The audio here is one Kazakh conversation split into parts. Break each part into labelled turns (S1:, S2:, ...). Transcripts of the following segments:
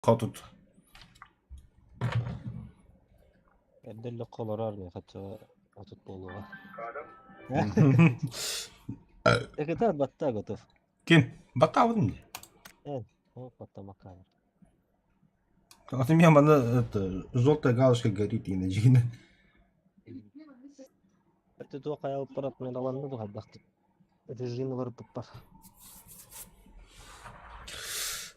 S1: Katut.
S2: Edelle kolorar ne kaça atıp boluğa. Ekata batta gotof.
S1: Kim? Bakalım.
S2: En. O batta makar.
S1: От меня она это желтая галочка горит и наджина.
S2: Это то кая упарат мен аланны да хаддакты. Режим бар туппар.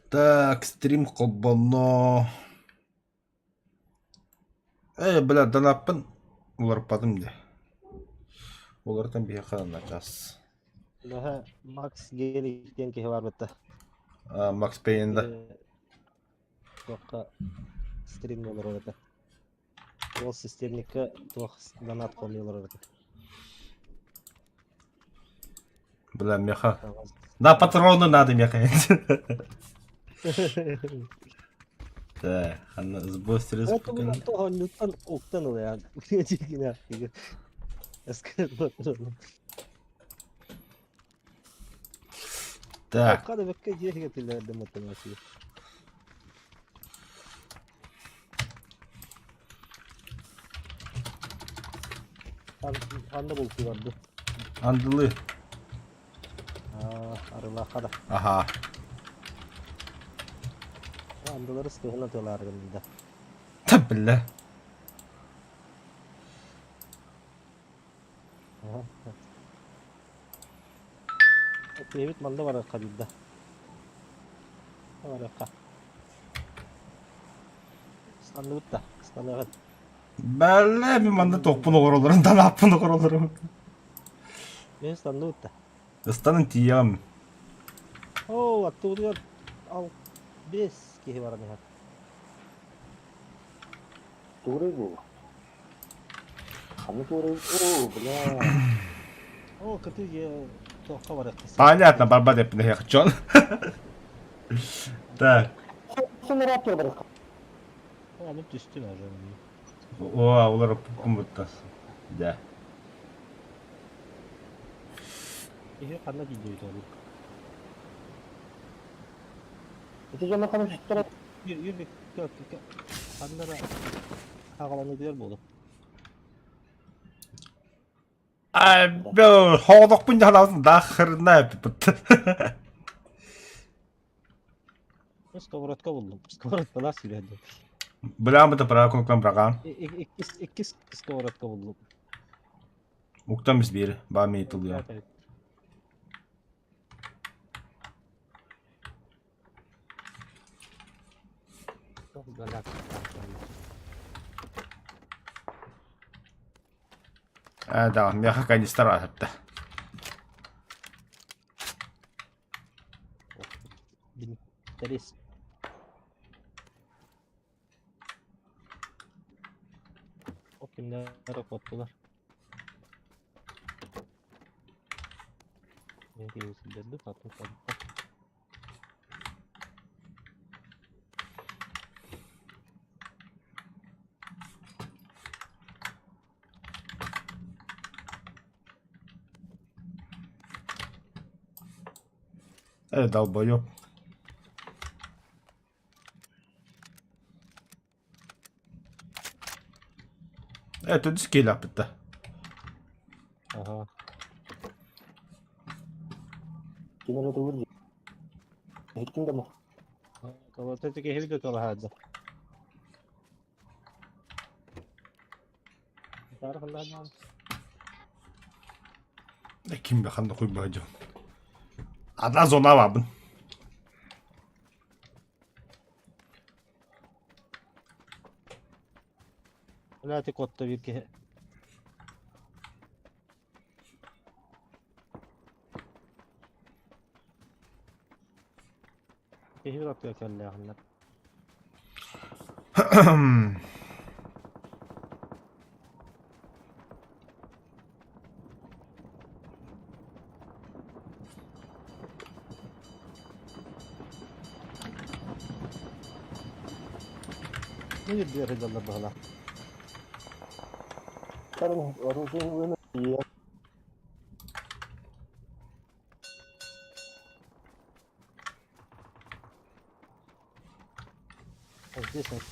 S1: Так, стрим коббано. Бля, данаппын. Улар падым де. Улардан бия калана час.
S2: Daha Max gelikten ki var batta.
S1: Макс Пейн'да.
S2: Тоққа стрим olur orada. Ол системника тоқ донат комилар orada.
S1: Бля, меха. На патроны надо, меха. Так, она сбросили
S2: Это
S1: спокойно.
S2: было то, Ньютон уктанул я. Чекина. Эскалатор.
S1: Так,
S2: Када бекке жеге getirilerdi matematiği. Anda bulku vardı.
S1: андылы.
S2: Arıla kada.
S1: Ага.
S2: Andaları sıkıhına atıyorlar gönlünde.
S1: Та, бля.
S2: David manda var kabinde. Var ka. Standı bitti. Standı evet.
S1: Бля, мен манда токпуну королорун, данаппыны королорун.
S2: Ben standı bitti.
S1: Ыстанын тиям.
S2: Oo attı vuruyor. Al. 5 kehi var ne?
S3: Doğru bu. Kanı doğru. Oo, bля.
S2: Oo kötü ya. Toka var.
S1: Понятно, барба деп не хочу. Так.
S3: Sonra atıyor bırak.
S2: Alıp düştü var canım.
S1: О, улар кум буттас. Да.
S2: Kehi kanla gidiyor tabii.
S3: İki canlı kanı tuttular.
S2: Yürü gök. Kanlara ağalanı diyor bu.
S1: бё, хоодохгүй халаасан дахарна бит.
S2: Skоворodka buldum. Skоворodka nasıl yürüdü?
S1: Бля, бракон браган.
S2: İki skоворodka buldum.
S1: Уктам бир, бами итылıyor.
S2: Evet. Çok galak.
S1: Да, мяха канистр атты.
S2: Interes. O kimler koptular? Ne diyorsun dedi? Patlı.
S1: Долбоёб. Тут скилл апта.
S2: Aha.
S3: Kenara doğru. Gittin de mi?
S2: Kavatete ke hevi de kala hada. Taraf Allah'dan.
S1: Kim bakanda koy bacı. Ada zona var.
S2: Lati kotta bir ke. Kehi atıyor kelle yakınlar. Ne diyor hediyeler daha?
S3: Karın orası öyle.
S2: Здесь вот.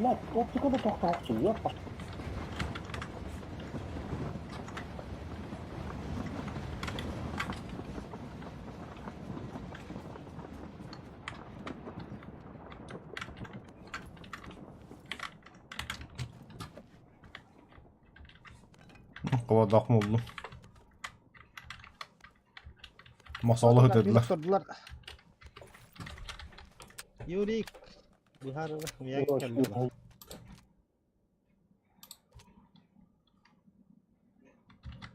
S3: Lan optikada to'xtatchi, yo'q.
S1: Kovadaq mı oldu? Masalı dediler.
S2: Durdular. Yurik. Bihar uyak geldiler.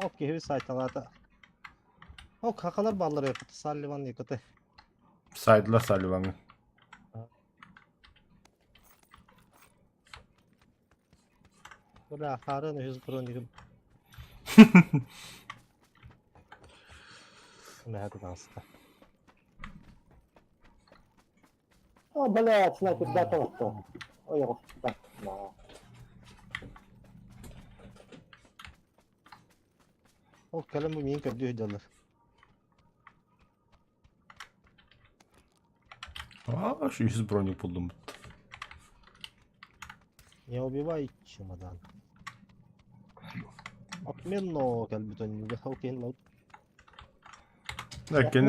S2: Ok hevi saytalata. Ok hakalar balları yapıtı. Sallivan yıkıtı.
S1: Saydılar Sullivan'ı.
S2: Burada harın yüz kronik. Ne hadi dansta.
S3: А, блядь, снайпер готов-то. Ой, так, да.
S2: O kalem bu miyin kadar ödüyorlar.
S1: Aa, şu 100 bronnik buldum.
S2: Не убивай чемодан. Отменно kalbüten gibi halkın lan.
S1: Lakin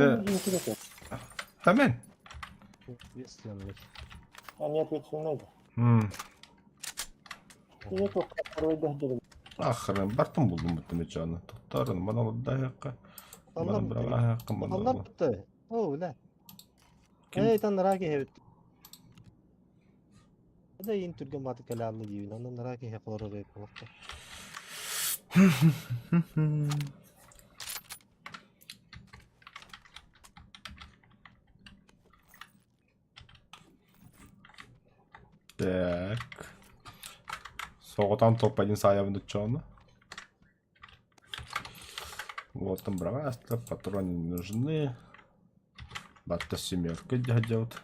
S1: hemen.
S2: Beslenmek.
S3: Они ответственны. И не только второй дождь.
S1: Ahırın Bartın buldum bütün canı. Tutarın bana o dayakka. Bana bırak ayakka bana.
S2: Allah bitti. Oh lan. Hey tanrı ki evet. Hadi yine Türk'ün batı kelamı diyor. Ondan nara ki hep oraya yapmak.
S1: Так. Соғытан топпайдың саябында чоны. Вот там браста, патроны не нужны. Батта семерка дядят.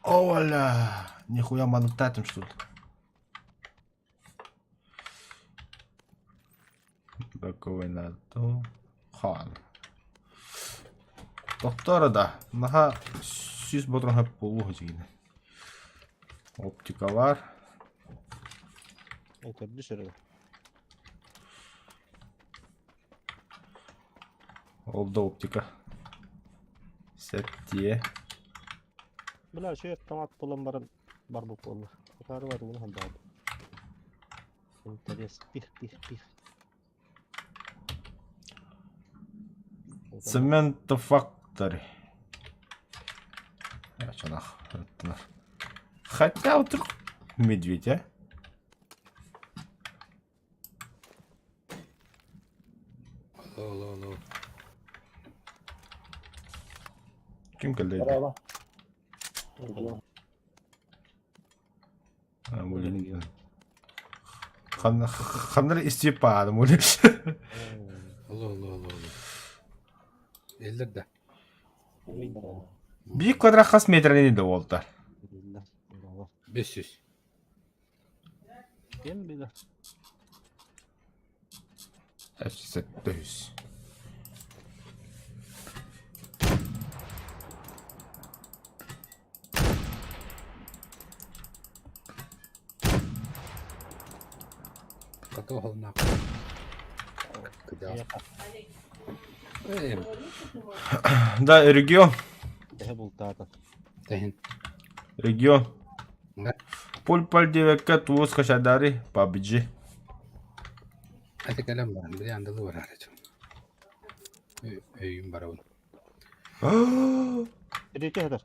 S1: Оля! Нихуя манутатим что ли? Боковой надо. Хан. Доктора да. Наха 100 бодрон hep bullu hocaydı. Optika var.
S2: Okey dışarı.
S1: Oldu optika. Set diye.
S2: Bunlar şey tomat bulanların var bu konuda. Yukarı var bunu hem daha. Interes pih.
S1: Cement Factory. Я что нахуй? Хотя вот медведь, а?
S4: Alo.
S1: Kim geldi?
S3: Bravo.
S1: Mulin. Kanları istihbaratı mulin.
S4: Alo. Ellerde.
S1: Bir kvadrat kas metreni de oldu.
S4: 500.
S2: Kim bilir?
S1: Hepsi 700.
S4: Готов на.
S1: Да, регион.
S2: He bultadı.
S4: Тахин.
S1: Регион.
S4: Да.
S1: Пульпаль девекка туус кашадари PUBG.
S4: Это калам бар. Bir anda da var aracım. Öyüm var onun.
S2: Triti kadar.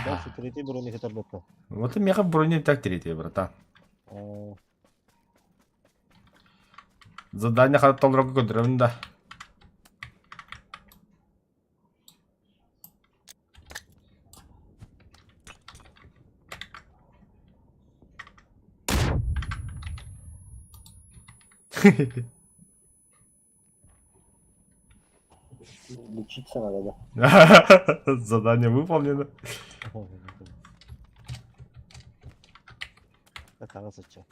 S2: Дальше третий броник это бетта.
S1: Вот и меха брони так третий, братан. Задание хата толрога көндірімін да.
S3: Лечиться надо, да.
S1: Задание выполнено.
S2: Это разочек.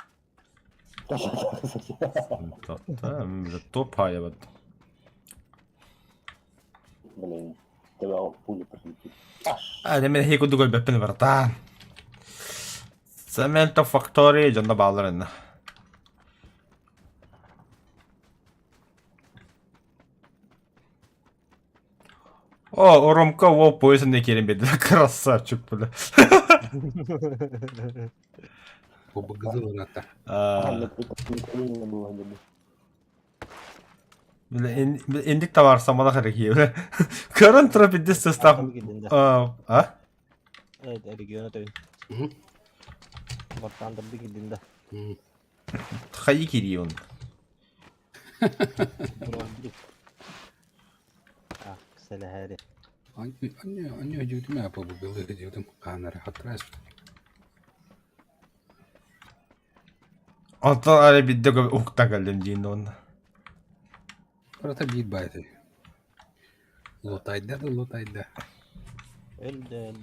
S1: Топ хая бат.
S3: Блин, тебя пули прилетит. Аш!
S1: Demin hei kudu gol beppen vertaan. Cemento Factory jonda bağlarına. Оромка во поясында керемет. Красавчик, бля.
S4: Побагазы ваната.
S3: Не было где.
S1: Indik de var samada gerekiyor. Current rapid system.
S2: Tabii gidin
S1: Ha?
S2: Evet, regione tabii.
S4: Hı.
S2: Baktandırdı gidin de.
S1: Hayı giriyor.
S2: Duruldu. Ah, kısele heri.
S4: Anne hücudum ya побагазы hücudum. Kanara hatırlayız.
S1: Anta öyle bir de ukta geldim diyin onda.
S4: Orada bir baydı. Lotayda da lotayda.
S2: Öldü.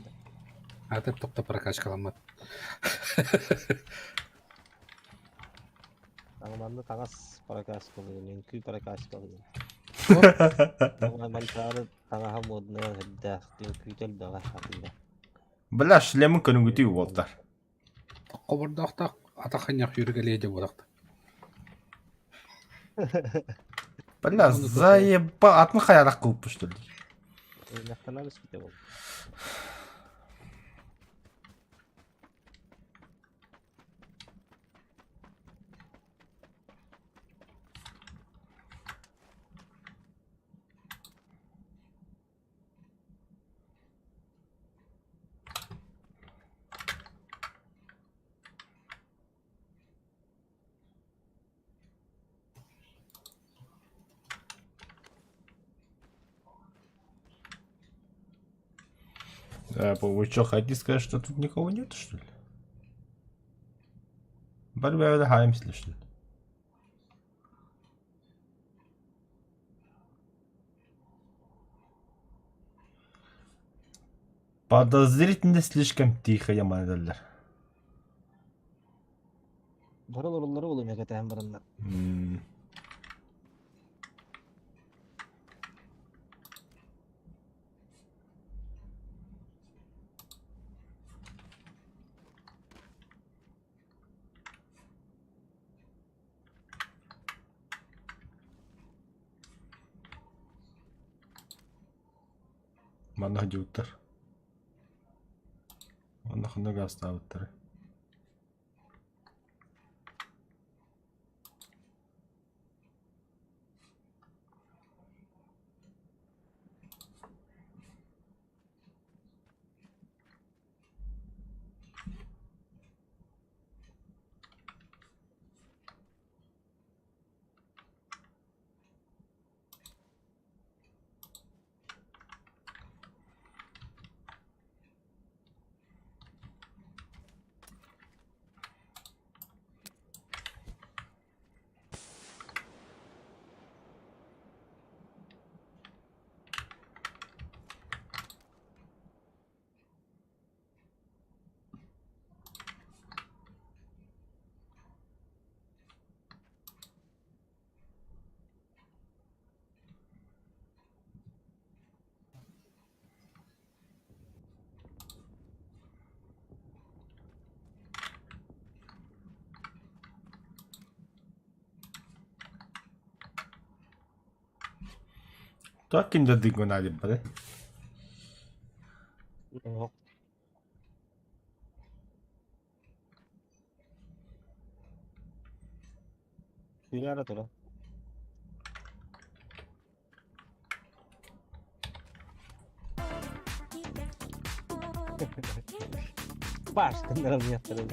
S4: Atıp topta prakash kalamad.
S2: Tanımandı tangas parakas kalıyor. Linkü parakas kalıyor. Ama ben çağrı tanıha moduna hedde. Linkü tel dağa hatında.
S1: Bela şlemin kanı gütüyor voltar.
S4: Qoburdaqta ataqanyak yürgeleje bolaqta.
S1: Bela zayıba atma hayarak kılmıştır.
S2: Naktalar üstüde oldu.
S1: Вы что, хотите сказать, что тут никого нет, что ли? Борьба öyle haimsli, что ли? Подозрительно слишком тихо, яманедерler.
S2: Barıl orulları oğlum ya keten barınlar.
S1: Mana hücutlar. Mana hına gaz tavutları. Tak kim de digon hadi bari.
S2: Yok. Şöyle ara tura. Başkanlarım yatırım.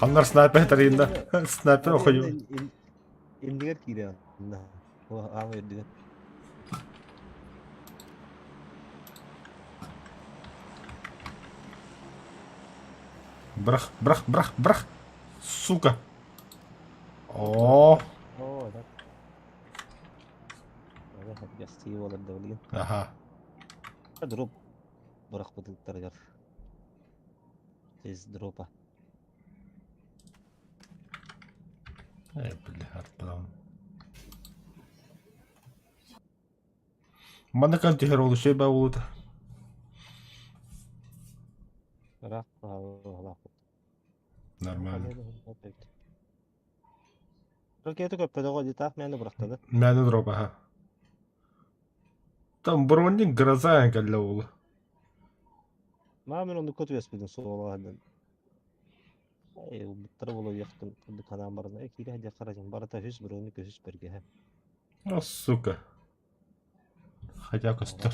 S1: Kanlar sniper tarayında. Sniper okuyor.
S2: İndiğer giriyor. O ama ödüyor.
S1: Брах. Сука. О,
S2: Oo ده. هذا هتجسي ولا الدولين.
S1: aha.
S2: دروب. برخ بدل الدرجة. تيز دروبة.
S1: Бля, арттан. Мана кан тихер олу şey ба болута.
S2: Рах, лах.
S1: Нормально.
S2: Ракеты көппеде ғой детақ мені бұрақтады.
S1: Мәні дроба ха. Там бронник гроза кәлле олу.
S2: Ма мен оны көт веспедім сол оладан. Бұттары болу яқтым. Күнді канан барына. Кейді әде қаражын. Барыта хүс бұрыны көсіс берге.
S1: А, сука. Хотя костер.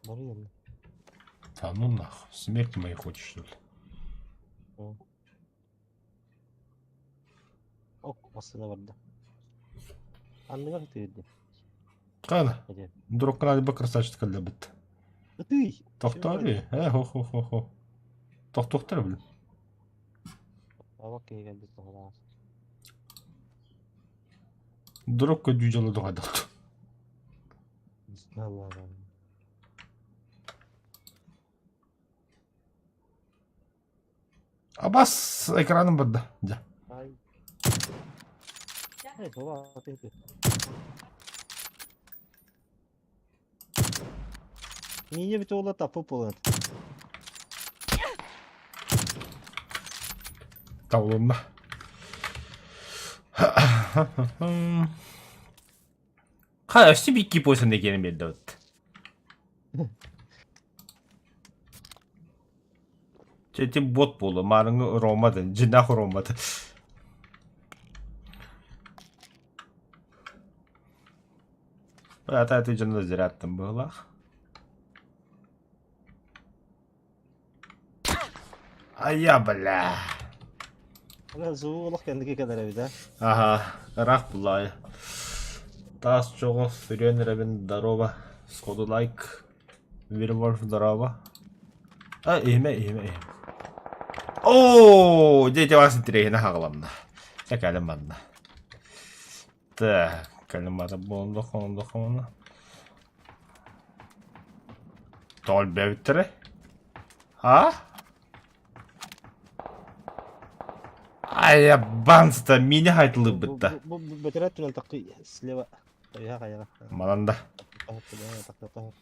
S2: Бару емді.
S1: Да ну нахуй. Смерть моей хочешь, что ли?
S2: Ок, масына барды. Анны бар түйді.
S1: Қана.
S2: Әде.
S1: Друг канал ба красавчик кәлле бітті.
S2: Үтүй!
S1: Тоқтары. Хо. Тоқтар білім.
S2: Авак кей келді соғыда.
S1: Друг көдүй жалы дұға дұқты.
S2: Allah'ım.
S1: Абас экранım бұрды. Ja.
S2: Ay. Ay, baba, atayım. Niye bir tuğla tapıp olan?
S1: Тавлунна. Ха, өсті бикки посын екенін белді өтті. Жеті бот болу, марыңы ромады, жинақ ромады. Ата-ата жынды зираттым бұлақ. Ая, бля.
S2: Ulan zuğuluk kendiki kadar evde.
S1: Ага, рах бұлай. Тас жоғы, Фюрен Рабин, здорово. Сходу лайк. Вирвольф, здорово. Эйме. Ооо, дети вас интерейна хағыламда. Я кәлім банда. Так, кәлім бада болынды. Тол бәвіттірі? А? Ай, ябанста, мені хайтылы бітті.
S2: Bu betirat tunan takı sleva. Kaya.
S1: Маланда.
S2: Takı.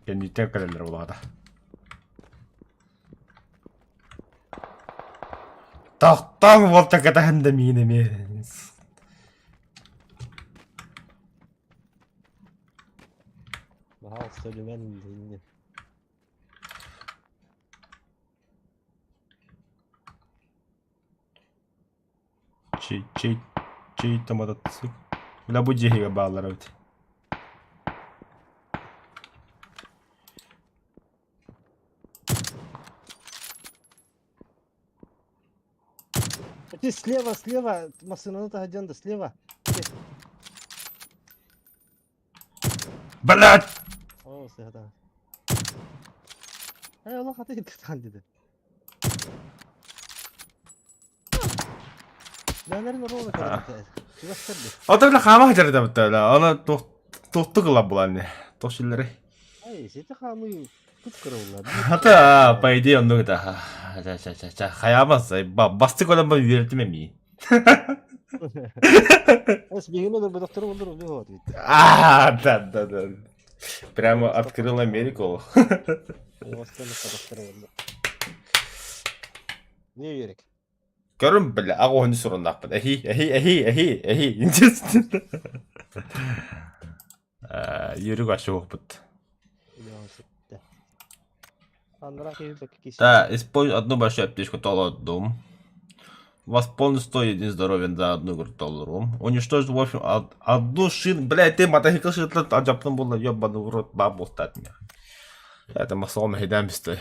S1: Кәнеттен кәлелер болғада. Тақтан болып тәкәтәхінді мені мен.
S2: Bahal söylemen dinle.
S1: Чей-то мотоцикл. Бля, будеги баллар өт.
S2: Ты слева. Машина-то один да слева.
S1: Блядь!
S2: О, слева. Ай, Allah atı gittan dedi. Ben oraya kadar. Gösterdi.
S1: Ата бля қама хажарды бітті бля. Оны тоқты қылап бұланы. Тоқшылары.
S2: Ай, сеті қамы күт кырылды.
S1: Ата, по идее, он думает, хаямас, басты кодан ба үйретіме ми.
S2: Ас бегиме да доктор болдыр өлі вот.
S1: Да. Прямо открыл Америку.
S2: Не верик.
S1: Көрім бля, ағы оны сұрындақ бұд. Эхи. Юрик ашы оқ бұд. Да, используй одну большую аптечку Толодум. Восполни 101 здоровья за одну игру Толорум. Уничтожить, в общем, одну шину. Блядь, ты мотоцикл шитлет, а джапным было ебаный в рот бабу стать мне. Это масоны хидам бистой.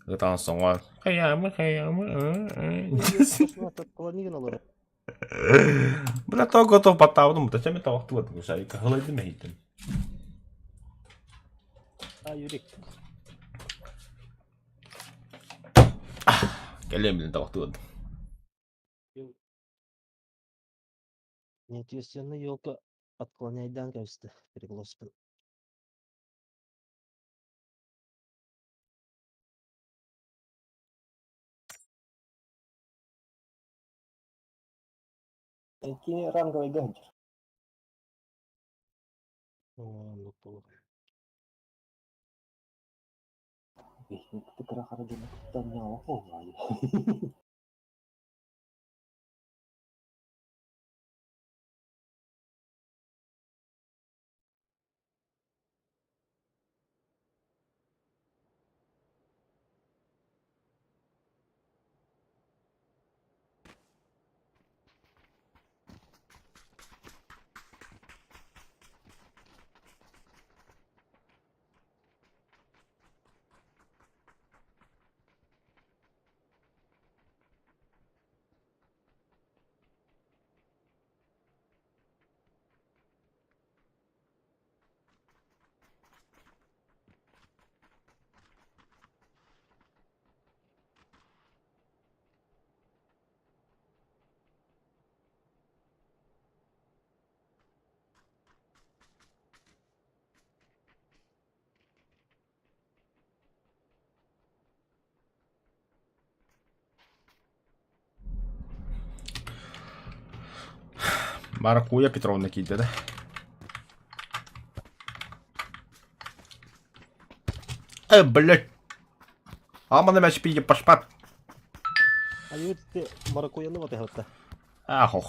S1: Это он соңа. Хаямы. Бля, то готов потавдым. Зачем это вақты вот гушайка? Хылайды ма хитім.
S2: А, Юрик.
S1: Келем білін тауқты вот.
S2: Неотвесенная елка отклоняет данковство. Переглоспен.
S3: Kini ранговый гаджет.
S2: Anlık bu.
S3: Itu kira-kira gini kita nyawa kok lagi.
S1: Маракуя Петровна кидde de. Блять. Aman hemen şipi başpat.
S2: Ayı işte marakuyanı var hatta.
S1: Aho.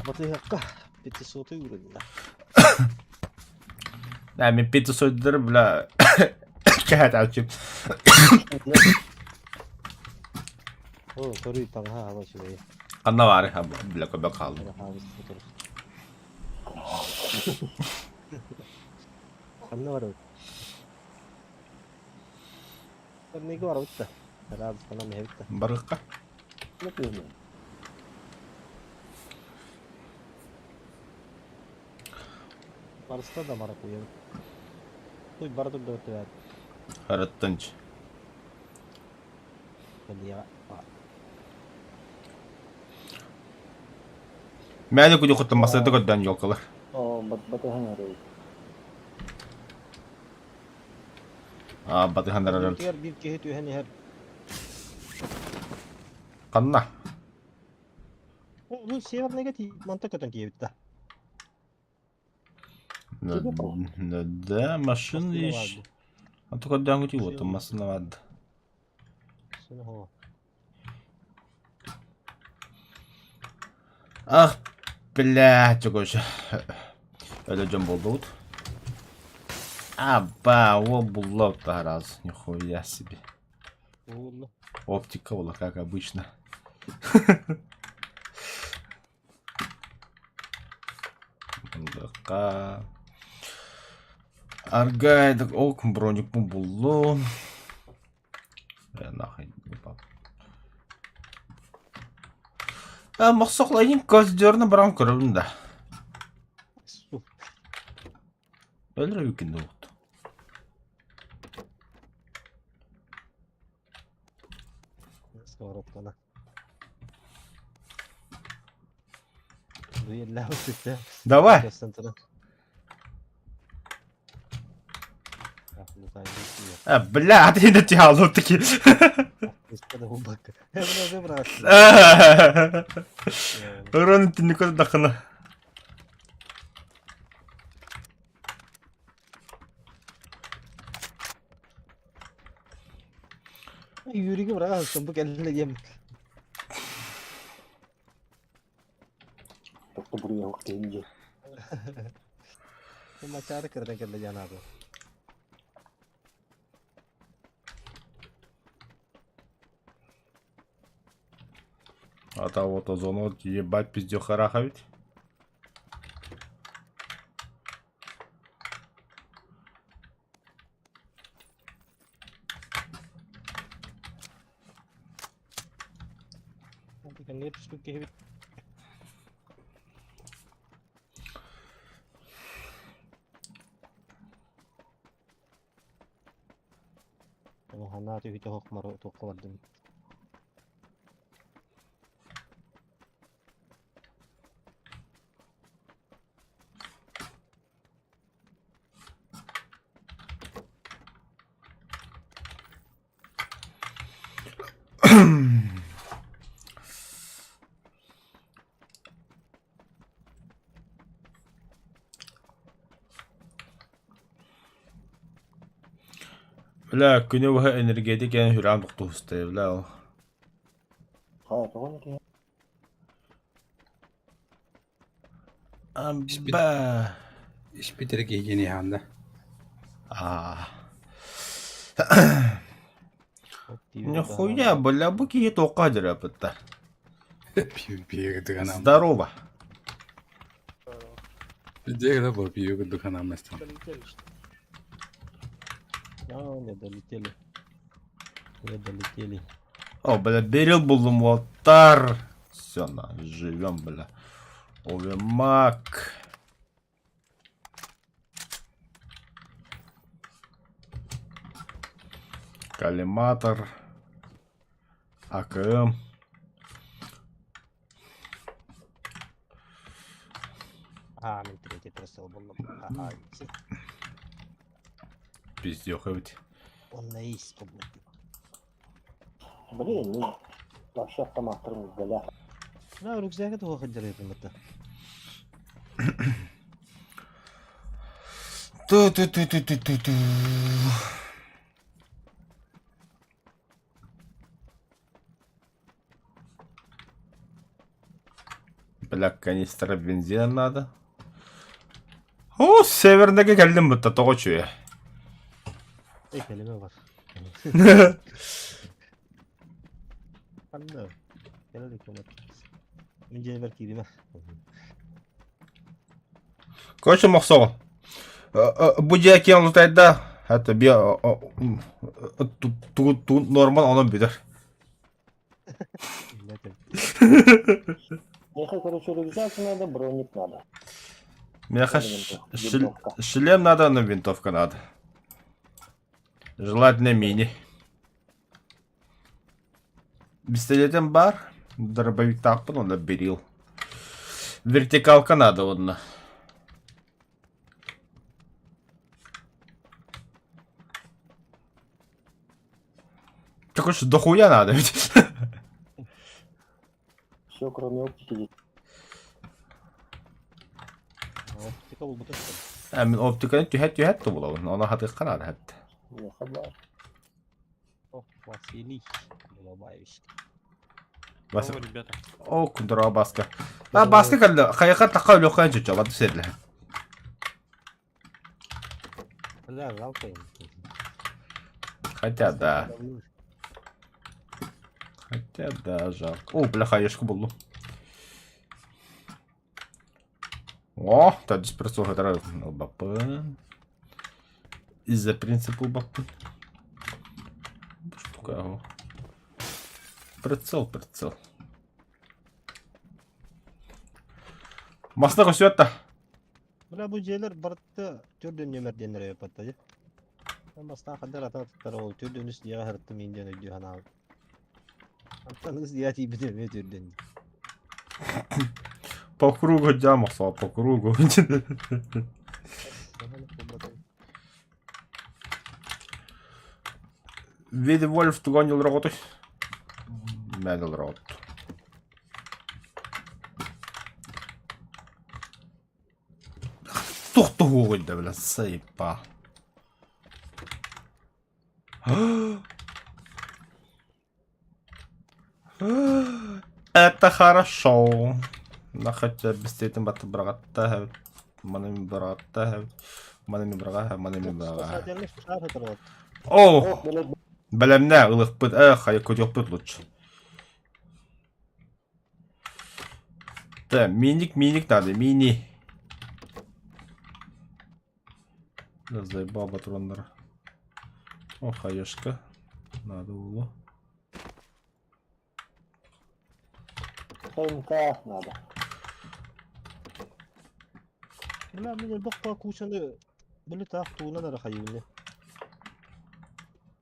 S2: Batı hakka. Bitti sotu yürüdüler.
S1: Nej men Peter Söder bla. Kahat açıp.
S2: O soruyu tam ha hava şurayı.
S1: Anna var ha bla ko bakal.
S2: Hava havası soru. Anne var o. Ne var o da. Herhalde sana mı hevde.
S1: Barıkka.
S3: Ну, ты знаешь.
S2: Varsa da marakuya. Uy baradur da öte ver.
S1: Harattınç.
S2: Hadi ya.
S1: Məni kudu kutlaması da koddan yolkalar.
S3: Oh, batuhan nga rin.
S1: Batıhan herhalde.
S2: Bir kehet hani her.
S1: Kanna.
S2: Bu şey var negatif mantık atan ki bitti.
S1: Да, машина ищ. А то когда он говорит, вот там машина вад.
S2: Seni hava.
S1: Ах, блядь, çok hoş. Öleceğim buldut. Аба, о, буллот раз. Нихуя себе.
S2: Oğlu.
S1: Оптика была, как обычно. Ка. Аргайдык ок броник mu buldu. Нахуй не пап. Мақсақлайын көздеріні бірам көрілдің да.
S2: Su.
S1: Öldürü yükünde oldu.
S2: Sonra bana. Bu yerler bitti.
S1: Давай.
S2: Kesinlikle. Aklını
S1: Бля, а ты не тягал таки.
S2: İşte de bu bak. Hemen öyle bırak.
S1: Ронин ты никуда дахана.
S2: Yürüyü bırak aslında bu kendine yem.
S3: Tok to buraya hook danger.
S2: Bu maçarı kırdan kendine yana abi.
S1: А того-то зону ебать пиздюхараха ведь.
S2: Hadi kendine düştük ki hep. Ama hanatı hiç hokmar tokavardım.
S1: Бля, күнү уха энергетик ен хүрәм туктустай, бля. Ол.
S3: Hayır, o ne ki?
S1: Амба.
S4: İş bitirek yeni handa.
S1: А.
S2: Оп, тиви
S1: Нихуя, бля, бу ки тока дирапта.
S4: Piyo gıdık anam.
S1: Здорово.
S4: Bizde de bu piyo gıdık anam mesela.
S2: Не долетели. Не долетели.
S1: О, бля, берил булым вотар. Все, на, живем, бля. Овемак. Коллиматор. АКМ.
S2: Мен третий просил был.
S1: Пиздёха ведь.
S2: Он на есть побудет.
S3: Блин, ну, вообще автоматом бля.
S2: Рюкзак этого ходили это.
S1: Ту-ту-ту-ту-ту-ту-ту. Бля, канистра бензина надо. О, севердегі келдім бұтта, тоғы чуя.
S2: Kelime var. Anne. Geldik ama. Önce ver kirime.
S1: Короче, мақсоғын. Бұ жеке ұлытайда, әтті бе нормал онын бедір.
S3: Ехай, короче, рюкзак надо, броник надо.
S1: Меха
S3: Винтовка.
S1: шлем надо, но винтовка надо. Желательно мини. Пистолетом бар. Дробовик так, он наберил. Вертикалка надо, ладно. Так уж дохуя надо ведь.
S3: Все, кроме оптики.
S2: Оптика bu da.
S1: Әмін оптиканы түйәт бұл оғын. Оны хатыққан ады әтті.
S3: Не хабар.
S2: О, Василий Лобаевич.
S5: Ребята.
S1: О, күндіра басқа. Басқа кәлді. Қайыққа таққа өліққан жүр жабады серлі.
S2: Да, жалко им.
S1: Хотя да. Хотя да, жалко. О, бля, хаешку бұлду. О, та диспрессор хатара бапын. Из-за принципа бапын. Штука его. Прицел. Масына көсуетті.
S2: Бля, bu şeyler barıttı türdün nömerdenlere yapattı. Ben bastan kadar atattıkları o türdün üstü ya hırttım indiğini ödüyor hana abi. Antanız diye tipi dönüyor türdün.
S1: По кругу дямаса, по кругу. Види Вольф туганил работать. Медал работу. Тухтугу гойда, бля, сейпа. Это хорошо. Да хотя без этим бата брагатта. Манами брагатта. Манами брага.
S2: Gelmiş şarj hatırlat.
S1: О,
S3: Ох, блядь,
S1: бәлемнә, ылык бит, хай көтөк бит лучше. Да, миник надо, мини. Заебал патрондар. О, хаешка. Надо было.
S3: ХМК надо.
S2: Bля, мен баққа кушаны білі тақ туына да рахайымды.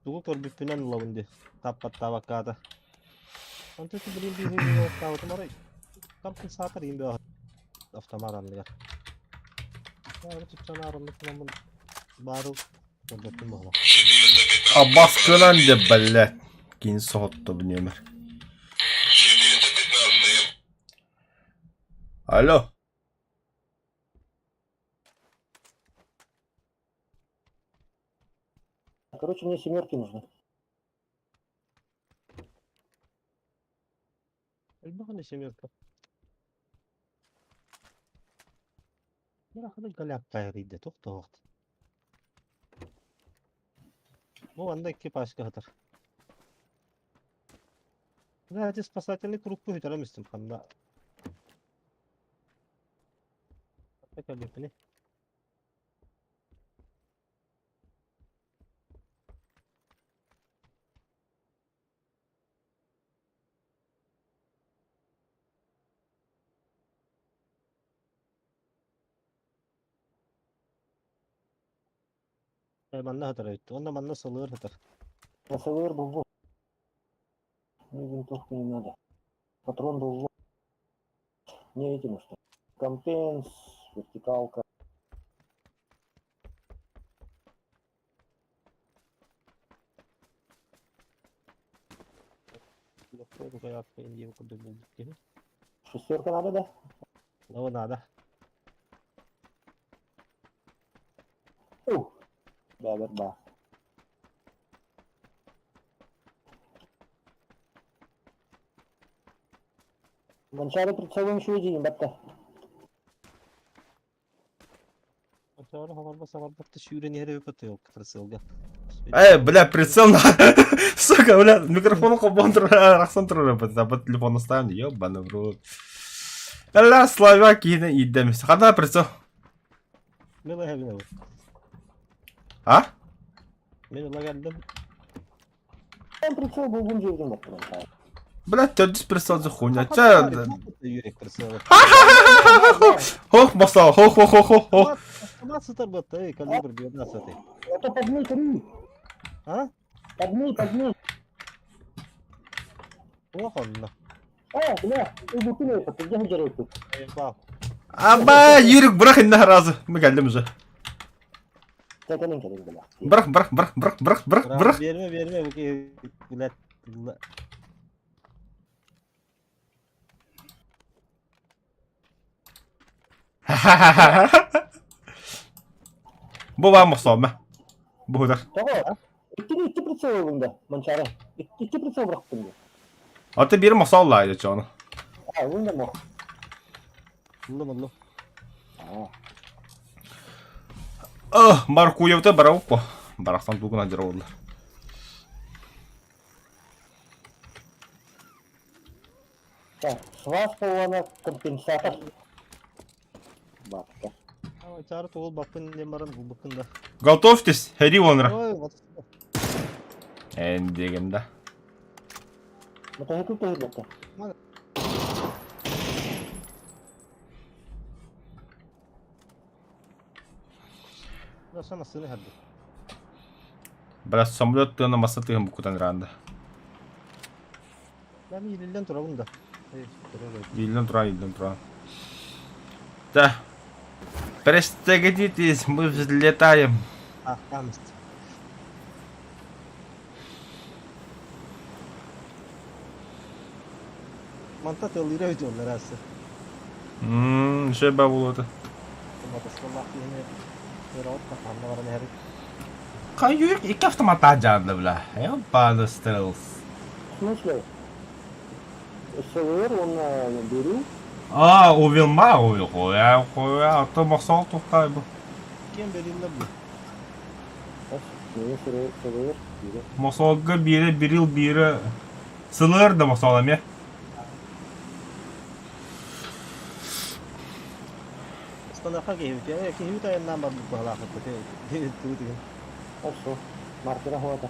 S2: Туғы көрбіппінен лавынды. Таппат табаккада. Антысы білін бейхейді оқтауытым арай. Кампын сатыр ембе автомаранлыға. Бары тұтсан арылықынан бұл барыл. Көрбіптін бағла.
S1: Аббас кынан деп, блядь. Кейін соғытты бұл нөмір. Алло.
S3: Короче, мне семерки нужны.
S2: Элбахана семерка. Бираханы галяк кайрыйды, тоқтоғат. Бұл анда экипажка хатыр. Да, эти спасательный круг көйтер еместім қанда. Так әліпіні. Манна хатыр өйтті. Онда манна сылыр хатыр.
S3: СВР был вот. Мне винтовку не надо. Патрон был вот. Не эти нужны. Компенс, вертикалка.
S2: Лохтоғу қаяққа ендеу күрді болдық кені.
S3: Шестерка надо, да?
S2: Лау надо.
S3: Да. Гончары прицелом еще едем, батта.
S2: Sonra havar battı şüren yere öpütü yok kırsılga.
S1: Бля, прицел на... Сука, бля, микрофон кобон рахсан тұрыр, по телефону ставим, ёбаный в рот. Ля, славяки идеміз. Қада прицел?
S2: Мен оға біне бұл.
S1: А?
S2: Мен оға geldim.
S3: Там прицел был вон жерден батта.
S1: Бля, 400 прицел за хуйня. Ча...
S2: Yürek kırsılga.
S1: Хох, басал, хох.
S2: Ama sıtır battı, kalibr bir yana satı.
S3: Это подмей, три.
S2: Ha?
S3: Подмей.
S2: Oğa kanına.
S3: Бля, ты бутыль это, ты где жрешь тут?
S2: Bak.
S1: Аба, Юрик, брақ инна разы. Мы geldim уже.
S3: Кәкәнен, бля.
S1: Брақ.
S2: Verme bu ki. Bilet.
S1: Бұл var mı sorma? Bu kadar.
S3: Того, iki прицел önünde, Mançara. İki прицел bıraktım diyor.
S1: Hatta biri masallaydı canı.
S3: Önünde mi?
S2: Mıllı.
S1: Маркуев'da bravo по. Барахтан тугун ажыраулар.
S3: Так, сваспалана компенсатор. Бабка.
S2: Ama çağrı toğul bakın ne marın bu bakın da.
S1: Готовьтесь, хери онра.
S2: Ой, вот.
S1: Дегенде.
S3: Мотоцикл тоже бабка.
S2: Nasıl nasıl hadi.
S1: Biraz самолет тыны маса тыгын букутан ранда.
S2: Ben ililden turalım da.
S1: Илден тура. Да. Пристегнитесь, мы взлетаем.
S2: Ah, tamam. Mantat yoluyla ödüyorlar aslında.
S1: Şey бабулоты.
S2: Мотоциклlar yine böyle ot kafamda var her.
S1: Каюк iki автомат ажанды бля. Ёбаный стрелс.
S3: В смысле? СВР он беру.
S1: Увилма, хуя, а то масал тухтай bu.
S2: Kim belirli bu?
S3: СВР беру.
S1: Масалга бири сылыр да масалам я.
S2: Стандарха гейвит ya. Гейвит аяннан бар bu halakı kötü. Tuğdu.
S3: Хорошо. Маркера хвата.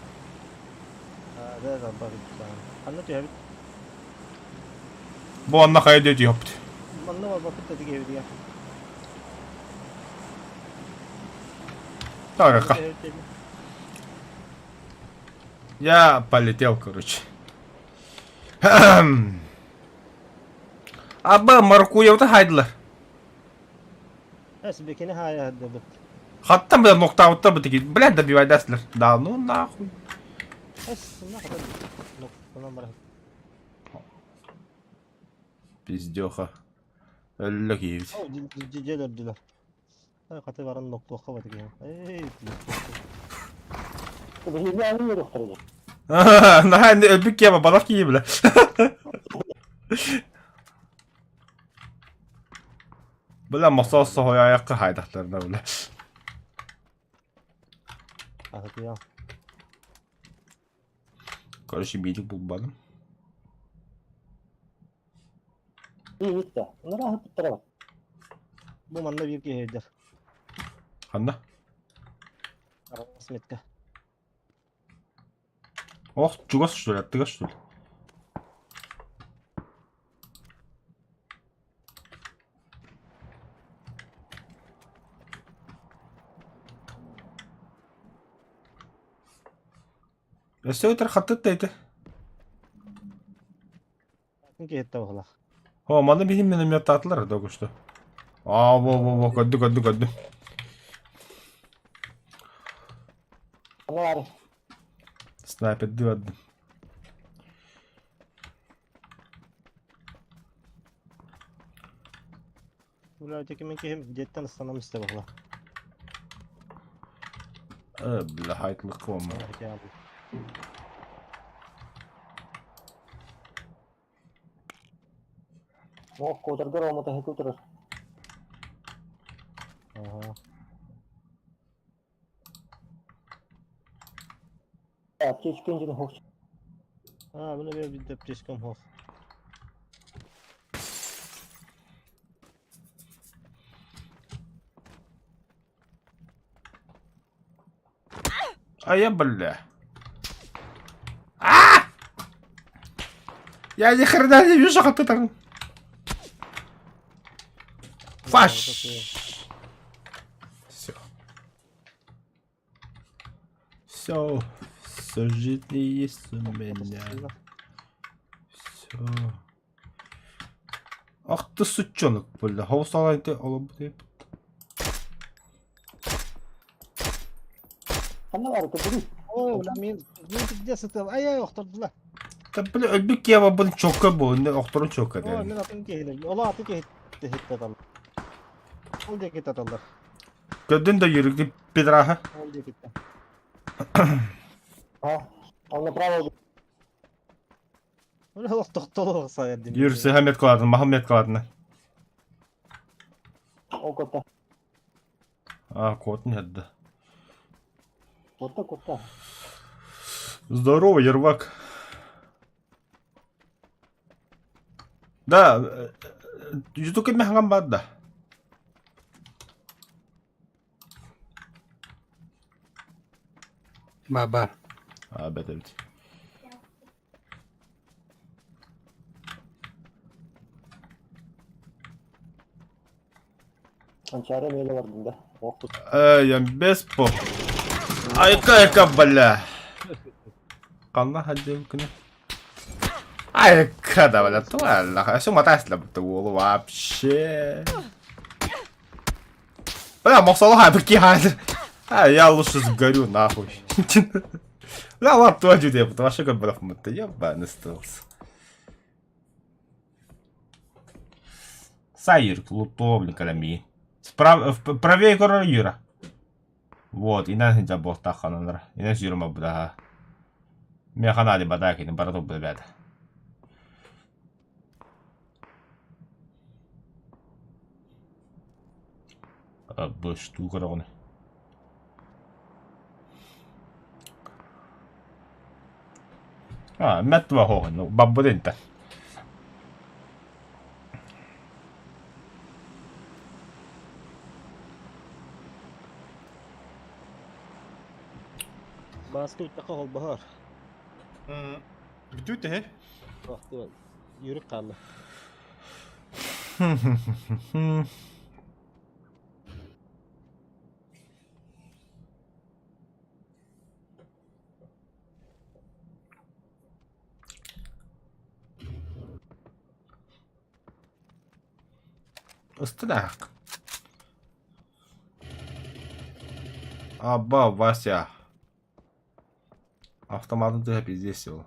S2: Да, bak. Anne geyvit.
S1: Bu anla kaydı yaptı.
S2: Manna var bakıp da geyvit ya.
S1: Так, я полетел, короче. Аба Маркуев'da haydılar.
S2: Эс бекени хая hadi bu.
S1: Hatta bir nokta avutta bu teki. Блядь, добивай дастler. Да ну нахуй.
S2: Эс ne kadar. Noktadan bırak.
S1: Пиздёха. Öldük iyi.
S2: Cicel öldüler. Katı varan nokta oka var ki.
S3: Bir yani yürü kurtaracak.
S1: Nah endi öpük yeme balık yiyeyim bile. Bile masa sohoya ayakka haydaklarına bile.
S2: Hadi ya.
S1: Karışım iyilik bulmadım.
S3: İyi gitti. Bunları ahıp bittire bak.
S2: Bu manda bir gehirdir.
S1: Hanna.
S2: Arasmetka.
S1: Oh, çugas şöyle yaptı şöyle. Öyle hattı deydi.
S2: Gehirdi oğla.
S1: Ho, mana benim benim yatattılar da kuştu. Aa, wo, gördü.
S3: Ne var?
S1: Sniper diyordu.
S2: Buradaki menki hem cidden ıslanam iste oğla.
S1: Bile haytlık olma.
S2: Hadi abi.
S3: Oh, kodargar olmadı hep oturur.
S2: Aha.
S3: Ya, keşkencini hoş.
S2: Ha bunu bir depçeskom hof.
S1: Ay ya bille. Ah! Ya ni خرنا يوسف حطيتها. Фаш. Все. Все жизни есть у меня. Все. Ах ты сучонок, бля. Havuz alaydı oğlum bu deyip.
S3: Ne var ki bu?
S2: Oo lan men gidde sıtı. Ay oxturdular.
S1: Tabi böyle öbük ya bunu çok bu. Ne oktorun çok
S2: Oo
S1: yani.
S2: men atın gehirdi. Ola atı gehirdi adam. Ol ceket atallar.
S1: Gördün de yürüdü bir daha.
S2: Ol cekette.
S3: Ha? Он направо.
S2: Öyle oxtoqtolu sayardım.
S1: Yürüse Ahmet Kaladın, Muhammed Kaladın.
S3: Окото.
S1: А, кот нет, да.
S3: Кота.
S1: Здорово, Ервак. Да, YouTube мягком бадда.
S4: Baba.
S1: А, бедевить.
S3: Анчары мейлі var bunda. Oh, tut.
S1: Я без по. Айка, бля. Канна хадим кне. Айка, да, бля, туалла. А что мотаешь для бутылу вообще? Бля, мусор хайбки хайд. А, я лучше сгорю нахуй. Бля, ладно, то один, потому что как бы мы-то ебаный стылся. Сайр, лутовлен, калами. Правее кора Юра. Вот, инан хинжа бохта хананар. Инан жюрма буда. Мен ханали бадаки, не барато бебед. Бу штука рогны. Mätt var hård, no, babbade inte.
S2: Baskı utlaqa ol bahar.
S5: Bitiyor he.
S2: Vakti var. Yürük kaldı.
S1: Ыстыдак. Аба, Вася. Автоматом ты опять здесь его.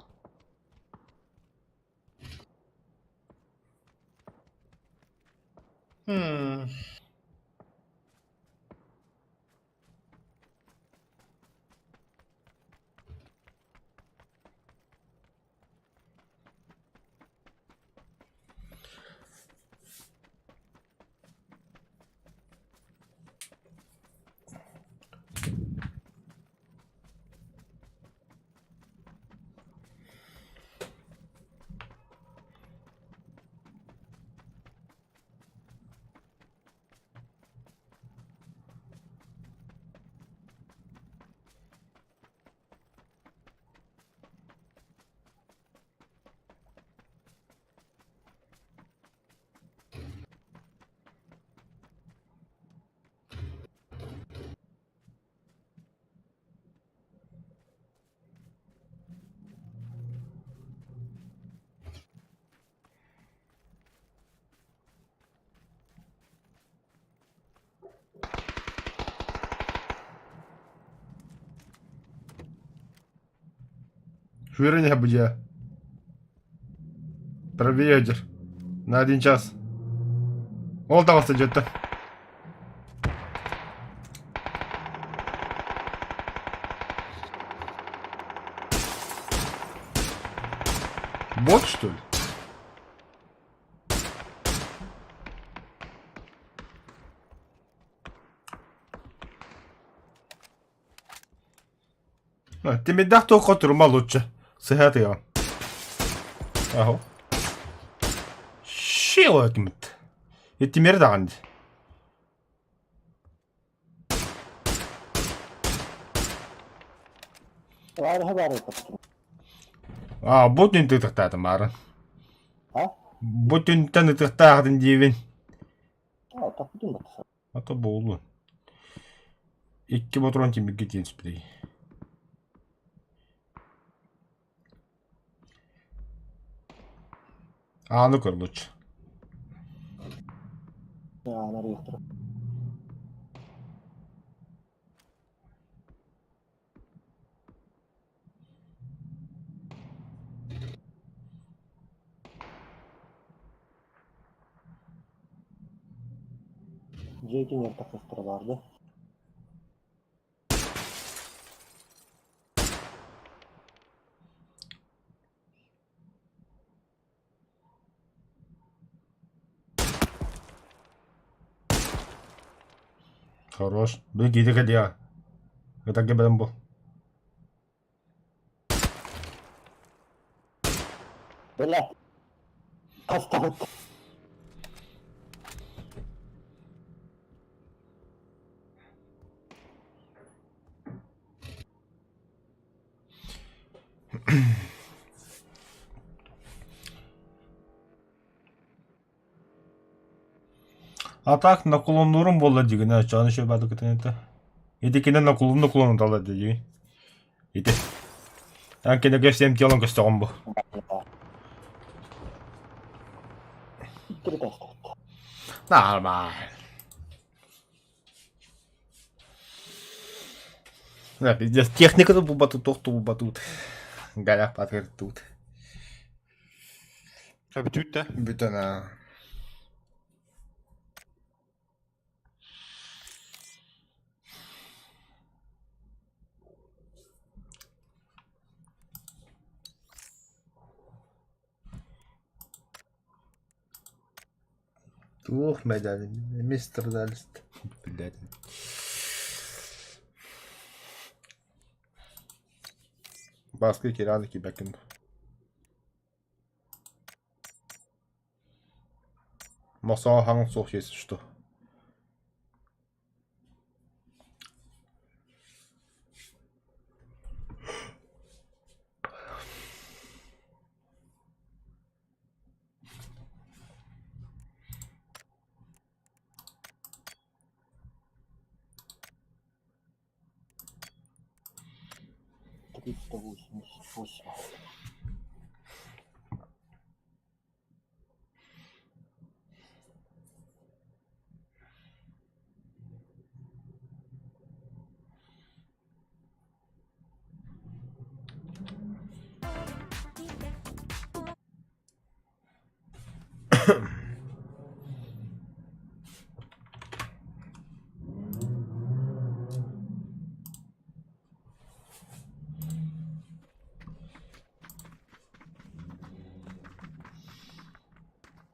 S1: Уверен, будет. Проверь. На 1 час. Он там идет-то. Бот, что ли? Ты мне дах то которому лучше. Сыграти його. Аго. Ще якимт. І ти мерданді.
S3: Var haber patron.
S1: Будь ти тахтати, Мара.
S3: А?
S1: Будь ти не тахтати, дівін.
S3: Так будем это.
S1: А то було. İki patron kimi gidin sprey. Ну короче.
S3: На реактор. Джейки нет так островар, да?
S1: Хорош. Блин, иди ходя. Это где был?
S3: Бля. Поставь.
S1: А так на кулонурум болла деген ачаны шөбады кетенете. Идикинен на кулон дала деген. Иди. Анкене гэсем телон көстөгөн бу. Нормально. Да, пиздец, техника-то бу батут, тохту бу батут. Галя паткер тут.
S5: Heb je het, hè?
S1: Бүтөна. Двух медалей. Мистер Дальст. Блядь. Баскы кираны кибекин. Маса ханг сох есть что?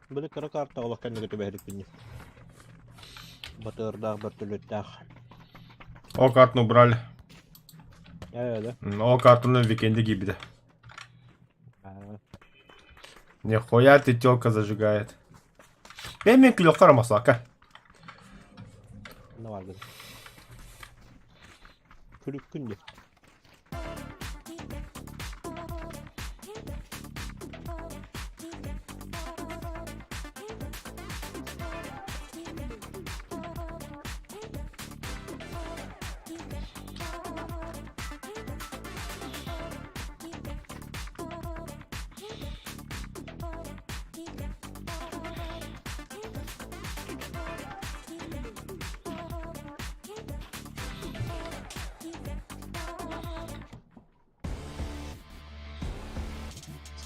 S2: Böyle kara kartta Allah kendine tübehlik binni. Batırdak, batırlıktak.
S1: О карту убрали.
S2: Öyle.
S1: О карту на викенде гибли. Нихуя ты тёлка зажигает. Benim kilo karamasa ha.
S2: Ne var dedim. Külük gündü.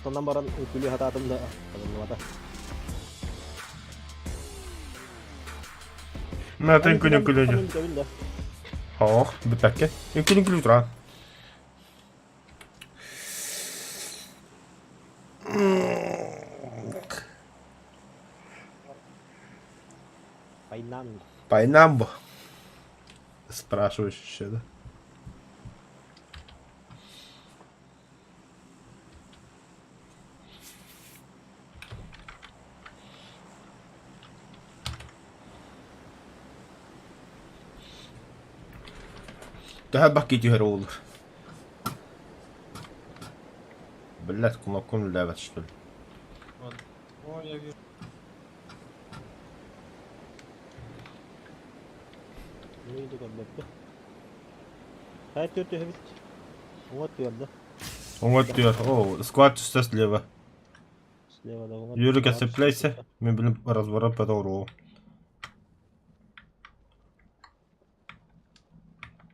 S2: Sondan baran ütülü hatatım da. Kalınmada.
S1: Mä tein kyllä kyllä. Oh, bitäkkä. En kyllä kyllä dra.
S2: Painan.
S1: Пайнамбо. Спрашиваешь еще, да? Tähän bakkiin roller. Блять, кулаком левят, что ли?
S5: О, я вижу.
S2: Neydi gömlekte? Hayat götü hevit. Umut diyordu.
S1: Вот diyor. Oo, squad üstte слева.
S2: Слева да Umut.
S1: Yürü кесеплейся. Мы будем разбирать по дорогу.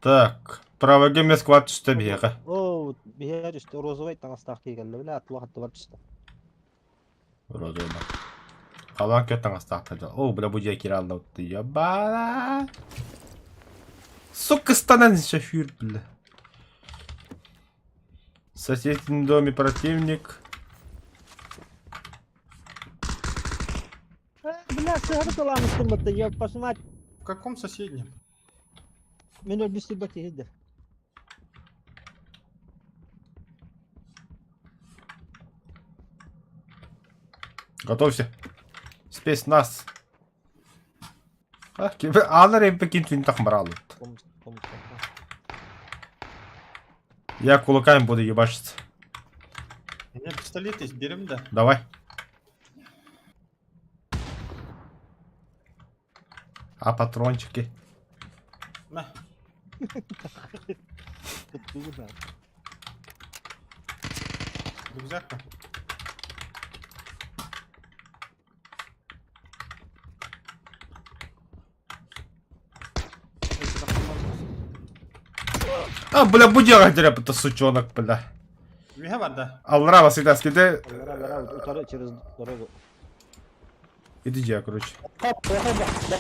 S1: Так, праваге мен squad üstte bir yere.
S2: Oo, bir yer işte rozovay tanastaq keldi. Bile atlı hattı var işte.
S1: Вроде бы. Қалан көттің астақтады. О, бля, бұл жай кері алды өтті. Ебала. Сука, станан шофер, бля. В соседнем доме противник.
S2: Bile sığırı dolanmıştım burada. Ya başıma
S5: В каком соседнем?
S2: beni öldürsün bakayım.
S1: Готовься. Спецназ. Ах, кебе алар емпе кентвин тахмарал.
S2: Komut.
S1: Я кулаками буду ебашиться.
S5: У меня пистолет есть, берем, да?
S1: Давай. А патрончики?
S5: На.
S2: Tuttuğuna.
S5: Рюкзак-то.
S1: А, бля, будила дереп, это сучонок, бля.
S5: Вига var da.
S1: Аллара вас всегда скиде.
S2: Onlara yukarı через дорогу.
S1: Иди, короче.
S3: Кап, проходи, да.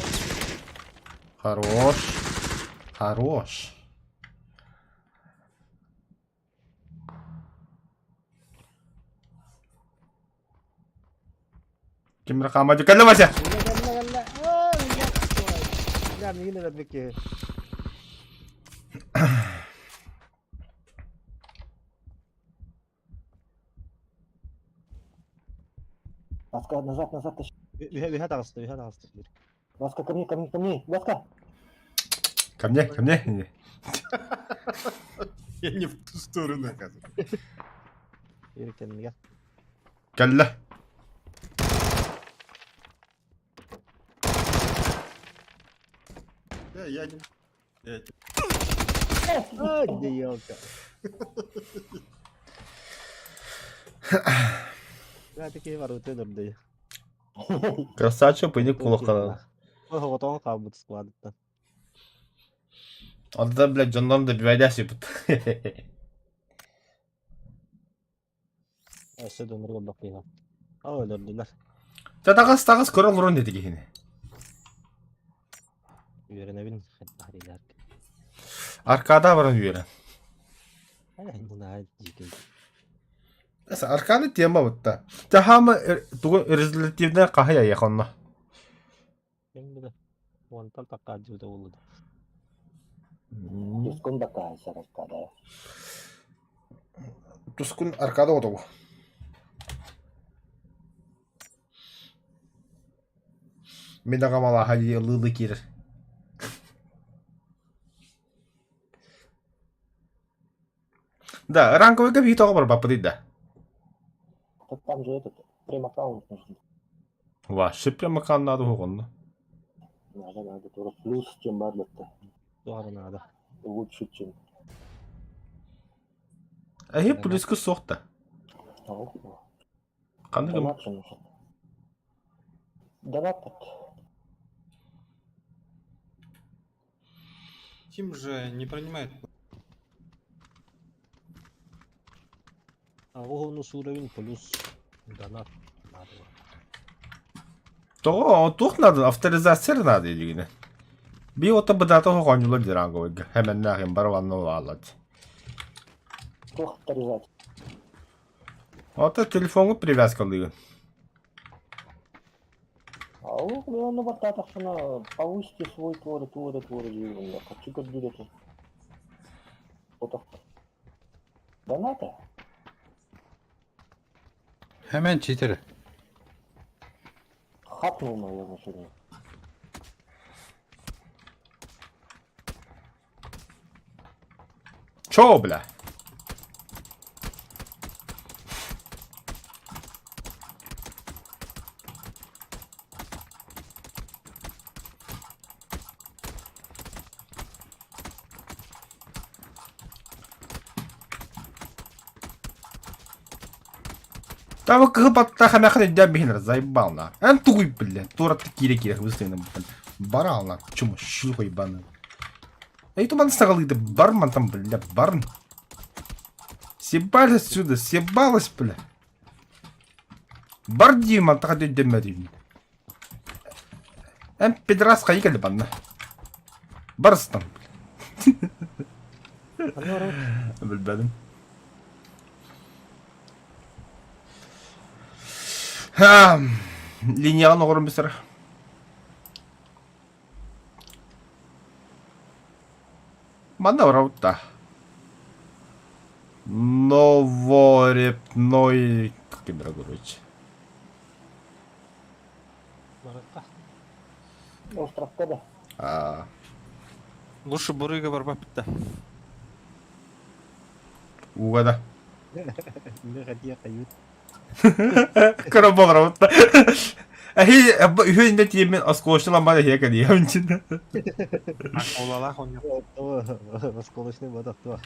S1: Хорош. Хорош. Kim rakam aja kan Mas ya?
S2: Gel. Oh, ya. Yani yine de peki.
S3: Васка, назад, тащи.
S2: Viha tağıstı.
S3: Васка, ко мне. Васка.
S1: Ко мне.
S5: Я не в ту сторону, оказывается.
S2: Yürü kendine gel.
S1: Gel.
S5: Я не...
S2: Hadi yok. Ya peki var öte durdu.
S1: Красавчик, пойник кулакана.
S2: Ого, готовы кабут складывать.
S1: Onda, блядь, candan da bir vaydas yapıp.
S2: Aşağı dönür yol bakıyor. Aa öldürdüler.
S1: Tağız koral vurun dedi ki yine.
S2: Öğrenebilin. Hariler.
S1: Arkada var yürü.
S2: Ay bu ne ciddi.
S1: Mesela arkada tema butta. Tahama rezultatивная kahya yakınna.
S2: Şimdi de. Ondan takacı da oldu.
S3: Тускун такая, раскадая.
S1: Tuskun arkada oldu bu. Мен ағамала хали лылы кир. Да, ранговый габит бар бапы дейді.
S3: Там же этот, прем-аккаунт нужен.
S1: Вообще прямо канаду оғынды.
S3: Надо. Тоже плюс, чем барлетта.
S2: Doğru nada.
S3: Лучше, чем...
S1: Әйе, плюскі соқты. Қанды кім?
S3: Донат же нужен. Донат.
S5: Тим же не принимает.
S2: Агуну суровин плюс донат.
S1: То тух надо, авторизация надо или bir otobodatı hoğanyula dirango hemen nahim barvanlı alat.
S3: Кто авторизация?
S1: Ото телефону привязкалыгы.
S3: А он вот так что повысьте свой твор живым. Хочу как будет. Вот доната?
S4: Hemen çitir.
S3: Хапнул мое значение.
S1: Ço bile. Да вы кыпатта хамяхны дәбихнер заебал на. Эн туй, бля. Туратты кире-кире высыным. Барал на. Чума щухой баны. Эй, туман сагалыды. Барман там, бля, барн. Съебались отсюда, съебалась, бля. Бардима тахады демерин. Эн пидрас хайкали банна. Барстан. Bilmedim. Ha, linyadan okurum bir sıra. Bana var avutta. Новорепной... Как им короче.
S2: Баракка.
S3: Остров Кода.
S5: Лучше бурыга барбап бітті.
S1: Угада.
S2: Не ходи, кают.
S1: Коробол авutta. Hyödynnät yemin askoşlan bana hiyaka diye önce.
S5: Олалах он yok.
S2: Осколочный водок, то.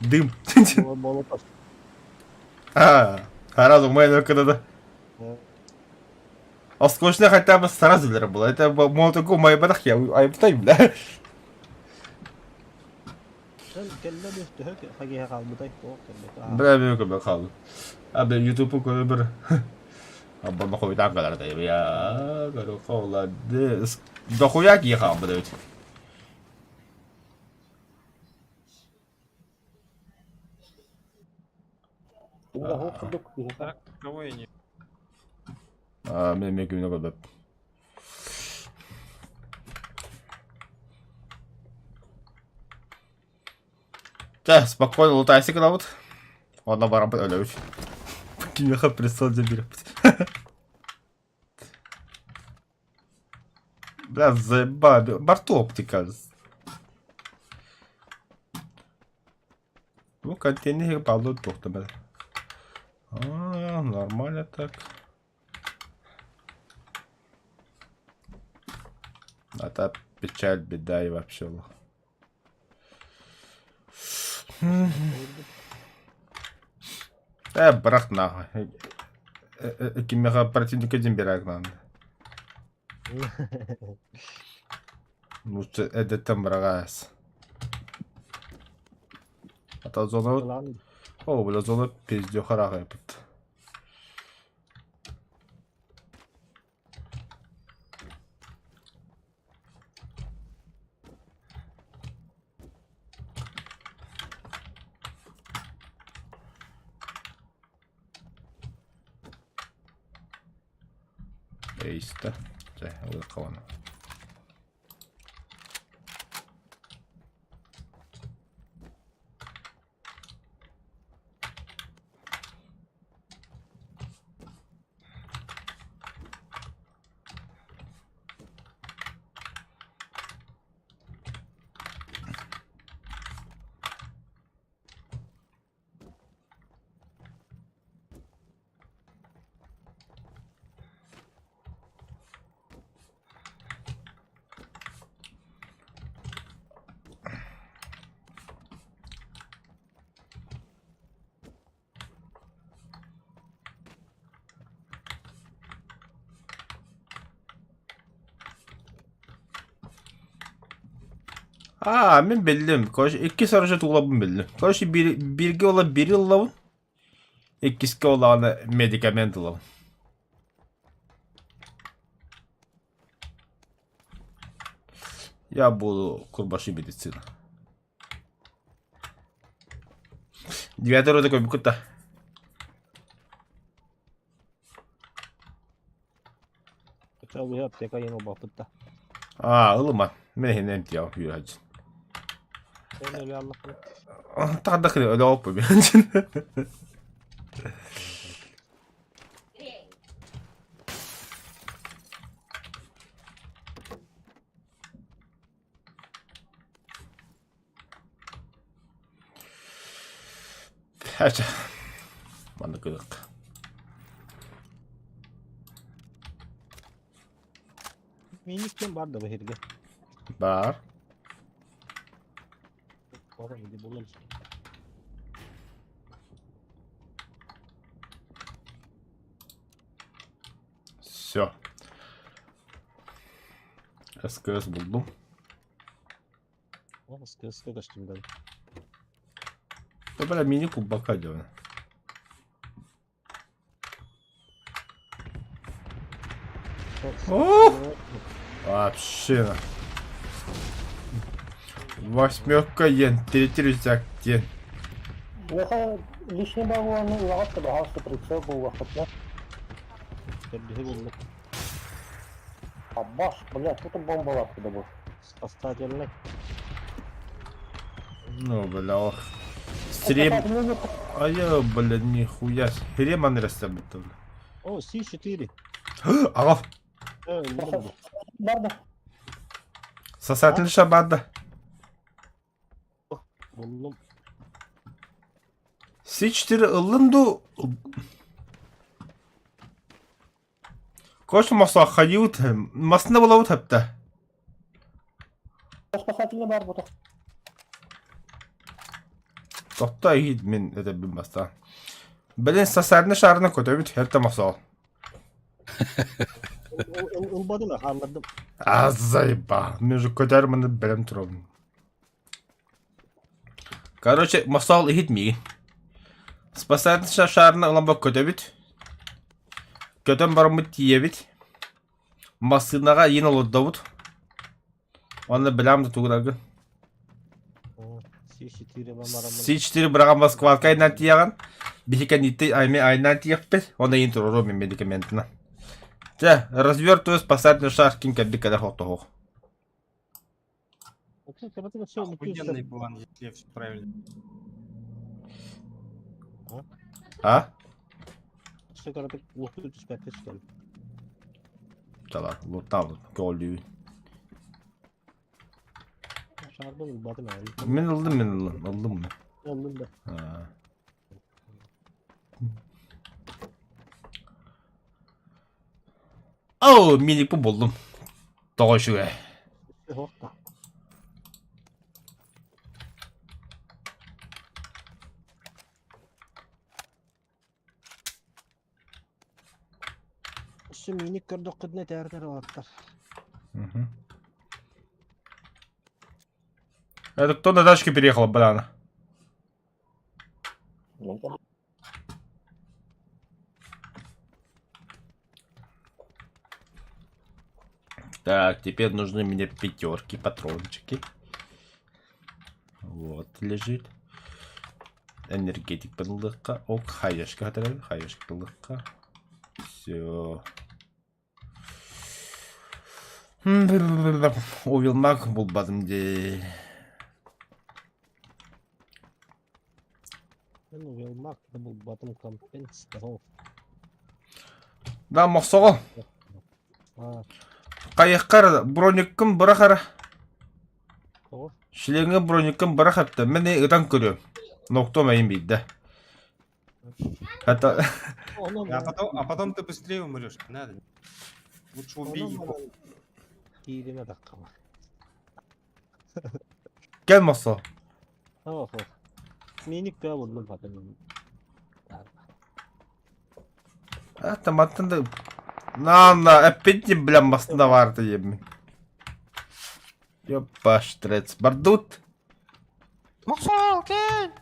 S1: Дым.
S2: Молотов.
S1: Сразу в моей когда-то. Осколочная хотя бы сразу для было. Это молоток в моей бадах я айптайм, да?
S2: Kelle düştü hök fagiye kalmaday. O kelle.
S1: Бля, ben yok kaldı. Abi YouTube'u koy bir. Абба нахуй так kadar da ya. Karo kovladı. Дохуя ki kaldı да ведь.
S3: Иногда худок.
S5: Так, кого я не...
S1: Мен меки много да. Да, спокойно лутайся когда вот. Ладно, барам ölüyor. Кинеха прислал заберет. Бля, заебали. Борту оптика. Ну, контейнер баллы тухты бля. Нормально так. Это печаль, беда и вообще. Брақ нахуй. Кимеға противника ден берек надо. Лучше эдеттен бұрағас. Ата зона... О, бля, зона пиздё хараға епіт. Ейсті. Жай, олай қаланы. Мен білдім. Короче, 2 сарыжа туғылабын білдім. Короче, бірге ола 1 yıl lavun. İkisi olanı medikament alalım. Я буду курбаши медицина. 9 рода такой букута.
S2: Se on ihan teka ilman mutta
S1: Ilman. Menehin en tiedä hyödyn.
S2: sen oli alla.
S1: Tahdakini öyle oppimaan. Häçä. Manna kılık.
S2: Minikten vardı bu herge.
S1: Бар.
S2: Baba gidi bulalım.
S1: Все. СКС buldum.
S2: Ama sıkı kaçtım ben.
S1: Böyle mini kubaka diyor. О! Вообще. Восьмерка йен, 3 рюкзак йен.
S3: Я лишний багуаны уақытты бағасы прицел бұл уақытта.
S2: Kendisi bulduk.
S3: Аббаш, блядь, это бомба откуда был.
S2: Спасательный.
S1: Ну, бля, ох. Стрим. А я, бля, нихуя. Хреман растабытал.
S2: О, C4.
S1: Ага.
S2: Buldum.
S3: Барда.
S1: Сосательный шабада.
S2: Buldum.
S1: C4 ылынду. Космоса ходил, масна была вот это.
S3: Спасательный бар бұты.
S1: Тоқта ид мен это bilmezsen. Білен сосательный шарына көтөбүт, это масал.
S2: Ulbadılar anladım.
S1: Азайба. Мен же көтөрмөні білем тұрмын. Короче, масал итмей. Спасательный шарына ыламба көтөбүт. Көтөн барымыт тиебит. Масынаға ен олуддабыт. Оны білем де тугунагы.
S2: C4 ben aramın.
S1: C4 бұраған Москвалка айнан тияған. Бихекен итті айнан тияқпет. Оны ен тұрыру мен медикаментіна. Те, развертую спасательный шар кин кәбді кәді хоқтығы.
S2: Это все
S5: Охуенный план, если я все правильно.
S1: А?
S2: Все коротко лукту түспәтті түскәл.
S1: Çalar, luttam, gördüğü.
S2: Şardan ulbadım abi.
S1: Men aldım mı?
S2: Aldım da.
S1: Ha. Oh, minik bu buldum. Doğuşu.
S2: Hoppa. Şu minik gördük kıdne derler o atlar.
S1: Это кто на тачке переехал, бляна? Так, теперь нужны мне пятерки, патрончики. Вот лежит. Энергетик пылдыкка. Ок, хаяшка хатырабы, хаяшка пылдыкка. Все. Увилмак булбадым де.
S2: Ben o yolmak da bu batım kampens de o.
S1: Да, мақсоғы.
S2: Ha,
S1: Қайыққар брониккім бұра қара.
S2: o.
S1: Шілеңі брониккім бұра қапты. Мен ұдан көрем. Ноқтом әйін бейді. Хәтта...
S2: Onu
S5: А потом ты быстрее умрешь, не надо. Лучше убей его.
S2: Hilime dakika var.
S1: Gel masa.
S2: Oh oh. Minik bir vurdum zaten.
S1: Tamamında... Nana, epinci bilen basında vardı yemin. Yoppaş, trec. Bardut.
S5: Максал, гel!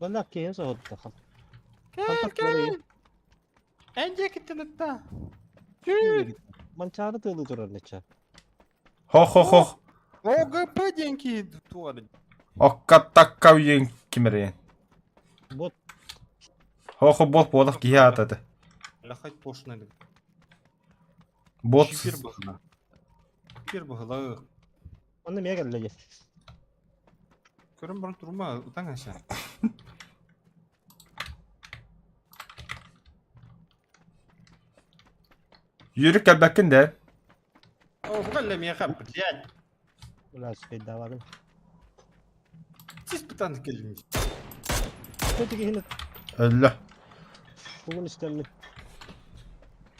S2: Ben de kıyım soğuttu. Kontakları
S5: Ence gittin hatta.
S2: iyi. Mançarı tığlı durar neçe.
S1: Хо хо хо.
S5: O GP деньги туады.
S1: Оккаттаккав ен кимерен.
S2: Bot
S1: Хо хо бот бодах кия атады.
S5: Лахать пошнады.
S1: Бот.
S5: Шипер бағына. Шипер бағылы.
S2: onu niye geldi?
S5: Көрім бұрын тұрма, ұтан аша.
S1: Yürük elbekin de.
S5: О, бұғалла мен қап, блядь.
S2: Ulan süper davadım.
S5: Сіз бұтанды келдім.
S2: Kötü ki
S1: Ölle.
S2: bugün istemli.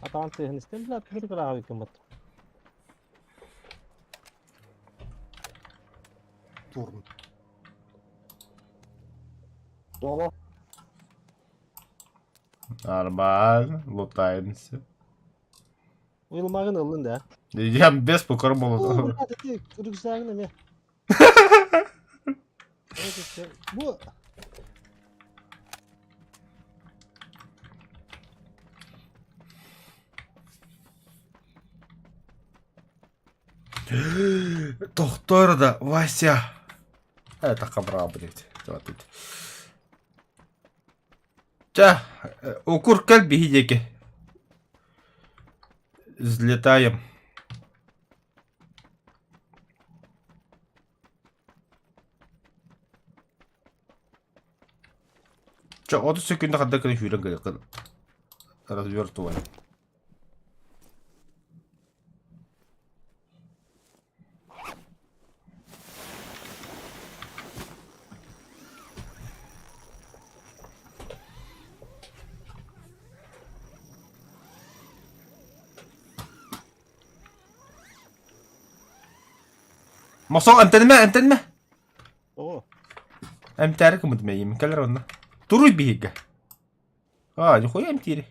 S2: Atan tığın istemli. La bir kırağı hükümet.
S5: Тұрмын.
S3: Дома.
S1: Normal. Lutayınsı.
S2: Uyulmağın ılın da.
S1: Diyeceğim bez bu karım olur.
S2: Hadi dik. Kırıkçılarını ne? Evet işte. Bu.
S1: Доктор да, Вася. Это кабра, блядь. Вот тут. Ча, укур кальби хидеки. Взлетаем. Ча, 30 секунд kadar kırık yürü kırık. Развертываем. Мосо, амтенме.
S2: Oo.
S1: Амтарик мудмеем, калеронна. Туруй бига. А, нихуя амтири.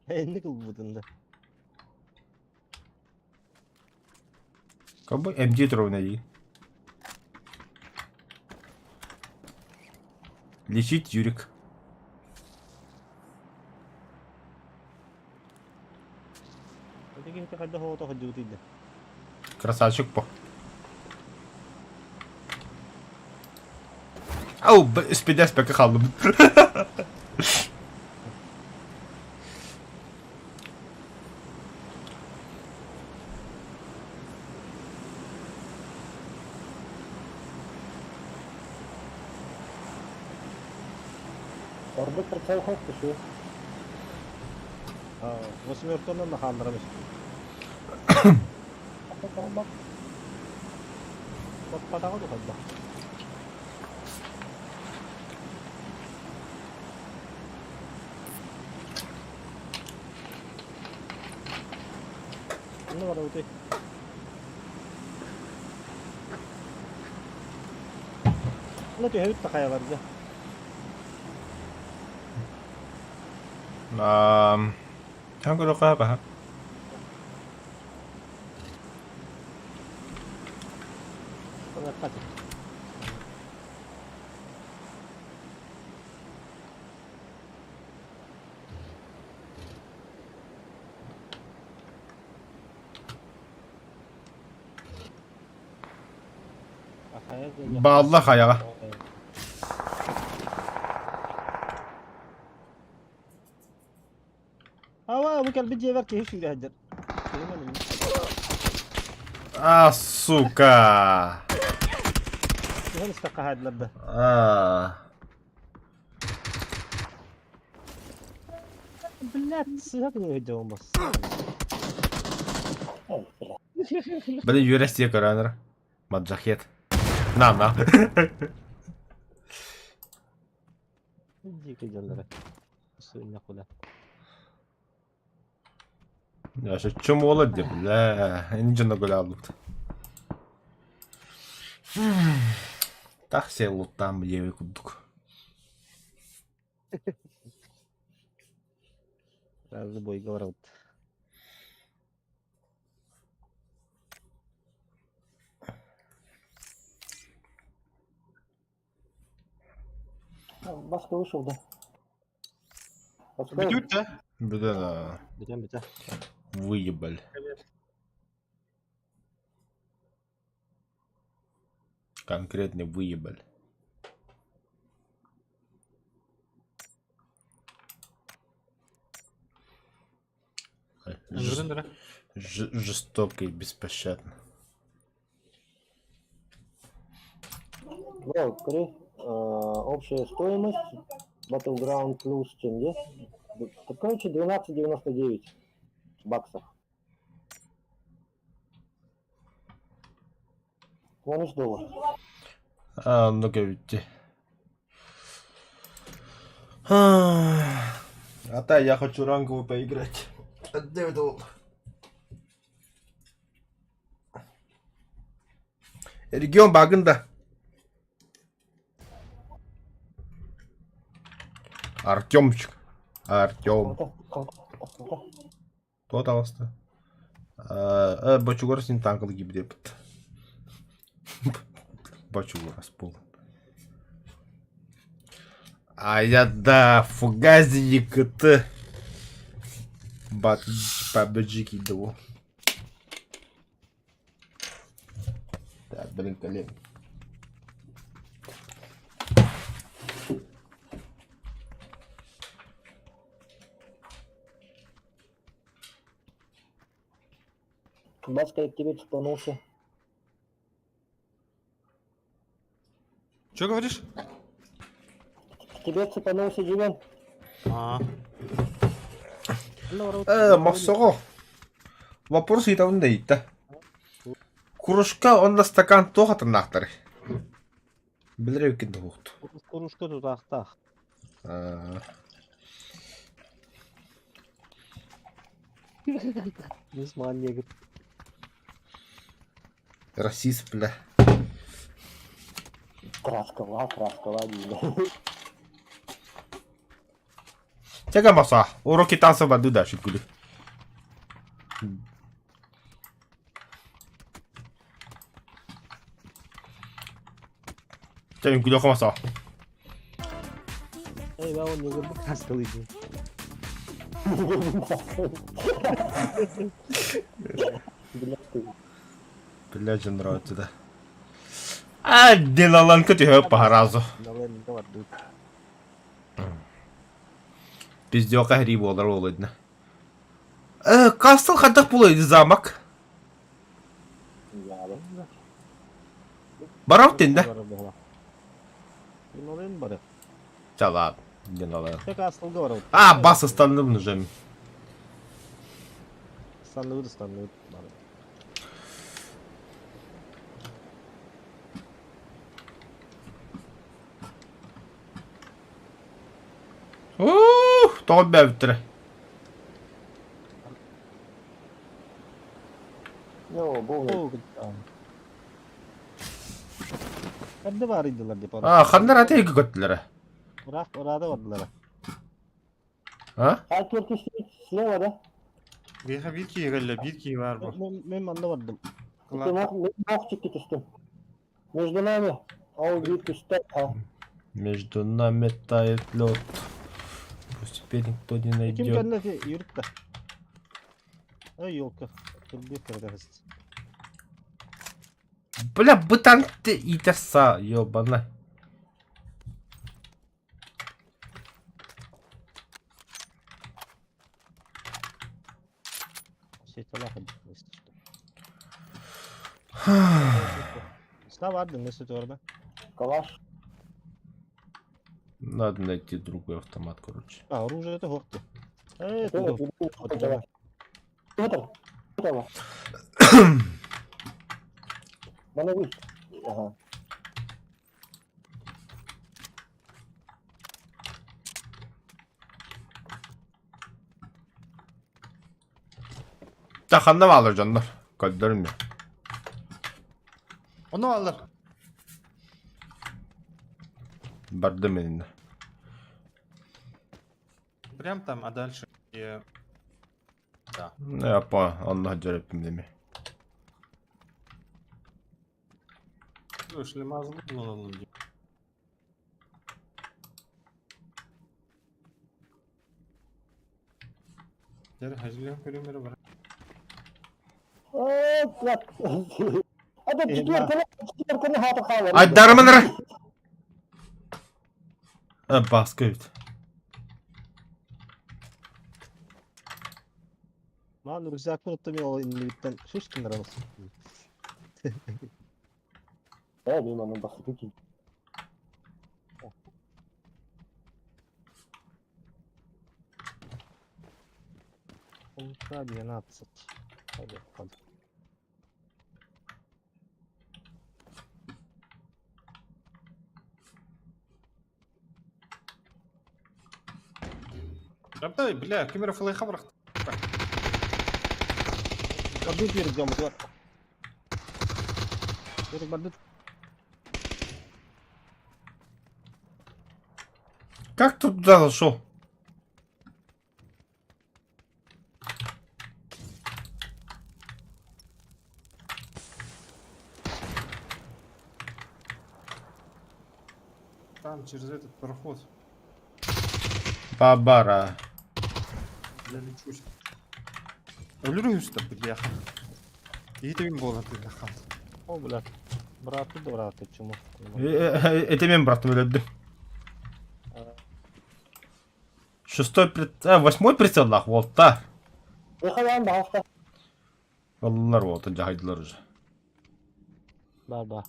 S2: Elini kıl budunda.
S1: Кабы МД ровно. Лечить Юрик.
S2: Öteki hiç kadar hoğda hıcıgıtıydı.
S1: Красавчик по. Ау, спидес пека kaldım.
S3: Orada kırçal koktu şu.
S2: Aa, восьмёрканdan da kaldırmış.
S3: Tamam bak.
S2: Bak patağı da kadar. Ne var öte? Ne diyor? Hüt takaya var ya.
S1: Hangi roka apa?
S2: Bana kaç. Takaya geliyor.
S1: Bağla ayağa.
S2: Hava bu kelbi cever ki hiç yürü hacer.
S1: А, сука.
S2: Hem istaka hadlar da. Блядь, sıhhat mı öyle olmaz?
S3: Evet bile.
S1: Блин, юрестия коранер. Маджахет. На.
S2: Dike canlara. Suyuna kula.
S1: Я же чё молодец, бля. Я ничего нагулял. Так все лутам, левый кудук.
S2: Razı boy gavarot.
S3: Баска вышел, да. Баска,
S5: Битют, да?
S1: Бля,
S2: Бітем.
S1: выебаль. Конкретно выебаль.
S5: Öldürün.
S1: Жестоко и беспощадно.
S3: бро, общая стоимость Battleground плюс тенге. Короче, 12,99 баксов. Минус доллар.
S1: А, ну-ка ведь. Да, я хочу ранговую поиграть. Отдаю. Регион багында. Артемчик. Артем. Тот алысты. Бачугар сен таңқылы gibi депті. Бачугар бол. Аяда фугази екіті. Бабаджик иді ол. Да, блин, колен.
S3: Баска, я к тебе цепанулся.
S5: Что говоришь?
S3: К тебе цепанулся, Дивен.
S5: А,
S1: Масоғо. Вопрос етауында етті. Кружка онда стакан тоғатын нақтары. Білірі өкенді оқты.
S2: Кружка тұтақтақ. Біз маған негір.
S1: Расист, бля.
S3: Краскала, Дивен.
S1: Чека маса, уроки танца баду да шикули. Чекин күлі оқымаса.
S2: Ey, ben o negir bu kaskalıydı.
S1: Бля, же нравится, да. А, делалан көте хөп пахаразу.
S2: Наверное, var bu.
S1: Пиздёка гриб олар олайдына. Кастыл қадақ болайды замок. Барақ денді.
S2: Ben olayım bari.
S1: Чала, ден алайын.
S2: Tek asıldı var o.
S1: А, бас станdım нажем.
S2: Sandığı. Bari.
S1: Тоғын бә біттірі.
S3: Yo, bu
S2: Oo, tamam. Nerede varıydılar depo?
S1: Қандар аты екі көттілері.
S2: Bırak orada vardılar.
S3: Алькерки слева, да?
S5: Беха бирки гелле, бирки var bu.
S2: Ben manda vardım.
S3: Ты мог тикет истем. Между нами. All вид стоп.
S1: Между нами тает лед. Пусть теперь никто не
S2: Kim
S1: найдет.
S2: cenneti yürüt de. Ay yok. Dur bir kere
S1: Бля, бытан ты и теса, ёбана.
S2: Şey talak edin. Sınav vardı Mesut orada.
S3: Калаш.
S1: Надо найти другой автомат, короче.
S2: А, оружие это хокты. Это
S3: Давай. Петр. Петр. Mana wih. Ага.
S1: Жақанда ма алыр жандар? Көддерім я.
S5: Onu alır.
S1: Барды менен.
S5: Прям там, а дальше... Да.
S1: Я понял, онда жареппим деме.
S5: Шлемазlı bulalım diye. Gel hazırlıyorum görüyorum bana.
S3: Bak. Ada четвертый hata kalır.
S1: Ay darmanır. Baskı evet.
S2: Lan rüzgar unuttum ya o inlilikten. Şuş kimler anasın.
S3: Benim onun basit ki.
S2: Hadi ya ne yapsak? Hadi bakalım.
S5: Rabda bля, камера флайха бırak.
S2: Badut bir camı var. Bir badut.
S1: Как ты туда зашел?
S5: Там через этот проход.
S1: Бабара.
S5: Я лечусь. Ölürüz de bляха. İyi de bin bola bляха.
S2: O bile. Bıraktı da bıraktı çumu.
S1: Это мен братом öldüm. Восьмой прицел нахуй вот да.
S3: Yakalan da hasta.
S1: Vallahi вот жахайдылар уже.
S2: Baba.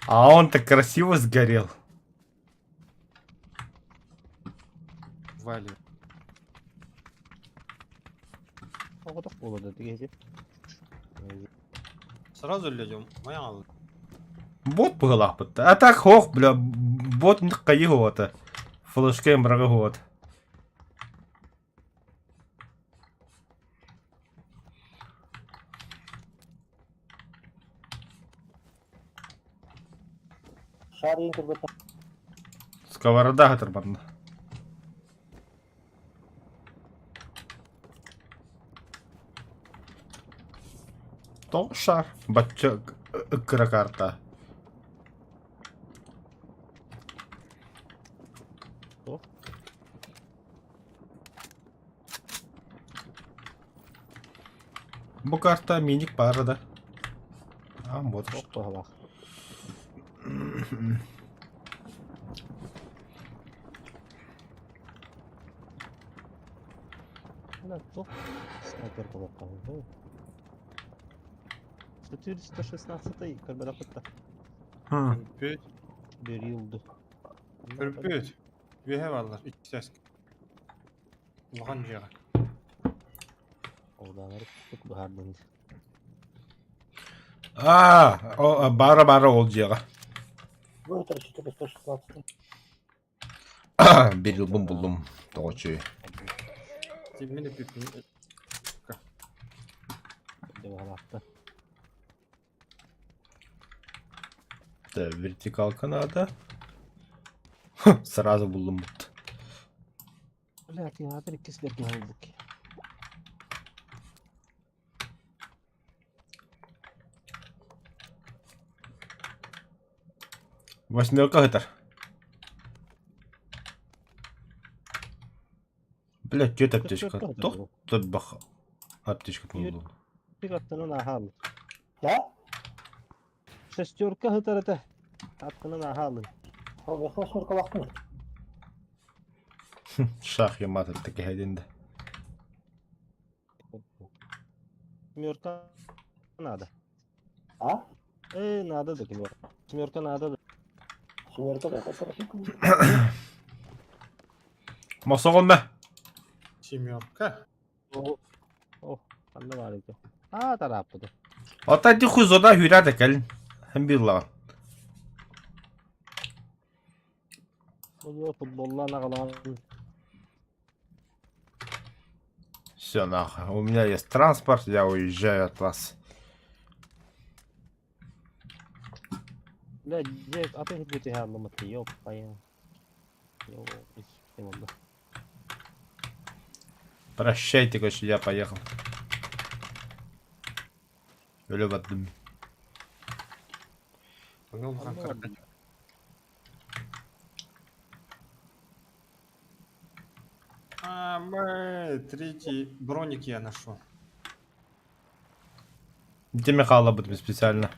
S1: А он так красиво сгорел.
S5: Вали.
S2: O da olur dedi gece.
S5: Сразу лезем. Моя алды.
S1: Бот было быт. А так хох, бля, бот не кайы вот. Флешкем брага вот.
S3: Şariyin kırbata.
S1: Сковорода гатырбанды. Тошар. Бачок. Кракарта.
S2: O.
S1: Bu karta minik var da. Вот
S2: Çok
S1: что.
S2: pahalı. Evet çok. Снайпер bakalım. 416 Карбарапетта.
S1: Хм.
S5: Püt.
S2: Bir yıldı.
S5: Püt. Üye varlar. İki ses. Ulan ciğer.
S2: Odaları tuttuk bu harbiden.
S1: Бара-бара olacak.
S3: Вытер 416.
S1: Bir yıldım buldum. Doğuçuyu.
S5: Timini pütünü.
S2: Devam attı.
S1: Да, вертикалка надо. Сразу buldum.
S2: Блядь, я bir ikisi de bulduk.
S1: Восьмерка это. Блять, что это аптечка? Тут бах. Аптечка помогла.
S2: Bir katının ahalı.
S3: Ne?
S2: Şestörka hıtarıda. Hakkının ahalı.
S3: O yaklaşmıyor kalktı mı?
S1: Шах я мат таки один.
S2: Семерка надо.
S3: Ha?
S2: Надо да семерка. Семерка надо да.
S3: Семерка da kaçırık.
S1: Маса olma.
S5: Семерка.
S2: Oh. Allah var ya. Tarafı da.
S1: Ata di хуйзода hüra da gelin. Hem bir la.
S2: Bu futbollarına kalan.
S1: Все нахуй. У меня есть транспорт, я уезжаю от вас.
S2: La Jack ateş ediyor herhalde yok bayağı. Yok hiç şey oldu.
S1: Прощайте, короче, я поехал. Öyle battım.
S5: Bana olgan kırık. Третий броник я нашел.
S1: Где Михайло будет специально?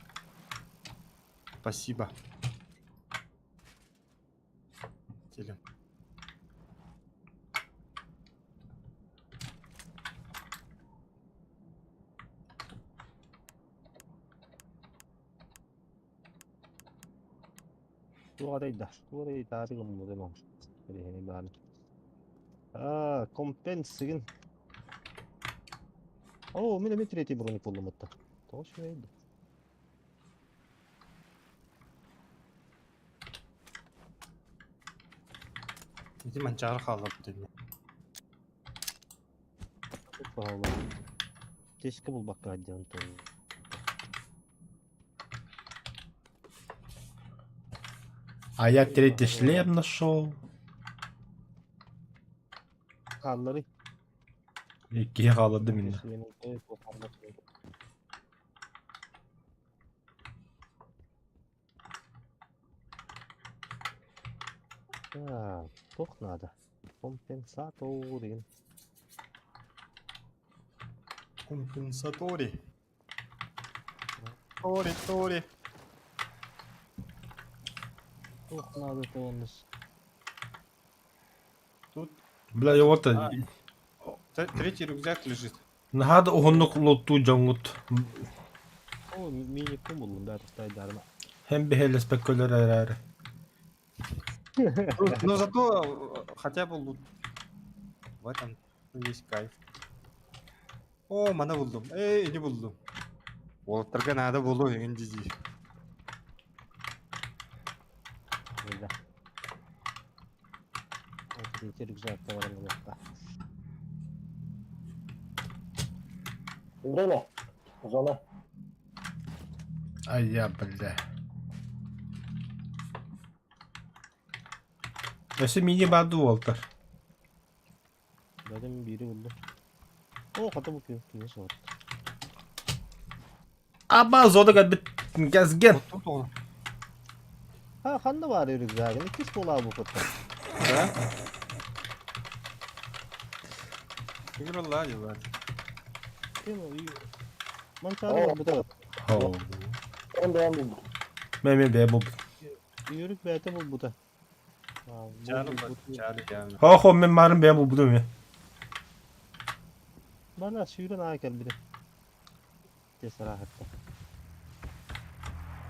S5: Спасибо. Телем.
S2: тугадайда таабигам мудемам эрихини бааны компенсигин мен третий броник болдум отта точно.
S5: Иди манчары халап dedi.
S2: Кешке булбакка аддиан то
S1: А я третий шлем нашел.
S2: кааллары
S1: İkiye kaladı minne.
S2: Тох надо. Компенсатор деген.
S5: Компенсатори. Тори.
S2: Тох надо тонус.
S5: Тут
S1: Бля, я вот
S5: третий рюкзак лежит.
S1: Надо ohunluk lottu jangut.
S2: Мини кумулун бәртайдарма.
S1: Hem bir hele speküler herhalde.
S5: Но зато хотя бы лут. В этом есть кайф. О, мана buldum. Не buldum. Олаттарга надо болу деген дизи.
S2: Рюкзакта бар эмекта.
S3: Время. Зона.
S1: Ay ya bля. Nasıl mini badı Walter?
S2: Бәдем бири булду. Ката бу күйөкүнө сот.
S1: Ama zoda gel bit gezgen.
S5: Тут он.
S2: Ханда бар рюкзагын, кис бола бу котта.
S5: Да? Играла дела.
S2: Манчары буда.
S1: Oh.
S3: Ben beğendim.
S1: Memi be bu.
S2: Yürük bəyətə bu buda.
S5: Canım bak, çare yani.
S1: Ho men marım be bu mu?
S2: Bana suyuran ağa biri. Cesarahatta.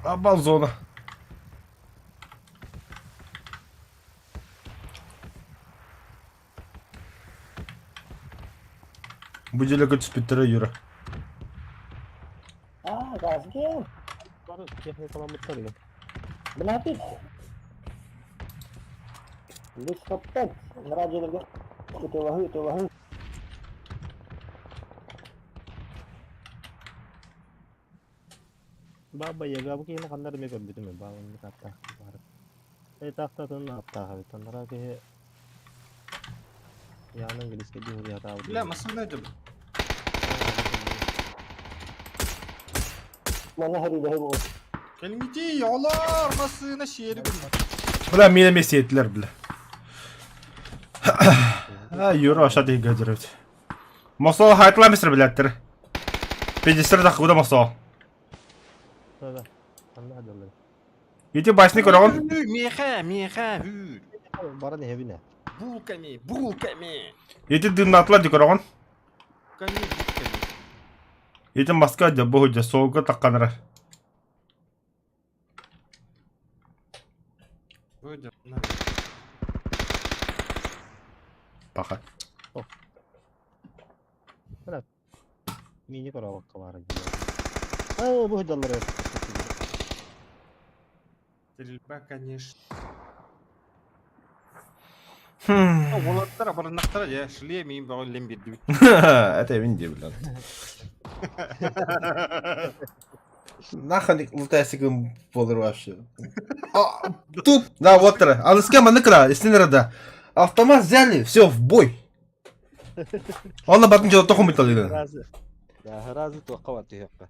S1: Ama zona. Bu cile götü spittire yürü.
S3: Gazgen.
S2: Bana техник kalanmışlar ya.
S3: Benar. List kapten. Nerajalarga. Itu wahyu.
S2: Baba yaga bu kina kanlar me gördüm ben bağını katta. Tahtadan apta abi tanlara ke yanın İngiliz ke diyor ya da.
S5: Bля, масынайдым.
S3: Mana hari bu.
S5: Келмейді, олар масына шері күн.
S1: Bula mine mesiyetler bile. Ha yürü aşağı değil götürüyordu. Masa hayatlar mısır bilettir. Bilgisayarı da kuda masa.
S2: Да. Kanlar hadi.
S1: Yedi başını koyalım.
S5: Меха, hür.
S2: Bara ne evine.
S5: Булками.
S1: Yedi dırnaklar dikoran.
S5: Булками.
S1: Yedi maske acaba bu hoca soğuğa takanır.
S5: Вроде,
S1: Bakın.
S2: Mini kora bakka var gibi. Bu hıdaları yok.
S5: стрельба, конечно.
S1: Hmm.
S5: Олаттар барынақтар, я шлемейін бағын лем берді.
S1: Это evin diye bilen. Нахуй лутайся кем полыр вообще. Тут, да, вот это. А с кем она кра? Снайпера. Автомат взяли, все в бой. Он на батон что-то хумит тогда.
S2: Razı. Ya razı to kavati yapma.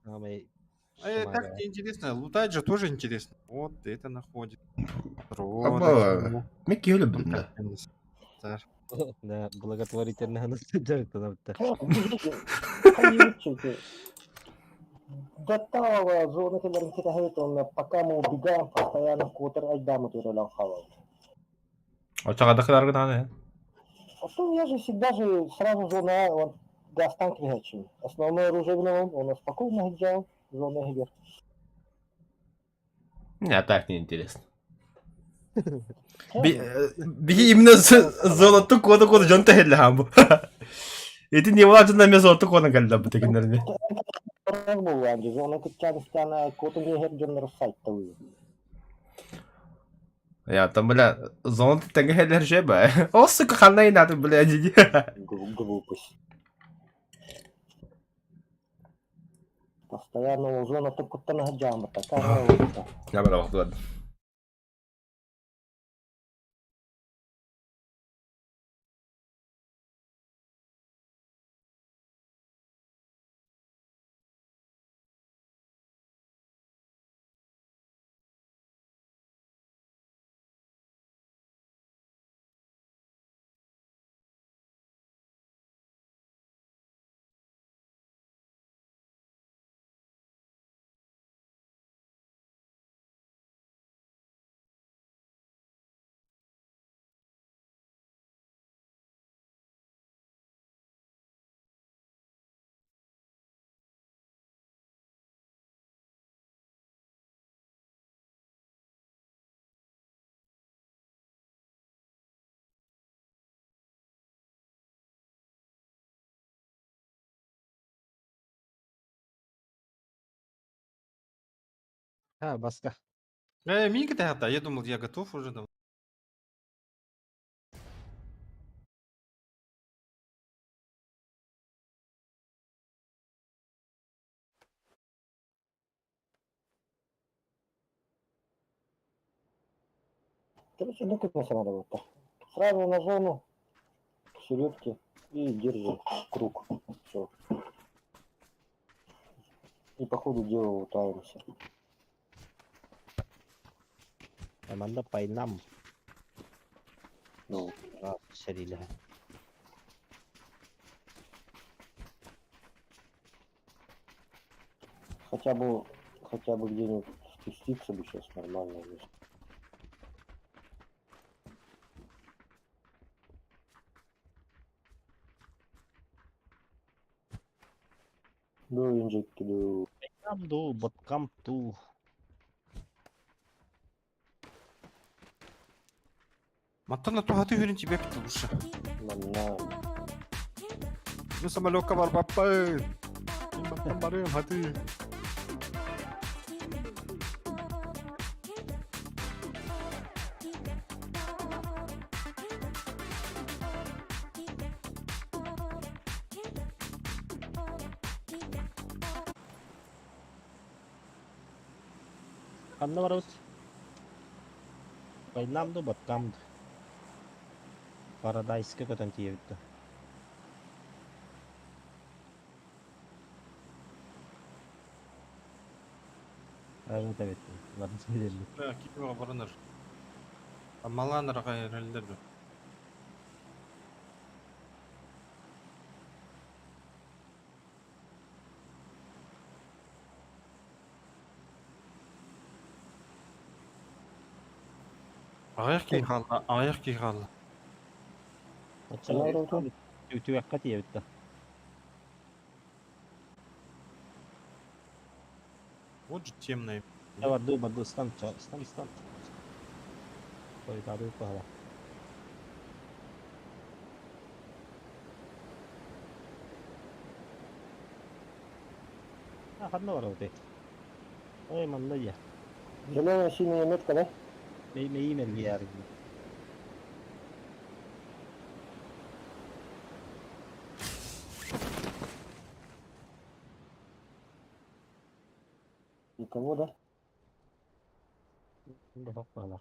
S2: Самый
S5: Так интересно, лутать же тоже интересно. Вот это находит.
S1: Аба, Микки öyle
S5: Потом
S1: bildim de.
S5: картинность. Так.
S2: Да, благотворительного наследия.
S3: Поютчики. До того зоны, которые kita hitung, пока мы убегаем, постоянно кутер айдаму тюрелям хавал.
S1: O çakadakiler gına ne?
S3: Потом я же всегда же сразу зона вот гастанки не хочу. Основное оружие в нем, он спокойно взял, зона гибер.
S1: Ya так не интересно. Bir imne zolottu kodu kodu jonta helle ham bu. Eti niye var canına zolottu kodu geldi bu tekinlerini.
S3: Раз был ладно, зона кучан стана, кот не хер джон сайт тау.
S1: Ya там, бля, золоту теге heller şey be. O sıkı kanlayı nadı bля.
S3: Глупость. Постоянно у зона только то на джамба, такая вот.
S1: Ya bana bak dur.
S2: Баска.
S5: Минька ты готов? Я думал, я готов уже.
S3: Короче, ну как надо вот так. Сразу на зону, к середке и держи круг. Все. И по ходу дела лутаемся.
S2: Amanda Painam.
S3: Ну,
S2: Seriyle.
S3: хотя бы где-нибудь спуститься бы сейчас нормально. Ну, инжекты, ну.
S2: Painam do, Botkam tu.
S5: Маттана тухаты хүрин тебе бит лучше.
S3: Манна.
S5: Ну самолётка бар папа. Маттан барым хаты.
S2: Kanna var ut. Painam do, Botkam. Paradise ka katan tiye bitti. Evet evet. Varın belirli.
S5: Кипига баранар. Маланар гайралдер. Аяк ки халла.
S3: Kanna var oğlum.
S2: Tüy yakka tiye bitti.
S5: Вот же темная.
S2: Ya var do, badu stand. Koy tabi ko hala. Kanna var ut. Ой, manda ya.
S3: Зеленая синяя метка, да?
S2: May email yer.
S3: Никого, да?
S2: Bak hala.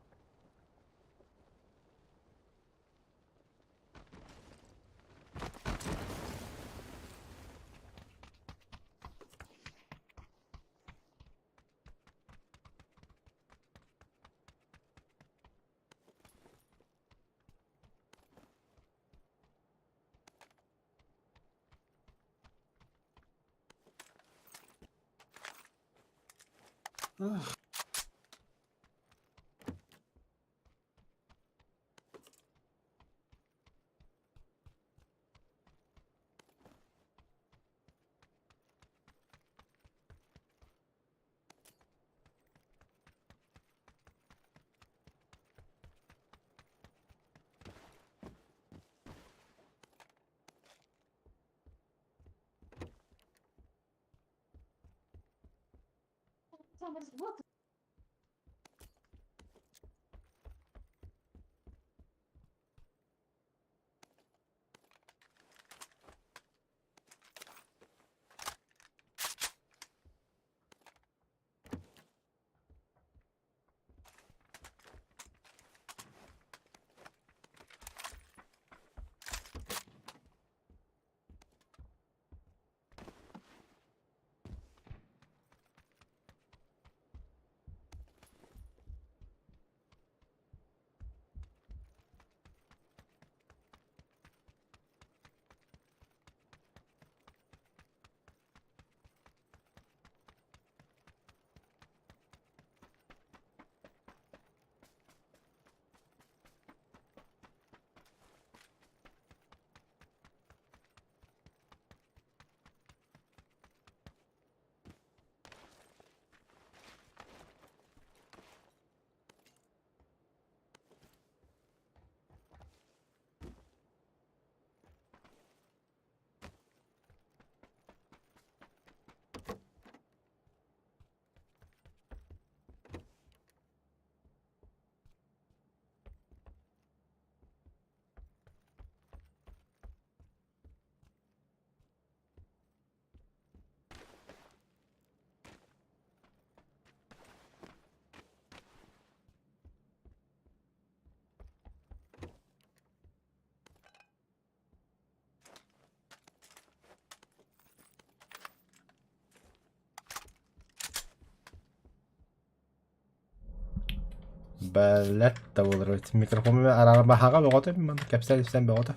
S1: Belletta olur. Evet. Mikrofonu ve arama haga bir kodu mu? Kapsel sen bir kodu.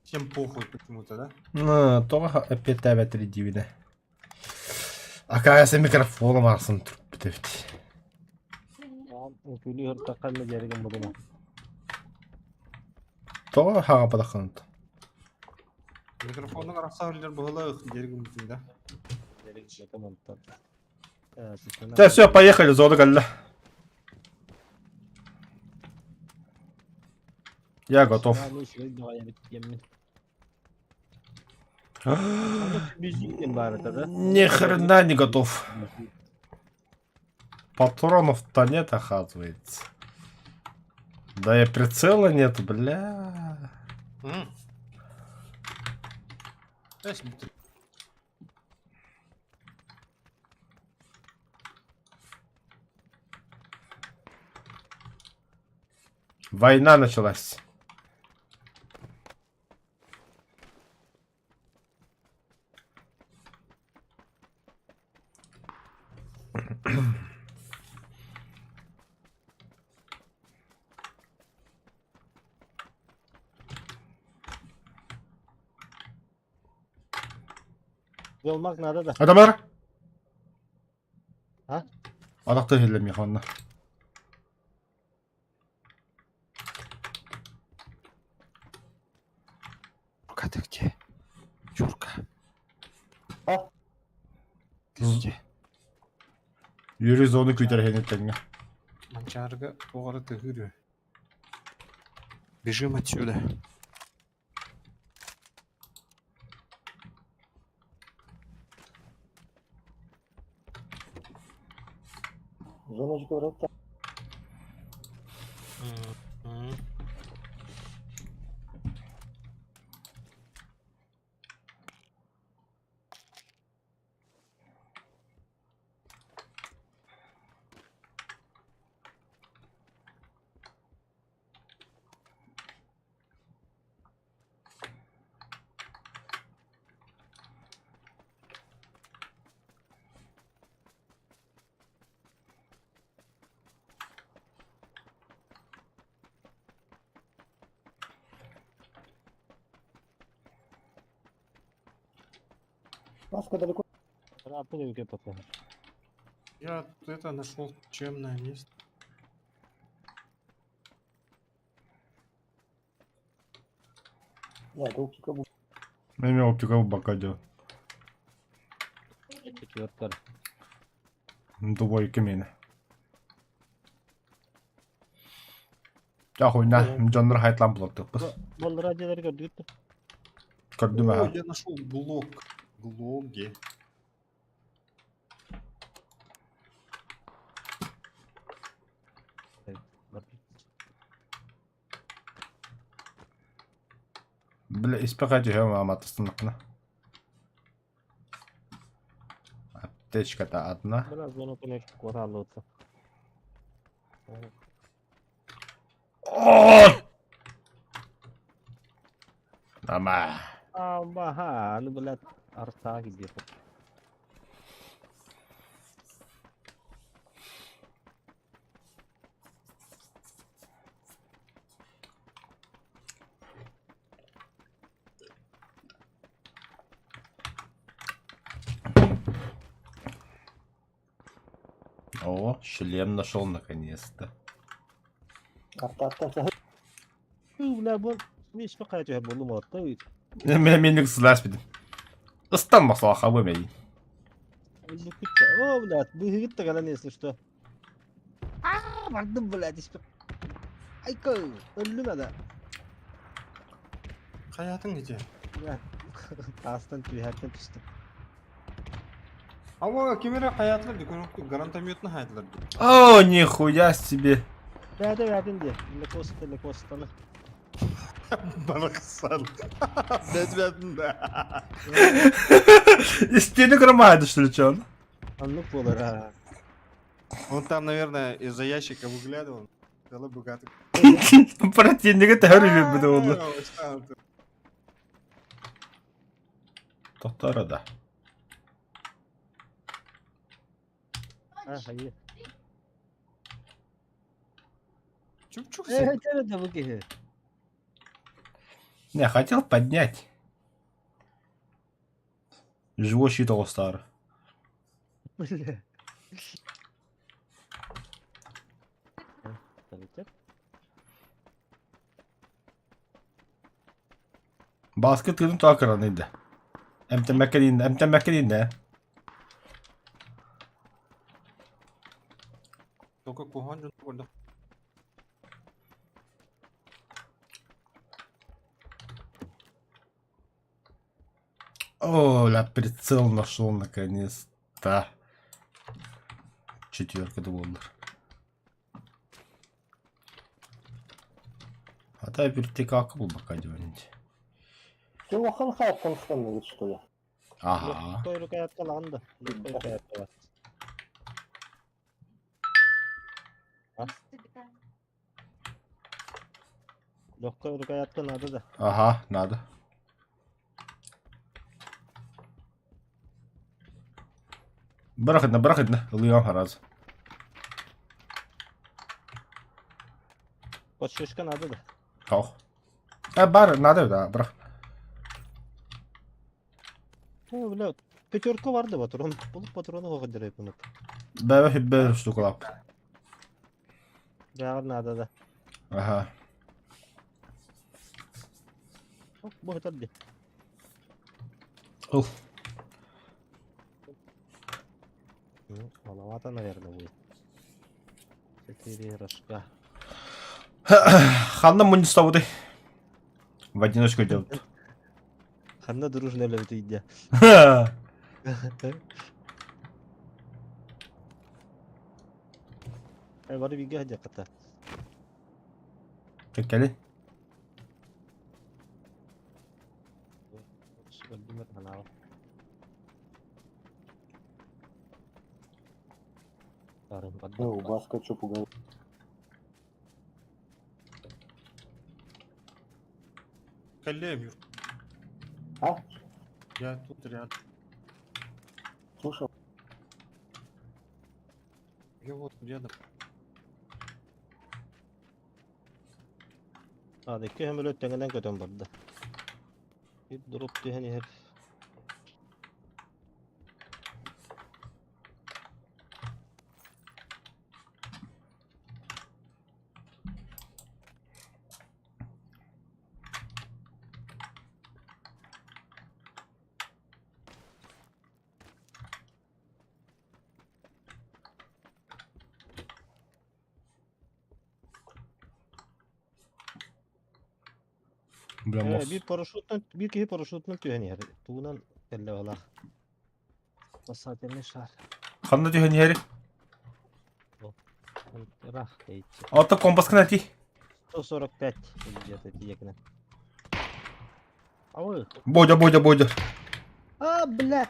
S5: Всем похуй почему-то, да?
S1: Ну, тоже опять тебе 3 Оказывается, микрофоном арсын тұрып бітіпті.
S2: Külü hırtakan mı gergin bu duman.
S1: Тоже хаға бадақанды.
S5: Микрофонның арасаулер бұғыла жергіміздің, да?
S2: Gergin tamam tamam.
S1: Да, все, поехали, зоны галля. Я готов. Ни хрена не готов. Патронов-то нет, оказывается. Да и прицела нет, бля. Война началась.
S2: Olmak nerede da?
S1: Adamlar.
S2: Ha?
S1: Anahtar hillem yakanına.
S5: Юрка, ты где? Юрка.
S3: А?
S5: Ты где?
S1: Yürü zonu küydür henüttenge.
S5: Манчарга оғары тығыры. Бежим отсюда.
S3: Зоночка врата. Маска далеко.
S2: Оттуда вики пока.
S5: Я это нашел темное место.
S3: Да, это оптика будет.
S1: Мен оптика бака диyor.
S2: Четвертка.
S1: Дубой кемені. Ya oyna, canları hayatlan bulattık biz.
S2: Bunları acıları gördük.
S1: Gördüm
S5: О,
S1: ha.
S5: я нашел блок. Глоги.
S1: Bile ispe kaçıyor ama atısınlıkına. Аптечка-то одна.
S2: Biraz bunu konek koralı olsa.
S1: Ama.
S2: Ama nu belat arta gidiyor.
S1: О, шлем нашел наконец-то.
S3: Арта.
S2: Ula bu hiç mi kaçıyor bunu mu attı?
S1: Меник сласпидим. Islanmasa akabı meyin.
S2: Bu kitle. O belat bu gitti kalan neyse işte. Vardım belat işte. Ay ko. Öldüm ada.
S5: Hayatın gece.
S2: Ya. Aslan tüyerken düştüm.
S5: Ama kimere hayatlar гарантометный hayatlar.
S1: О, нихуя себе.
S2: Verdim diye. Lekostanı.
S5: Bana kısal. Bedbedin de.
S1: Стены громады, что ли, чё?
S2: Anlık bu olur ha.
S5: Он там, наверное, из-за ящика выглядывал. Дала богатый.
S1: Противника тәһәрилеп беді олы. Тоқтар да.
S2: Ha hayır.
S5: Чук-чук.
S2: Evet de bu ki.
S1: Не, хотел поднять. Живущий толстар.
S2: Bля.
S1: Basket kızım ta kıranıydı. Emtemekkeliydi.
S5: Только куган жон көрді.
S1: О, ля, прицел нашел наконец-то. Четверка доллар. А та вертикалка был пока где-нибудь.
S3: Ты лохан hayattan ıslanmıyor что ли?
S1: Ага.
S2: Koyruk hayatta landı. Koyruk hayatta var. Yok koyruk hayatta nadı da.
S1: Ага, надо. Быrak etme. Ilıyam haraz.
S2: Koçuşka nadı da.
S1: Kalk. Надо, да, бırak.
S2: Ha bile pekörka vardı patron. Bulup patronu hoca direkt unut.
S1: Bebe hibbe stuklap.
S2: Değer nadı da.
S1: Ага.
S2: Bu hadi.
S1: Ul.
S2: Маловато, наверное, будет. 4 рожка.
S1: Ханна мы не с тобой. В одиночку делают.
S2: Ханна дружно ловит идя. Var bir gece kata.
S1: Çekeli.
S2: Öldüm kanal. Tarım
S3: Ну, Баска что пугает?
S5: Коллеги,
S3: А?
S5: я тут рядом.
S3: Слушай,
S5: Я вот рядом.
S2: Hadi ki hem ötengeden kötüm vardı. Bir durup hani hep.
S1: Бля, мос.
S2: Bir kişi paraşütün tüheni. Tuğunan kelle ola. Basatelme şar.
S1: Ханна түйен хери.
S2: Rah deyip.
S1: Ата компас кына ти.
S2: 145 где-то дiyekine. Ау.
S1: Бодя.
S2: А, блядь.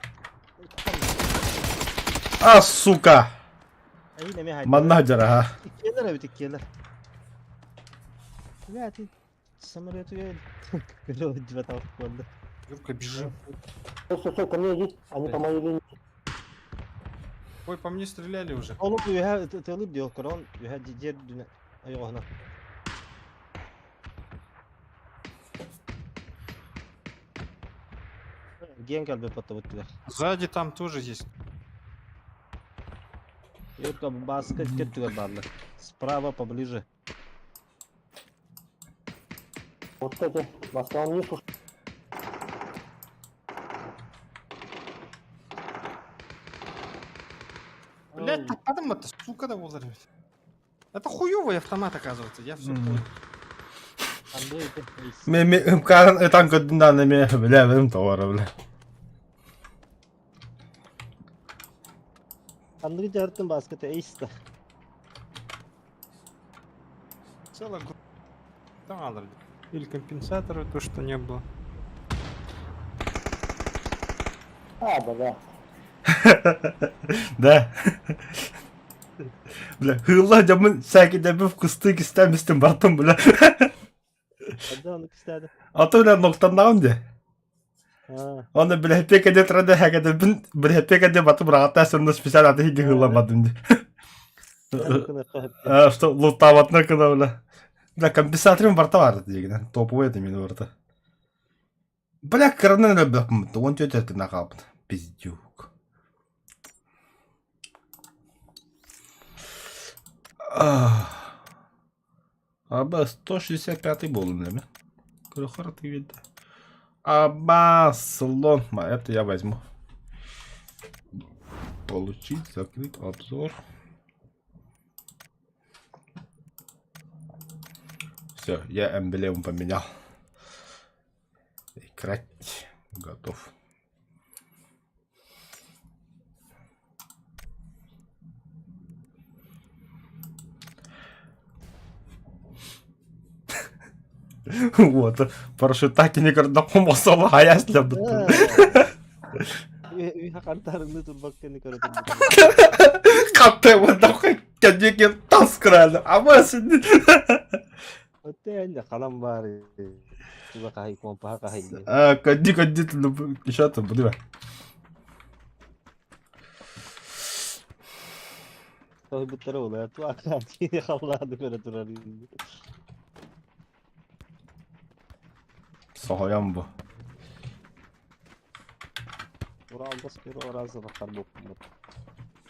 S1: А, сука.
S2: Yine mi haydi?
S1: Манна хаджара, ха.
S2: İkiyeler evet ikiyeler. Блядь, ты самолету я... Говорил, идиот, секунду.
S5: Юрка, бежи.
S3: Стой, ко мне иди, они по моей линии.
S5: Ой, по мне стреляли уже.
S2: Oğlum üye tığılıp diyor kron. Üye diğer düne... Ayağına. Ген kalbi patlamışlar.
S5: Сзади там тоже есть.
S2: Юрка баска кеттüler barlı. Справа поближе.
S3: Вот эти, вас он не слушает.
S5: Блядь, потом это, сука, да взорвет. Это хуёвый автомат, оказывается, я все
S1: Мгм.
S5: понял.
S2: Андрей ты.
S1: Мен кан танк диндан ме бля бем товар бля.
S2: Андрей жартын баскete эйста.
S5: Целая группа. Там надо. Или компенсаторы, то, что не было.
S3: А, да.
S1: Да. Бля, хылла жамын сәкиде бив кысты кистемистим бартым бля.
S2: Hadi onu istedim.
S1: Ата бля ноктандан де.
S2: Ha.
S1: Оны бля хепекеде трада хагеде бин бля хепекеде батым рагата сырны специал аты хиди хылла бадым де. А, что лутаватна кына бля. Бля, компенсаторым барта бар дегенен. Топовый это мен барта. Бля, кырынан эле бапым. Он тетет на калп. Пиздюк. Аба 165 был, наверное. Крохор ты видно. Аба слон. Это я возьму. Получить, закрыть обзор. Все, я эмблему поменял. Играть. Готов. Вот. Парашютакиник напомосал, а я слабый.
S2: Üye kantarını dur bak kendi karıtını.
S1: Катэ вот нахуй кадеки таскрали. А мы сидим.
S2: Öte ende kalan bari. Tuba kahi kompa kahi.
S1: А, кади еще там буду.
S2: Tabii bu tarafa oluyor. Tu akadi kavladı böyle durar.
S1: Сохоям бу.
S2: Уралда с первого раза bakar bu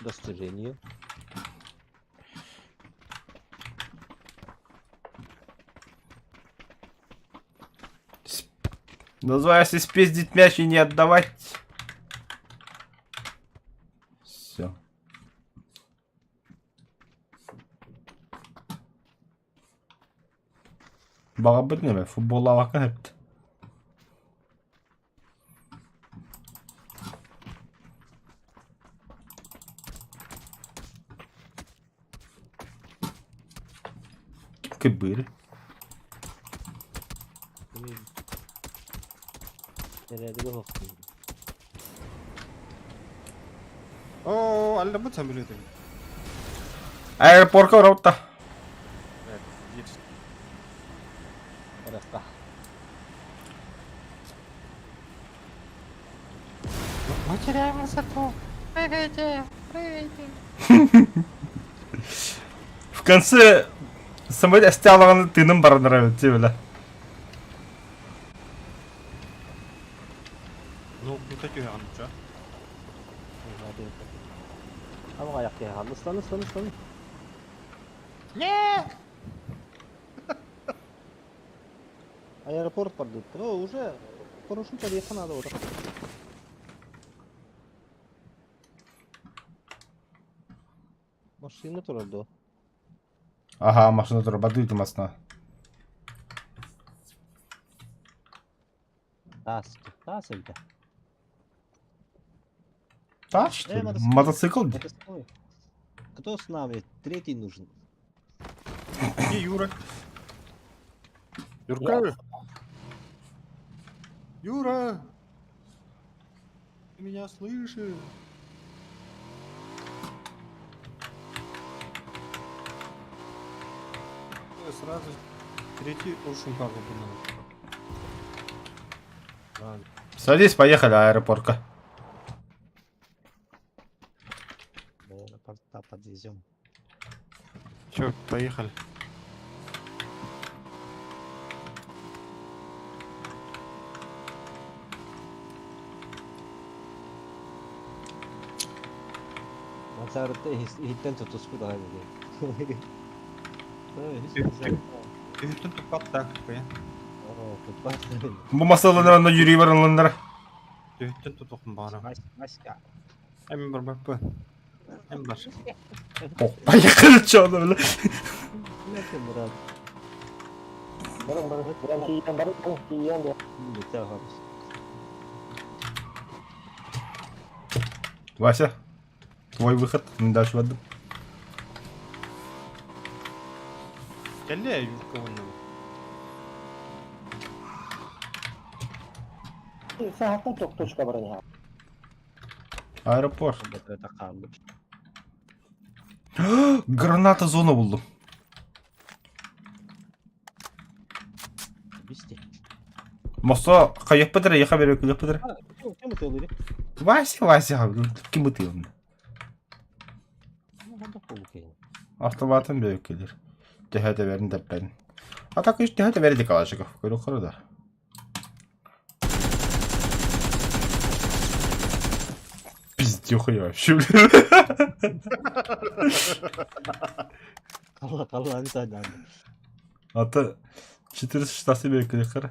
S2: достижение.
S1: Называется спиздить мяч и не отдавать. Все. Бага білмейме, футболға вақын әпті. Кібір.
S2: Nerede bir baktım.
S5: О, алда bu самолеты.
S1: Аэропортқа орауытта.
S5: Едешь.
S2: Orası.
S5: Мы теряем высоту. Прыгайте, прыгайте.
S1: В конце самолет стялаған тыным бар нравится, бля.
S5: Ну, вот эти он, что?
S2: Hadi. Ama ayak ya. Islan.
S5: Нет!
S2: Аэропорт подойдет. О, уже парашют подъехал надо вот. Машина туралды.
S1: Ага, машина тұр, бады үйтім астына.
S2: Тас это.
S1: Да, что ли?
S2: мотоцикл.
S1: Мотоцикл? где?
S2: Мотоцикл. Кто с нами? Третий нужен.
S5: Где Юра? Юрка? Юра! Ты меня слышишь? Сразу третий очень как бы надо.
S1: Садись, поехали, аэропорка.
S2: До аэропорта подвезем.
S5: Все, поехали.
S2: Мансарытта хиттен тутуспу да хайды.
S5: Ühtün tupattak be.
S1: Bu masalarına yürüyü var onlara.
S5: Ühtün tutukun bana.
S2: Маська.
S5: Hem bir bak bu. Hem bir.
S1: Oh, поехали, что оно, бля.
S2: Брат.
S3: Bareng kian ya.
S2: Летел harus.
S1: Вася, твой выход, мы дальше в одну.
S5: Geldi ya Yurka onu.
S3: Сахатан çok точка bareng.
S1: Аэропорт.
S2: Это кабель.
S1: Граната зона buldum.
S2: Бисти.
S1: Моста каяк бітірі, яқа беру кілік бітірі.
S2: Кем это были?
S1: Вася, кім бітірі оны?
S2: Надо полукей.
S1: Автоматын беру келер. Төхәді берін деп бәрін. Атақ үш төхәді берді калашықов. Көрі құры да. Пиздюхай вообще, бля.
S2: Калла антан.
S1: Аты 416 беру келер қыры.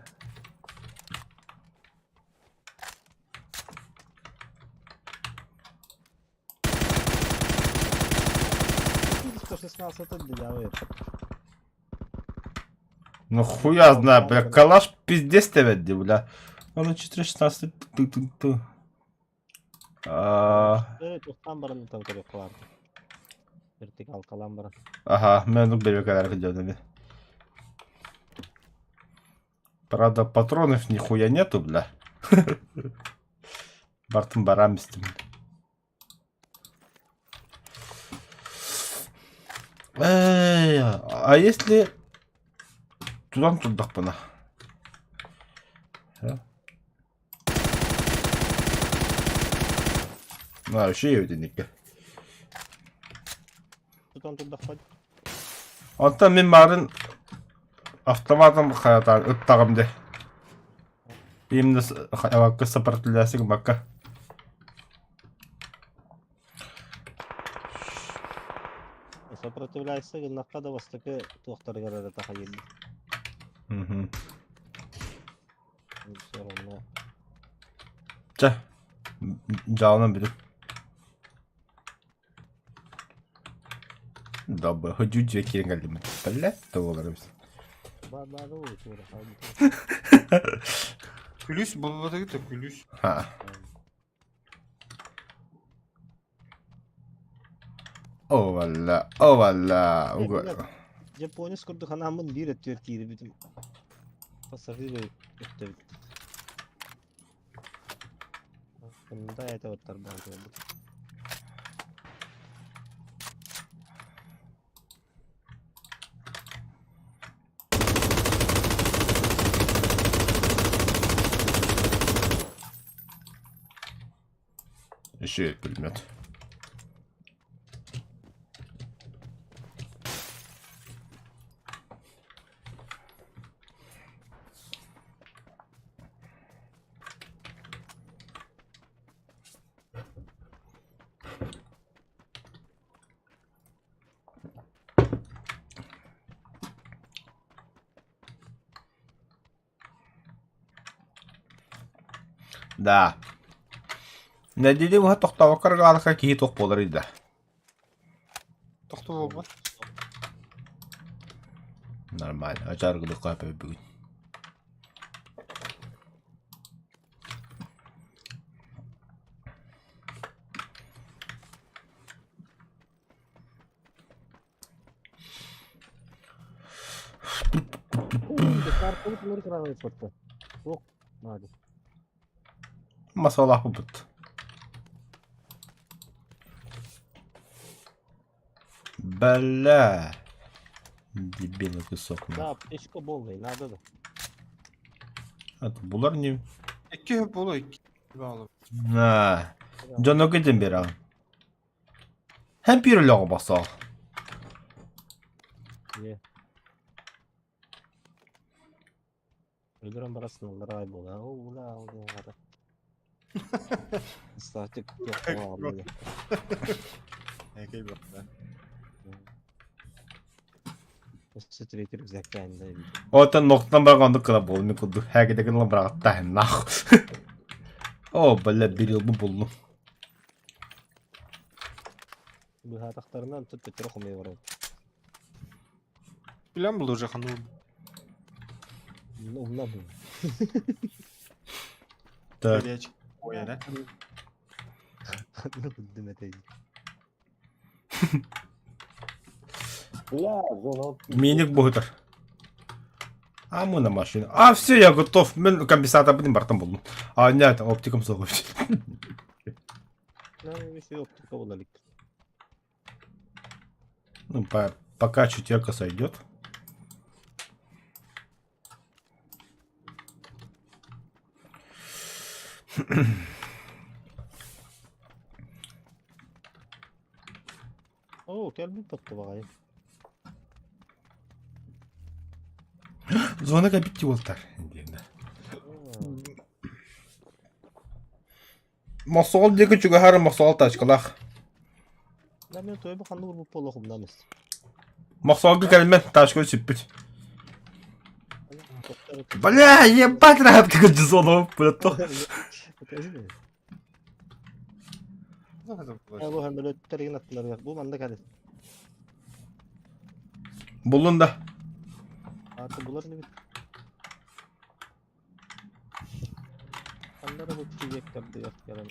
S1: Ну хуя знаю, бля, калаш пиздец тебе, бля. Он 416 ту.
S2: Тухтан баран там керек кыларды. Вертикал калам баран.
S1: Ага, мен беру калар кылдым. Правда, патронов нихуя нету, бля. Бартын барамыз деймін. А если... Тудан тұрдық бұна. Вообще еуденекі.
S2: Тутан турдак ход.
S1: Онта мен барын автоматом қаятан ұттағымды. Именно авакка сопротивлясың баққа.
S2: Сопротивляйся, гыннакка да бастыкы тоқтар гарада таха келди. Все равно.
S1: Жа, жалынан біліп. Добы, хөджу жүйе керен қалдым. Білі, тоғыларымыз.
S2: Барлары ой, тура.
S5: Kulüs bulmadı da kulüs.
S1: Ha. О, валла, о, валла.
S2: Japonis kurduk anamın bir et Türkiye'de bütün pasajeri öttü. Bunda это вот торбанка.
S1: Еще и пулемет. Да. Надеюсь, вы тоқтауы қырғалыққа кейі тоқ болыр еді.
S5: Тоқты болма.
S1: Нормально. Ажарғылы қапы бүгін.
S2: Desarko bunları kıramayız fırtı. Yok. Hadi.
S1: Masalah bu bit. Бля. Дебилы кусок.
S2: Ne yap? Eşko bol değil. Nerede de?
S1: Это булар не...
S5: İki hep olur. İki bağlı.
S1: Ha. Canı gidin bir an. Hem bir lağa basa.
S2: Niye? Öldüren barasını onlara aybol ha. Ula ula. Islahatçık yok. O abi.
S5: Ege bak be.
S2: Streeter zekayında.
S1: Otan noktadan bırakandık kadar bolmuyor kudu. Herkese kadar bıraktı hem nah. Oh bля bir yıl bu buldum.
S2: Bu hataklarından tut tut okumaya var.
S5: Bilen bulacak hanım.
S2: Ondan mı?
S1: Так.
S5: Geriye çık. O yere.
S2: Ne buldum eteği.
S3: Бля, зона.
S1: Миник бухтер. А мы на машине. А, все, я готов. Мен компенсатор будем бортом буldum. А, нет, оптиком согласен.
S2: Ne bir şey yoktu kovalalık.
S1: Ну, пока четверка сойдет.
S2: Oo kelbin tuttu bakayım.
S1: Звонок bitti voltar. Masal diye çünkü her masal taşkalak.
S2: Ben ben toy bakan bu polo kumdamış.
S1: Masal gelme taşkal süpüt. Бля, ебать, раб ты зону, блядь.
S2: Ya bu hem böyle terin attılar ya. Bu bende kalır.
S1: Buldun da.
S2: Artık bunlar ne bit? Onlara bu çiğek kaldı ya. Yalan.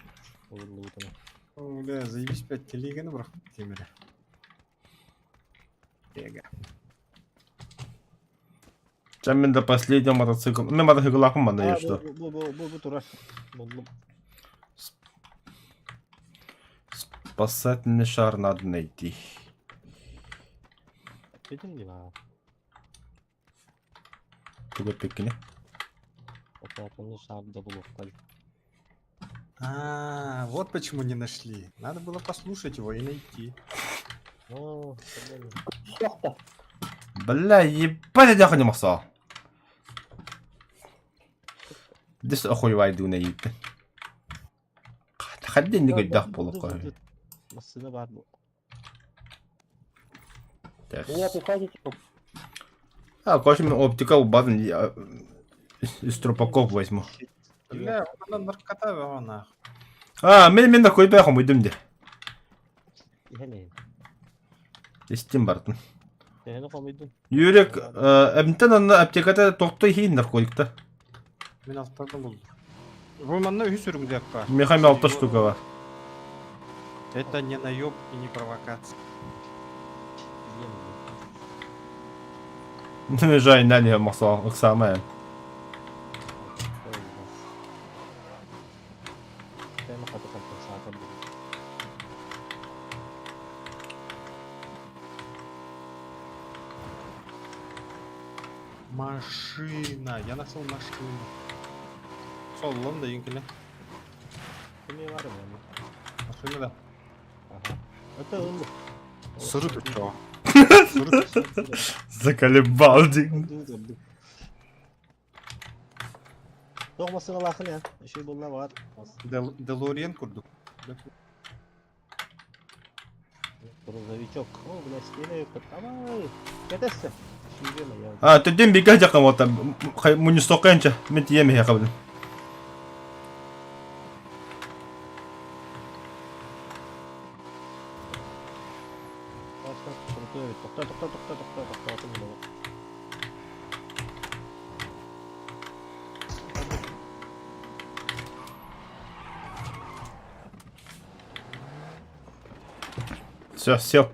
S2: Olurlu bu tamam.
S5: Бля, заебись, блядь, телеганы бırak темiri. Ега.
S1: Sen ben de последний мотоцикл. Ben мотоцикл yapmadım ya işte.
S2: Bu turar. Buldum.
S1: Спасательный шар надо найти.
S2: Dediğim gibi ha.
S1: Туго пекине.
S2: Fotoğrafını şarjda bulup kalır.
S5: А, вот почему не нашли. Надо было послушать его и найти.
S2: Oo.
S3: Шахта.
S1: Бля, ебать, я не масал. Дис охуевай дуна ебать. خدني قدام полукой.
S2: Masada var bu.
S3: Меня приходите.
S1: А, конечно, оптика у базы из трупаков возьму.
S5: Бля, она наркота она.
S1: А, мен такой бяхом идем де.
S2: Yani.
S1: Истин бартын.
S2: Yani komiydun.
S1: Юрик, эмтен аны аптекада токтой хейин наркотикта.
S5: Мен алтарда buldum. Bu manda üç sürüm yapar.
S1: Мехами 6 штука var.
S5: Это не наеб и не провокация.
S1: Жай, не масал, самое.
S2: Saya mau katakan kesehatan dulu.
S5: Машина. Я нашел машину. Соллом да юнкine.
S2: Kimi var mı yani?
S5: Машина da.
S2: Aha. Öte hızlı.
S5: Sırı tutuyor.
S1: Заколебал,
S2: Doğmasına bakın ya. Şey bunlar var.
S5: Делориен kurduk.
S2: Грузовичок. О, блядь, стены yok. Ama gedesse. Şimdi mi ya?
S1: А, ты дем бегать за кого-то. Мы не стоканча, мы теми я кабель.
S2: Baştan kurutuyor. Tokta. Atın bunu.
S1: Все, сел.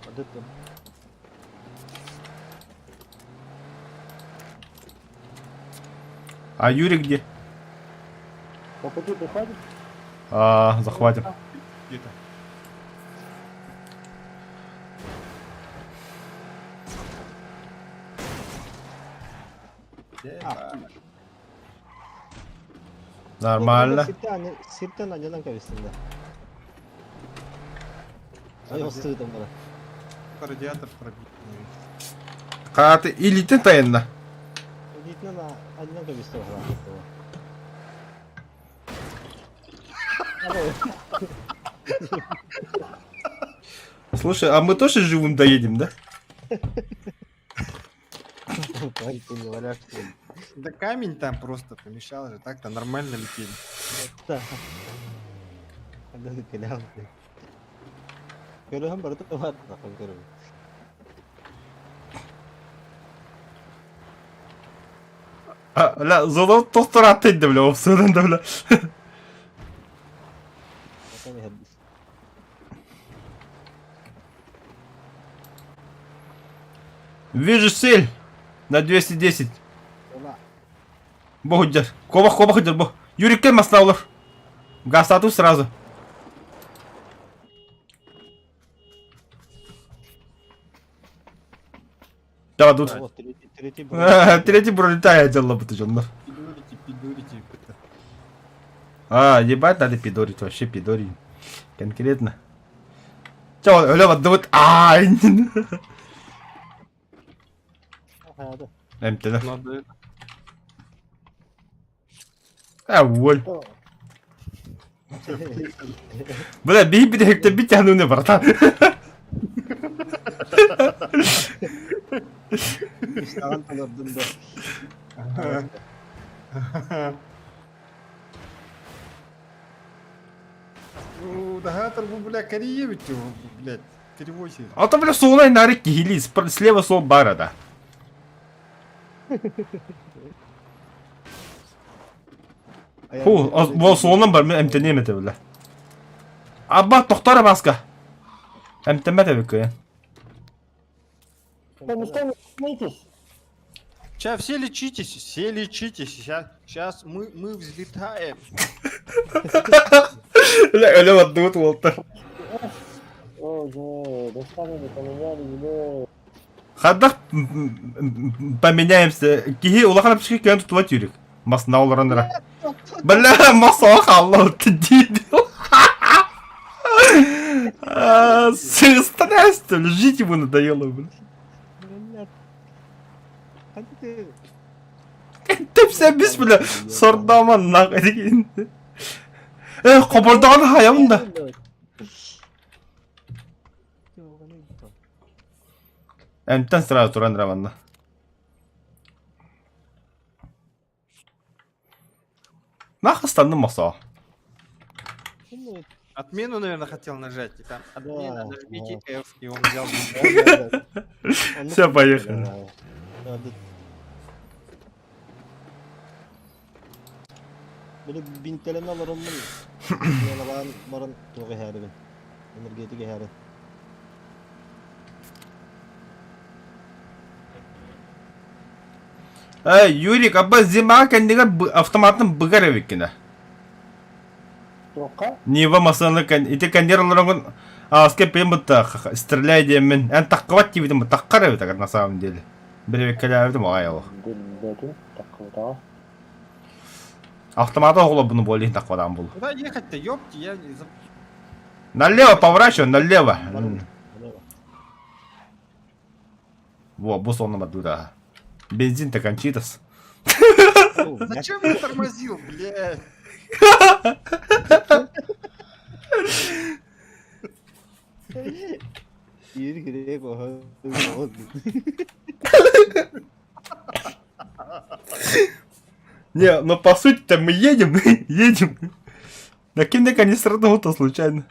S2: Hadi dur.
S1: А Юрий где?
S3: По пути приходит?
S1: А, захватим.
S5: Где-то.
S1: Нормально.
S2: Sirten ancadan kavistinde. Ay hostuydu bana.
S5: Радиатор пробит.
S1: Каты или ты тайна?
S2: Gittin na ancadan kavisti var.
S1: Слушай, а мы тоже живым доедем, да?
S2: Ай, ты не валяешь.
S5: Да камень там просто помешал же, так-то нормально летели.
S2: Да. Ada di kailangan. Kailangan baru tuh tumat na kung kailangan.
S1: لا زودت تخطر على الدولة وبصير الدولة.
S2: Ito may habis.
S1: Вижу цель на 210.
S2: Wala.
S1: Богудер. Кобах идет, бог. Юрий, кем оставил? Гастату сразу. Давай тут.
S2: Oo, trinity.
S1: Третий пролетает, дело потужно.
S5: Пидорите.
S1: А, ебать, надо пидорить, вообще пидорить. Конкретно. Чё, Лёва, да вот... Ай!
S2: Hadi.
S1: МТН.
S5: Надо
S1: Воль. Бля, bir de hekte bir tane ne var ta.
S2: İştahın tanırdığında.
S5: Дагатор, бля, Кореевич, блядь, перевозит.
S1: А то, бля, солай на реке Гили, слева сол бара, да. Фу, bu solundan var mı? MTN yemedi bile. Abba, tohtara baska. MTN tabii ki.
S3: Там местами смейтесь.
S5: Сейчас все лечитесь. Сейчас мы взлетаем.
S1: Öyle var, Walter.
S3: Ой, достали не поменяли, не.
S1: Хадах поменяемся. Кихи улахана пшики кэн тутуват юрик. Мас наулараныра. Бля, маса халла тидиди. Сыгыстана, что ли? Жить ему надоело, бля.
S2: Hadi.
S1: Ты все без, бля, сордаман нахуй. Кобордаган хаям да. Эмтен сразу туран раванна. Нахуй стану маса.
S5: Отмену, наверное, хотел нажать. И там отмена,
S2: Да,
S5: нажмите F, и он взял.
S1: Все, поехали.
S2: Hadi. Böyle binteleme var onun. Yani varın toge her gün. Energetik her.
S1: Юрик, абба зима кандига автоматын быгар эвиккине.
S3: Тока?
S1: Нива масаны ити кандирларың аска пембыта стреляй демен. Эн таккават тибидим таккар эвит агар на самом деле. Биревик калявидим агайо.
S3: Дилдетин, такого.
S1: Автоматы огло буну болин таккадан бул.
S5: Куда ехать-то, ёпти, я не забыл.
S1: Налево поворачивай, налево. Во, бус он мадура. Бензин-то кончитас.
S5: Зачем я тормозил, блядь?
S2: Yürü gireyim o.
S1: Не, но по сути-то мы едем, едем. Накинь-ка не сработал случайно.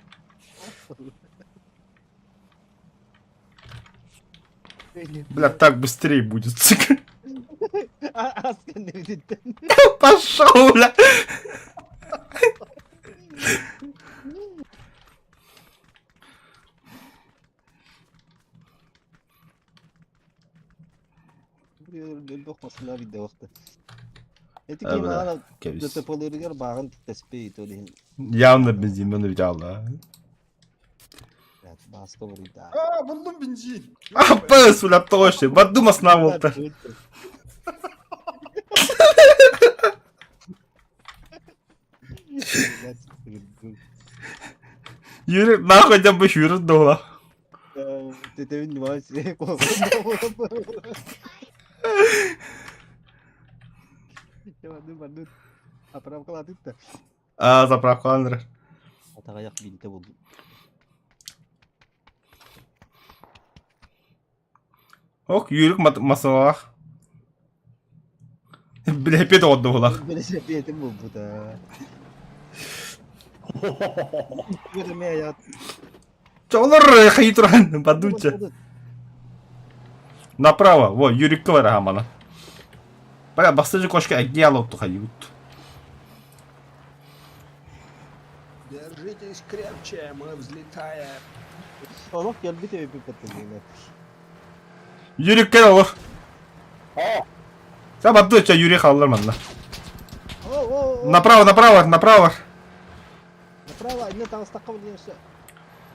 S1: Бля, так быстрее будет.
S2: Asken ne dedin?
S1: Пошел, бля.
S2: Bir bakmasınlar bir de vakti. Эти
S1: А, бля,
S2: кемана
S1: кебис.
S2: ДТП'леригер багын теспей ито дейін.
S1: Явно бензин onu valla.
S2: Басқа бір үйді.
S5: Buldum benzin.
S1: Apa sulap toşu. Baddu masna volta. Yürü ne koyacağım bu yürü dola.
S2: Tetevin numarası Bandu. Apa kelat itu?
S1: Aa zapravka alır.
S2: Ata kayak binte buldu.
S1: Ok yürük masaya. Bile hep oldu ola.
S2: Böyle sepiyetim buldu da. Böyle mi hayat?
S1: Çolur kayıturan badduça. Направо, во, Юрик Ковара хамана. Бля, басыжы кошка агияло тухают.
S4: Держитесь крепче, мы взлетаем.
S2: Oğlum gel bir de bir patlayayım.
S1: Юрик gel olur.
S3: А,
S1: Sen badduça Юрик alır mı?
S2: Oo.
S1: Направо, направо, направо.
S2: Направо, ini tahu stakam dia se.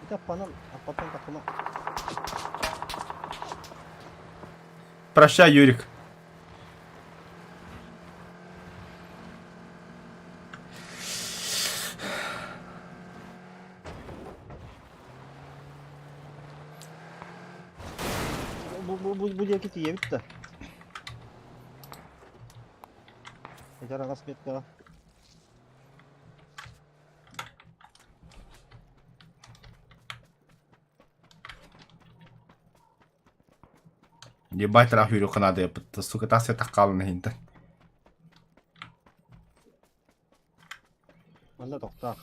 S2: Kita panel apa pun takuma.
S1: Прощай, Юрик.
S2: Bu dia kiti ya bitti. Cara kasmet ka.
S1: Ебать, трах Юрику надо, я сука, та все так калын хинтен.
S2: Anda doktor.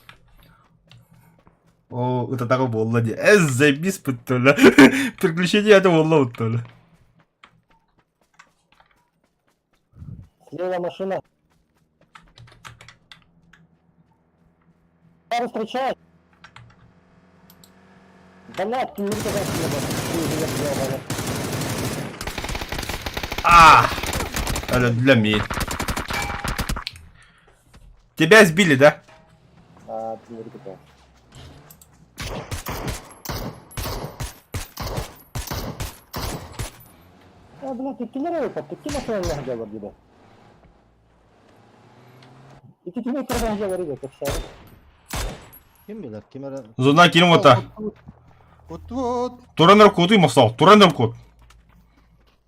S1: О, это такое было, не. Заебись, путоля. Приключения это было, путоля.
S3: слева машина. Пару встречать. Блядь, ты не туда слева.
S1: А! Это для меня. Тебя сбили, да?
S3: А, ты не туда. А, блядь, ты киллеры, ты машина не хотела где-то. И ты тебе когда говорили, как все.
S2: Kim bilir? Kim ara?
S1: Зона кинем вот так.
S5: Вот.
S1: Турандар куды мосал, турандар куд.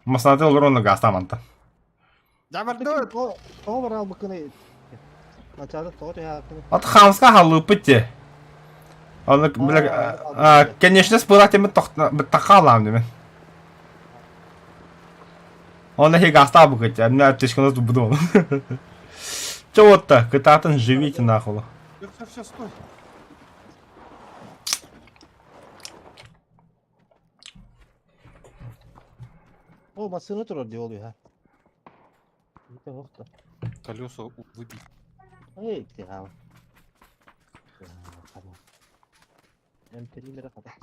S1: Масанател ворона гастаманта.
S5: Жабардут.
S2: O var al bakını. Açarı doğru ya.
S1: От хамска халу пыте. Он, бля, конечно, спорать мы тахалам, не? Он их гаста букать, а меня тишка нас будом. Чего-то, кататан живите нахуй.
S5: Все, стой.
S2: O masını durur diyor oluyor ha. Bir de hafta.
S5: Колеса выбить.
S2: Ey ya. Tamam. Ben perimlere kadar.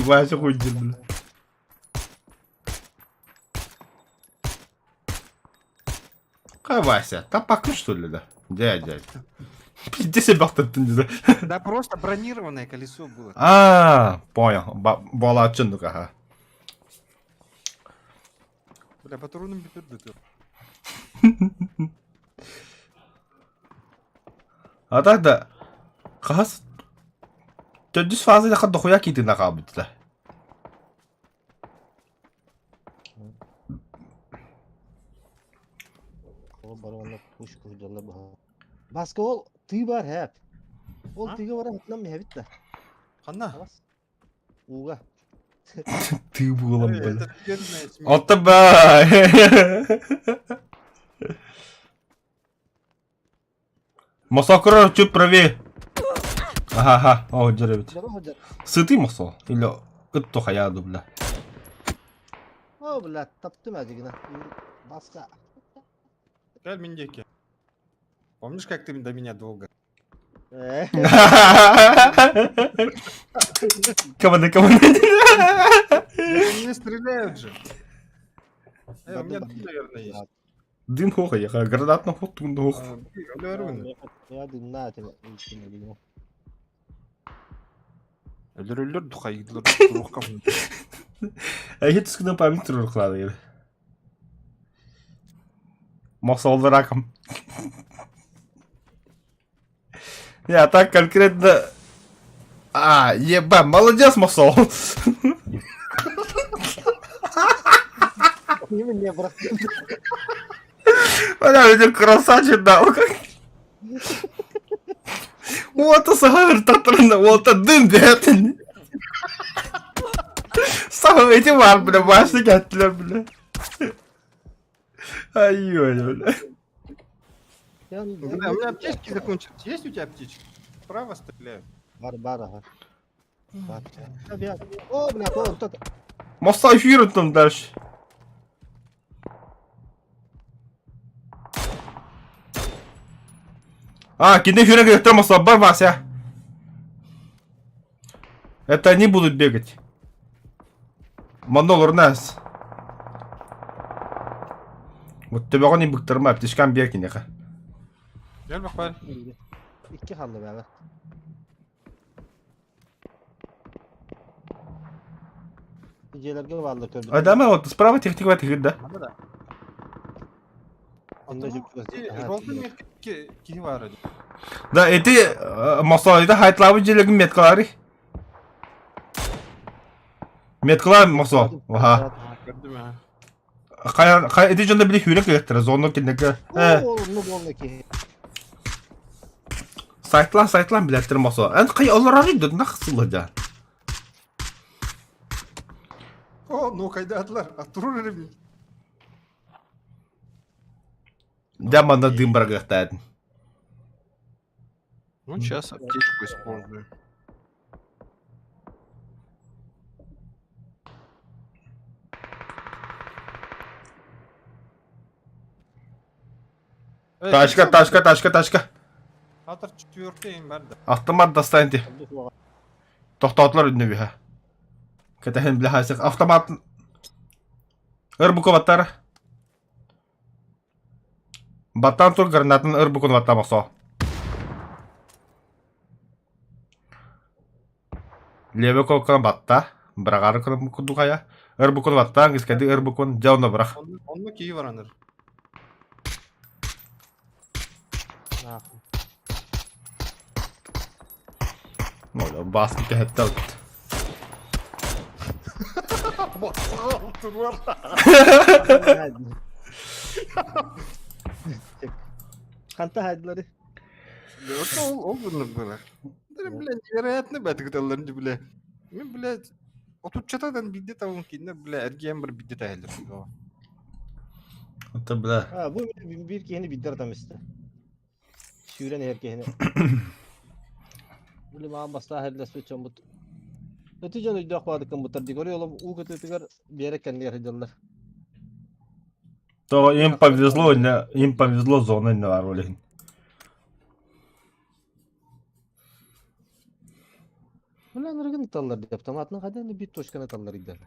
S1: Вася ходит, бля. Какая Вася? Тапака что ли, да? Дядя. Пизди себя ты да?
S5: Да просто бронированное колесо было.
S1: А, понял. Балачин, ага.
S5: Бля, патроном битер.
S1: А тогда кас Төдүс фазы да дохуя кити на кабытта.
S2: O baronla kuş kuşlarla baha. Başka ol tüy var hep. Ol tüy var hep mi hep de.
S5: Хана.
S2: Halas. Uga.
S1: Ты было, бля.
S5: Это бедная смерть.
S1: Оттаба. Масакра чуть правее. Ага, о, деревит.
S2: Hoca hoca.
S1: Сытый масо? Или это хаяду, бля.
S2: O bile taptım azıcık. Başka.
S5: Гель Миндеки. Помнишь, как ты до меня долго?
S1: Команда.
S5: Не стреляют же. У меня тут, наверное, есть.
S1: Дын хуха яха. Гранатный ход тун хух.
S5: Ölür mü?
S2: Ya dinle etme. İlkini bilmem.
S5: Ölür dukaydılar. Duruq kapın.
S1: Әйе түскеннен память турur кылады еді. Масалды раком. Я так конкретно... А, еба, молодец, Масол.
S2: Yemin niye bıraktın?
S1: Бля, видел красавчик, да. Вот сахар татарна, вот дым бетин. Сахар эти var bile, başta geldiler bile. Ay öyle.
S2: Ya
S5: У меня аптечки закончились. Есть у тебя аптечка? Справа стреляю.
S2: var. Var. Tabii ya. O bırak o tut.
S1: Masa yürüttüm ders. А, кидай фюринг электромоса, бар Вася. Это они будут бегать. Манол урнас. Вот тебе не быктырма, птичкам бегин яха.
S5: Gel bak bari.
S2: İki kaldı be. Gecelerge vardı kördü.
S1: Adama вот справа техника в этих, да?
S5: Hadi da.
S2: Onda jip-
S5: Rolda metki ki var hadi.
S1: Да, эти масалайда хайтлавы желегин меткалары. Меткалар масал. Ага.
S5: Gördüm ha.
S1: Кай эти жонда били фюринг электро, зону киндеке.
S2: Oğlum ne bolundaki.
S1: Сайтлан билеттер масал. Эн кай олар арыйды, нахсылы да.
S5: O no kaydadılar. Atırır herif.
S1: Да, манда дым брагахтадын.
S5: Ну сейчас аптечку использую.
S1: Ташка.
S5: Атыр четвертeyim ben de.
S1: Автомат достань ди. Тоқтатылар үнне биха. Кэтахин биле хайсық. Автомат. Ырбуко баттар. Баттан тур гранатын ырбукун баттамақсо. Леве колкан батта. Брагары кырым кудугая. Ырбукун баттан, искеди ырбукун жауна брах.
S5: Onunla ki var anır.
S2: Ne yapayım?
S1: Оля, баски кэхэтtä ut.
S2: Kanta haydileri.
S5: Orta ol bunlar böyle. Derim bile hayatını batık dallarınca bile. Ben bile otur çatadan bidde tavun kinde bile ergen bir bidde tahilir.
S1: Это бля.
S2: Ha bu bir kehini bidir adam işte. Şüren erkeğini. Böyle bana basta herle söçen bu. Netice ne diyor badık bu tardi görüyor oğlum u kötüler bir yere kendi yarıcılar.
S1: То им повезло зоны не ворули.
S2: Ulan ırgın tallar diye yaptım. Atına kadar bir toşkana tallar gider.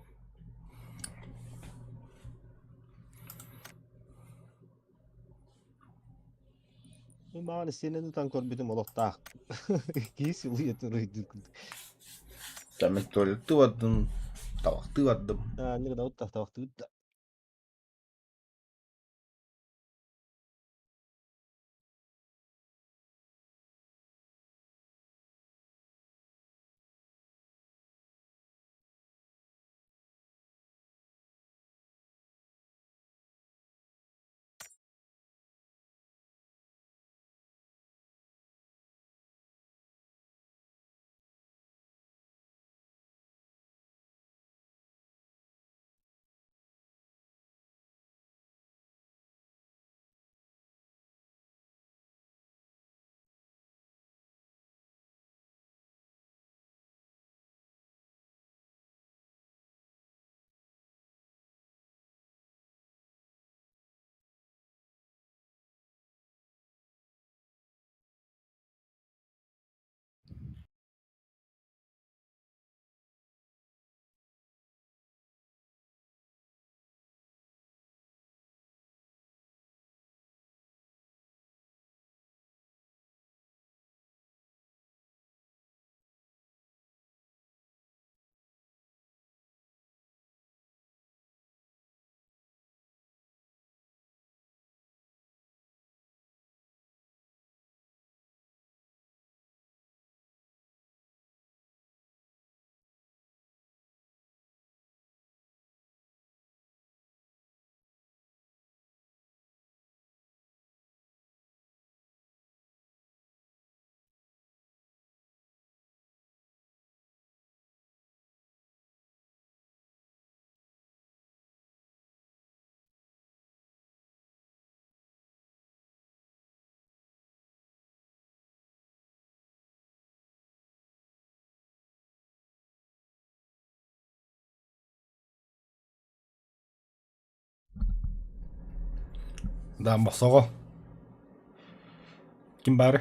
S2: Bana senin tankor bizim olokta. Giysi uyuyordu.
S1: Там туалетты ваттым, табакты ваттым.
S2: Ha ne kadar utta vakti.
S1: Да, мосого. Ким бары?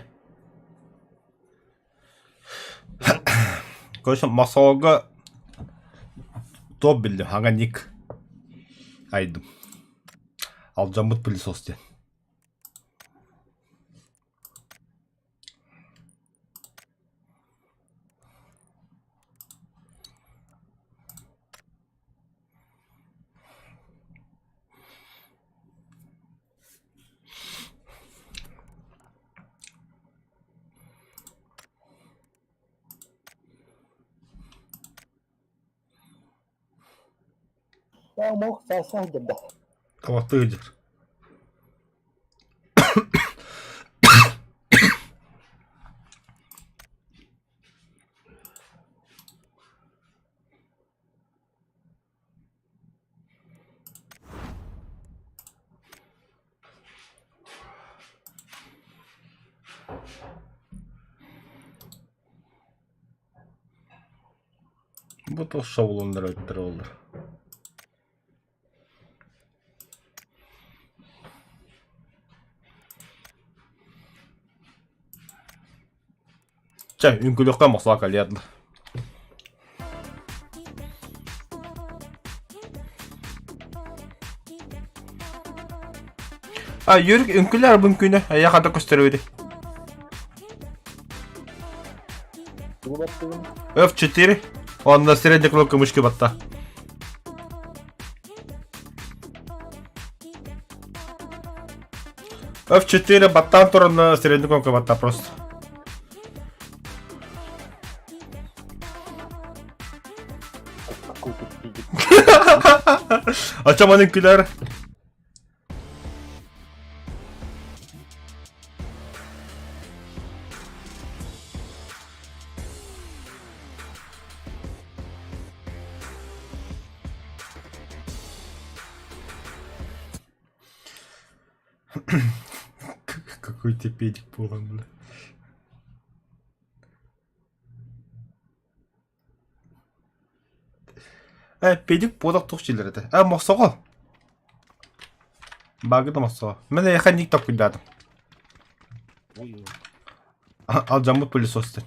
S1: Көші мосого топ білдім, аңа ник айдым. Ал жамбыт пылесос ден.
S3: Ya mau sah-sah aja dah.
S1: Тамақты өдер. Бұл шаулындар өттір олар. Ча, үнкіліққа мақсыға кәледі. Юрик, үнкілер бұн күні, аяқада көстері өйді.
S3: Ini betul.
S1: F4, он на средней кнопке мышки батта. F4 баттан тұрын на средней кнопке батта просто.
S3: Какой тут пидик.
S1: Açam onunkiler. Какой ты педик полон, бля. Педик подақ тұқшилерді. Мақсаға. Багыда мақсаға. Мен яқан ник тап күлдадым.
S2: Ой,
S1: Ал жамбыт пылесостен.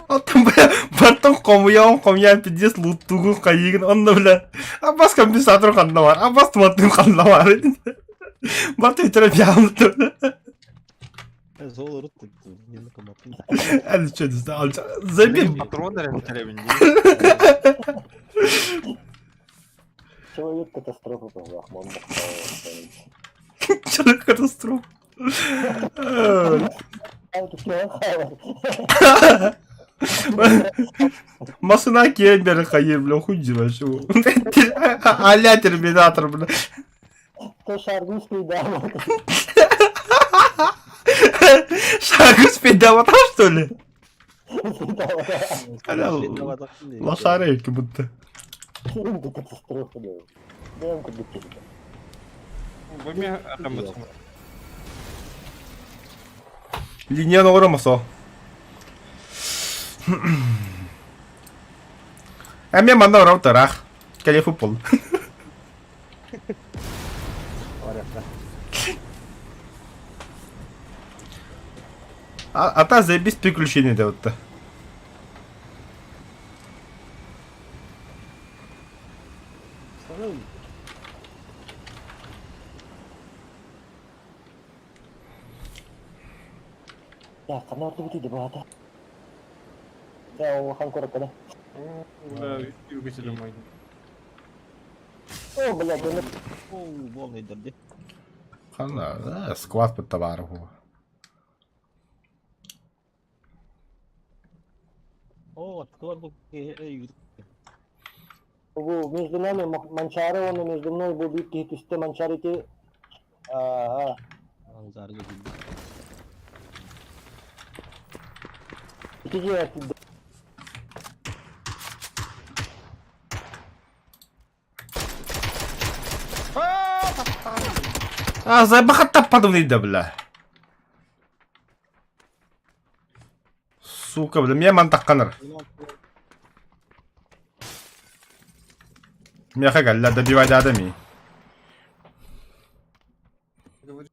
S1: Алтын бля, бартын қомиян пидес луттуғын қайығын онда бля. Аббас компенсатор қанда бар, аббас туматтың қанда бар. Барты өтірі бияғымды бля.
S2: Зол ұрытты. Нені қаматтым.
S1: Әлі чөдізді алжа. Забил.
S5: Патрондар әмтелебінде.
S3: Человек катастрофа по Рахман.
S1: Человек катастрофа. Масына кейін бері қайыр, бля, хуй жива шоу. Аля терминатор, бля.
S3: То шаргу спидал.
S1: Шагу спидаватар, что ли? Лошарейки будто.
S3: Это катастрофа, да. Даем как бы.
S5: Бұме атамыз.
S1: Линияны орамаса. Мен манда орау тарақ. Кәле футбол. Ата заебись приключения да вот-то.
S3: Ya, karena waktu itu di bawah ada. Ya, makan korek ada.
S5: Үргісілім ойды.
S3: Oh, banyak banget.
S2: Оу, бол недерде.
S1: Қана, сквад под товару.
S2: О, открой был юрик.
S3: Между нами Манчаро, он между мной был битки, ты Манчарите. Ага.
S2: Аңзарга билди.
S3: Иди,
S1: Забахат таппадым дейді, бля. Сука, бля, мен ман таққаныр. Мяха галля, добивай адами.
S5: Говорю,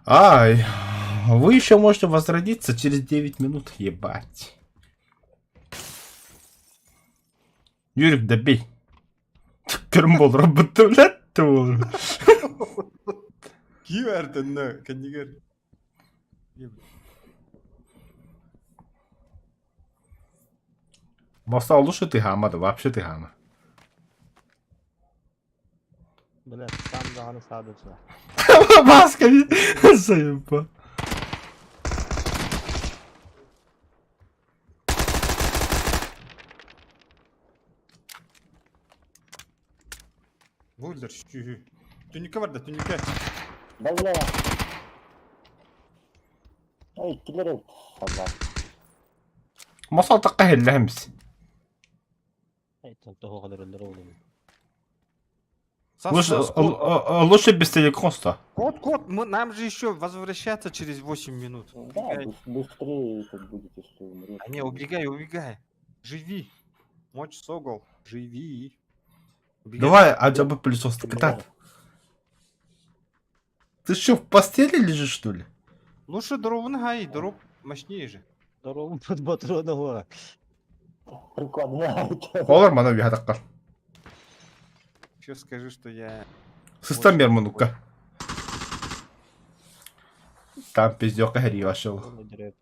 S1: Ай, вы еще можете возродиться через 9 минут, ебать. Юрик, добей. Кырмбол роботу, блядь, тул.
S5: Kim verdin ne? Kendi gör.
S1: Моста лучше ты гама, да вообще ты гама.
S2: Блядь, там дağını sağda çıra.
S1: Маска, заеба.
S5: Boulder şu. Tünike var da tünike.
S3: Да бля. Эй, киллер собрал.
S1: Масал такка хеллемс.
S2: Hey, çok da hoğalar öller oğlum.
S1: Лучше без телекоста.
S5: Кот, нам же еще возвращаться через 8 минут.
S3: Да,
S5: Убегай.
S3: быстрее как будет, если умрет.
S5: А не, убегай. Живи. Мочь согол. Живи. Убегай.
S1: Давай, аджабы пылесос так. Ты что, в постели лежишь, что ли?
S5: Лучше дровын гай, дров мощнее же.
S2: Дорогum под патроны var.
S3: Прикладная.
S1: Олар мана виха таккар.
S5: Еще скажи, что я...
S1: Сыстан бер мунукка. Там пиздёка хери вашыл.
S2: Onu direkt.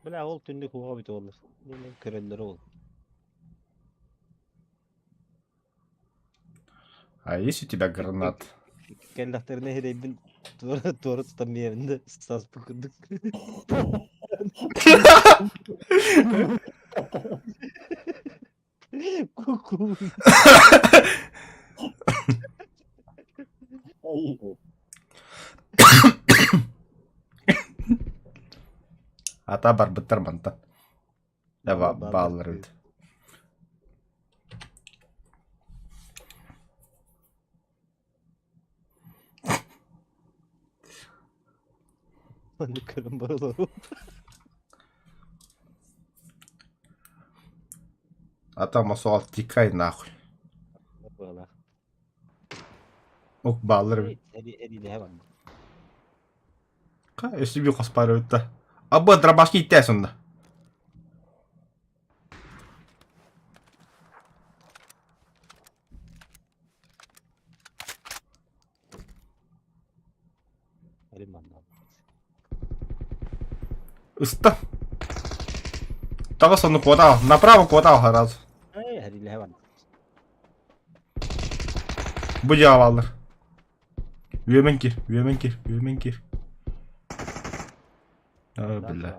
S2: Bля, ol tünlük hoğa bit olur. Benim köreller ol.
S1: А есть у тебя гранат?
S2: Kellahlarına hedeybin doğru tutan bir yerinde sas bıkırdık. Kuku.
S3: Ай,
S1: Ата бар бытыр манта. Дава
S2: Баллар
S1: баллар
S2: өт.
S1: өт.
S2: Onu körüm buraları.
S1: Ата масуал тикай нахуй.
S2: Böyle.
S1: Ок баллар өт.
S2: Eliyle hemen.
S1: Если би қоспар өтті. Абы дробашки итте сонда.
S2: Elim benden.
S1: Ыста. Тағы соны кодал. Направо кодал сразу.
S2: Eliyle hemen.
S1: Bu cevablar. Üyemen kir. Aa billah.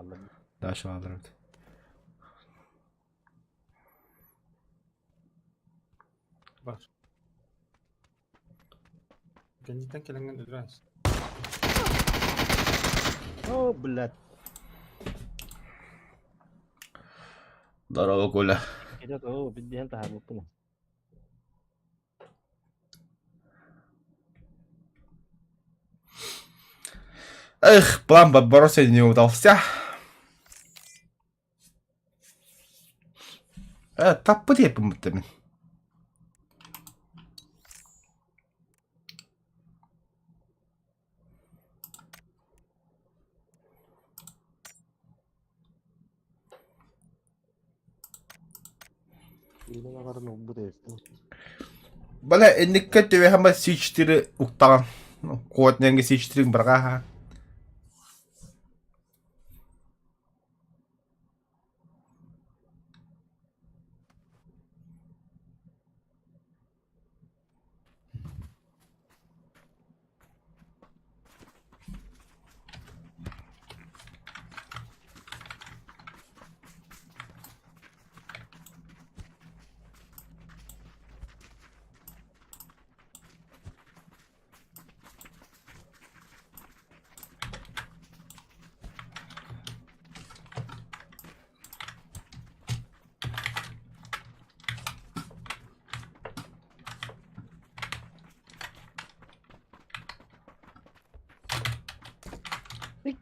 S1: Daha şu alır.
S5: Var. Kendiden kelingen öldüreniz.
S2: Oh, блядь.
S1: Дорога Коля.
S2: Идет, о, беден тахар мутunu.
S1: Эх, план подброса не удался. Tapı diye muhtemelen.
S2: Yine varın o bu değilsin.
S1: Bala ennek ve hama C4 uktan. Kuat nenge C4 berkah.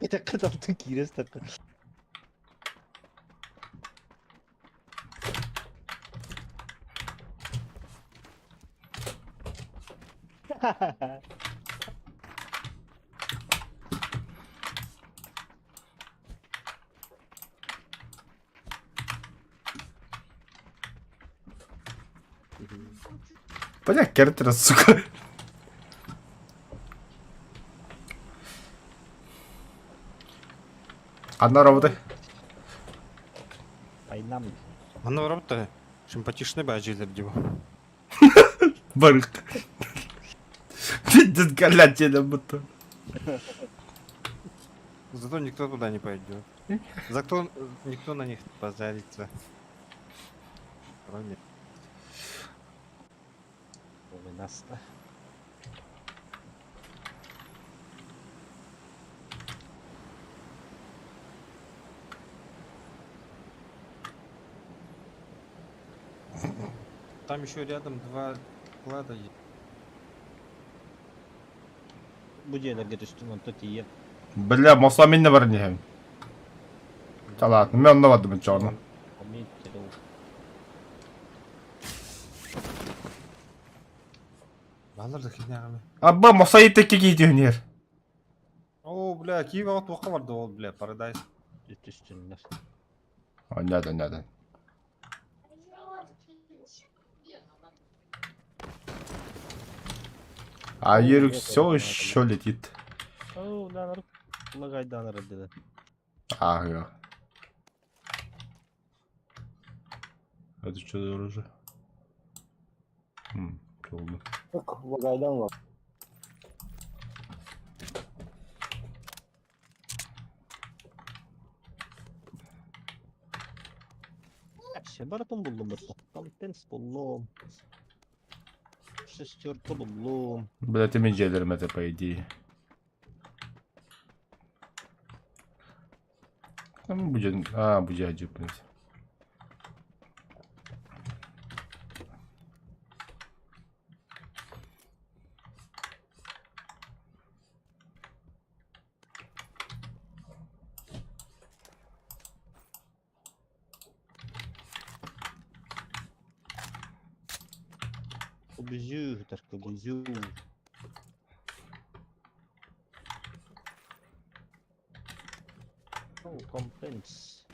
S2: Bir dakika taptın ki res takı.
S1: Бля, Кертера, сука. Одна работа.
S2: Айнам.
S5: Аны барып та симпатичный бәжелер деп.
S1: Барык. Тут галятина будто.
S5: Зато никто туда не пойдет. Зато никто на них не позарится. Кроме.
S2: Наста.
S5: Там еще рядом два клада есть.
S2: Bu yerlerge üstünden tutiye.
S1: Бля, моса мен не бар не. Да ладно, мен anlamadım hiç onu.
S2: Omid kilo.
S5: Балар да кинягами.
S1: Абба, мосayı tekke gidiyor yer.
S5: О, бля, киев аут боқа барды ол, бля, Paradise.
S2: Üstünler.
S1: Nereden? А Юрик все еще летит.
S2: Oo, lanarıp. Lagaydan herhalde.
S1: Ага. Это что за оружие? Oldu.
S3: Bak vagaydan var.
S2: Şebaratın buldum bir top. Kompens buldum. Шестерку buldum.
S1: Бля, ты менеджером это по идее. Там будет... будет один, в принципе.
S2: Побежу, так побежу. О, компенс.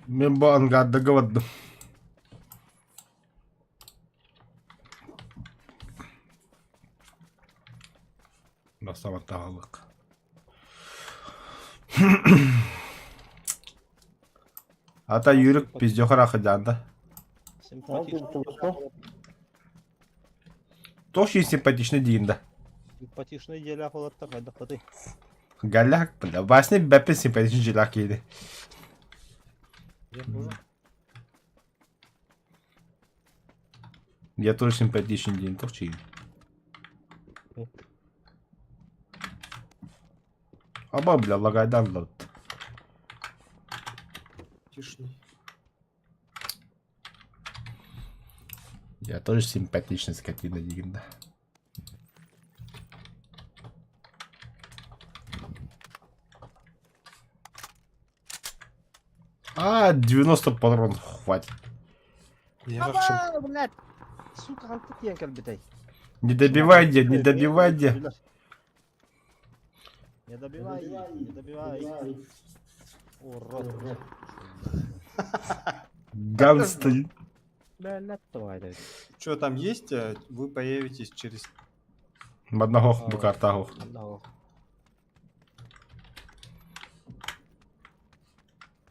S1: Мен bu angarda gavadım. Басам атағалық. Ата Юрик пиздёха рахыдянда.
S2: Симпатичный.
S1: Тоже симпатичный дейінді.
S2: Симпатичный деля қолаттар қайда қыды.
S1: Галляк, бля. Басны бәппен симпатичный желак еді. Я тоже симпатичный дейін, тоқ чейін. Аба, бля, лагайдан лот.
S5: Тишный.
S1: Я тоже симпатичный скотина дейінді. А, 90 патронов хватит.
S5: Я рахшым.
S2: Блядь. Сука, антык ең кәлбетай.
S1: Не добивай, дед, не добивай, дед.
S2: Не добивай, не добивай. Урод.
S1: Ган стоит.
S2: Блядь, давай, давай.
S5: Что там есть? Вы появитесь через...
S1: Одного до картагов.
S2: Одного.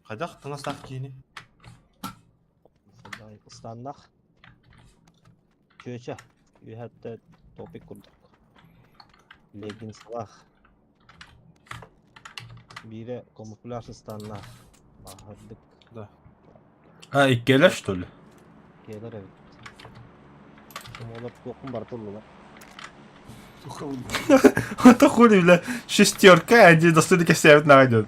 S5: Қайдақ тыныстақ кейіне?
S2: Сондай ıstanlaq. Köçə. Hətta topik qurduq. Leggings var. Biri kamufляж ıstanlaq. Bahırdık.
S5: Да.
S1: А, и келе, что ли?
S2: Gelir evet. Şimdi olap dokun бар turlular.
S1: Это хули, бля, шестерка, они достойно ставят на радио.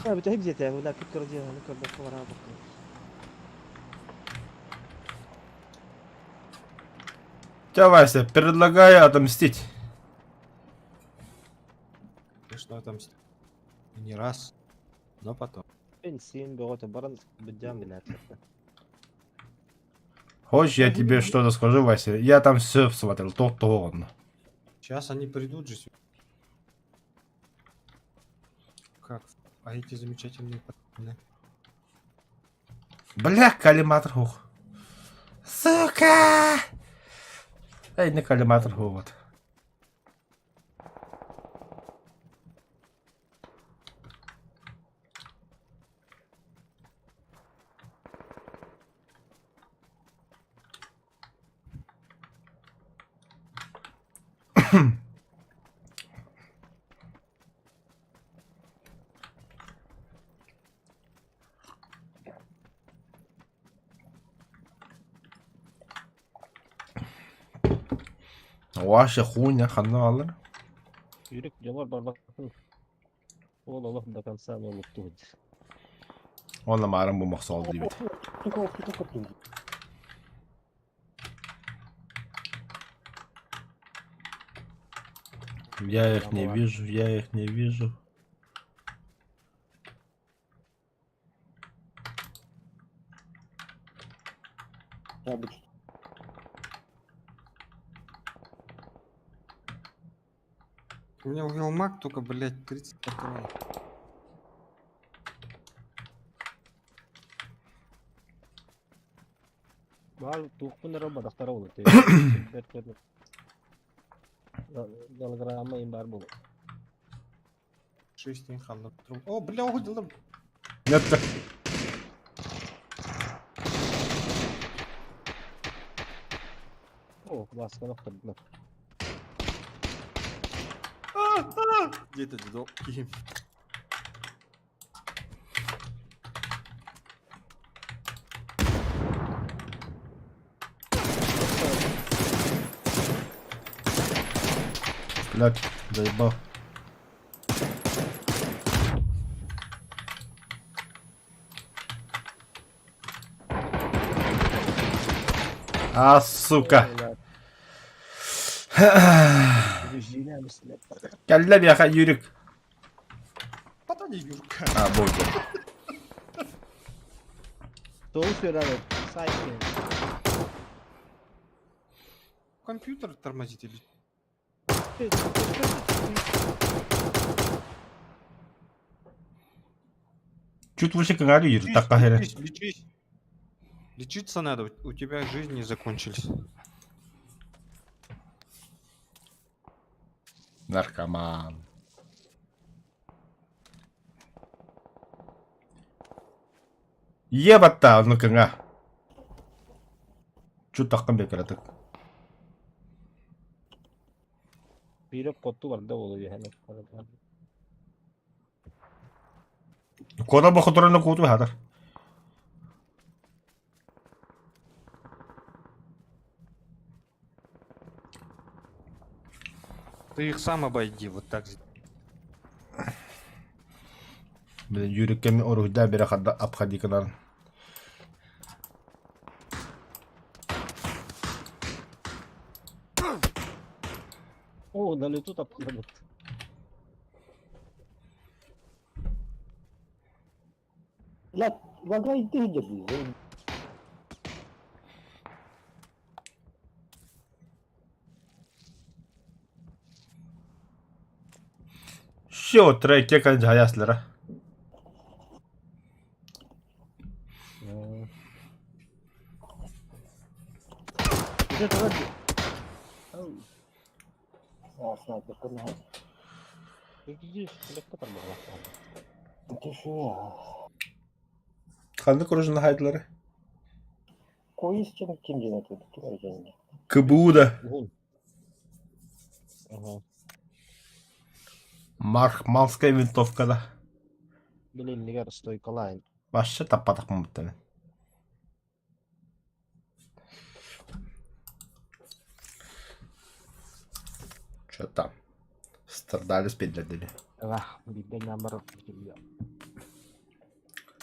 S2: Ha bir de hep yeter. Ulan kırıcı yani kırdık var abi.
S1: Тя, Вася, предлагаю отомстить.
S5: что отомстить. Не раз, но потом.
S2: Ben sen бөгөтө баран бджам билет.
S1: Хочешь, я тебе что-то скажу, Вася? Я там все смотрел, то он.
S5: Сейчас они придут же сюда. Как? А эти замечательные пацаны.
S1: Бля, коллиматор хух. Сука! Эй, не коллиматор хух, вот. Ваша хуйня, ханна алыр.
S2: Yürek camar barbakın. Allah до конца не лукту.
S1: Он намарым bu мақсал дейбет.
S3: Тихо, блин.
S1: Я их не вижу, я их не вижу.
S3: Я бы чуть-
S5: У меня увел маг только, блядь, 30 патронов.
S2: Бал тухпун ро бадактара болот. Галграма им бар болот.
S5: 6 ханна патрон. О, бля, угодил.
S1: Нет,
S2: О, баска нокта.
S5: Где-то дедок.
S1: блядь, заебал. А, сука.
S2: Режиля мисле.
S1: Келле бияха юрик.
S5: Потом Юрка.
S1: А, болды.
S2: Doğru söyle abi. Sakin.
S5: Компьютер тормозит или...
S1: Чуть выше канали юрик, так кахере.
S5: Лечись. Лечиться надо, у тебя жизни закончились.
S1: Наркоман. Ебатта, ну кanga. Чуть таккан бекаратык.
S2: Bir kotu var da oluyor hani.
S1: Кода бохотороно куту хадар.
S5: Ты их сам обойди, вот так.
S1: Блин, юрик кеми орухда бера хадда апхади канар.
S2: О, на лету так.
S3: Ля, вагай ты где, блин?
S1: Шо, трейке кан жаяслара.
S2: Где-то вроде.
S3: А, снайпер, куда?
S2: Видишь, легко там было.
S3: Тишина.
S1: Ханды коружун хайдлары.
S3: Коис чем ким денег тут? Ким денег?
S1: КБУда.
S2: Гун. Ага.
S1: Мархманская винтовка да.
S2: Блин, не гар стой колайн.
S1: Вообще таппатак мумуттаны. Чё там? Страдали спидлядили.
S2: Ага, bir number.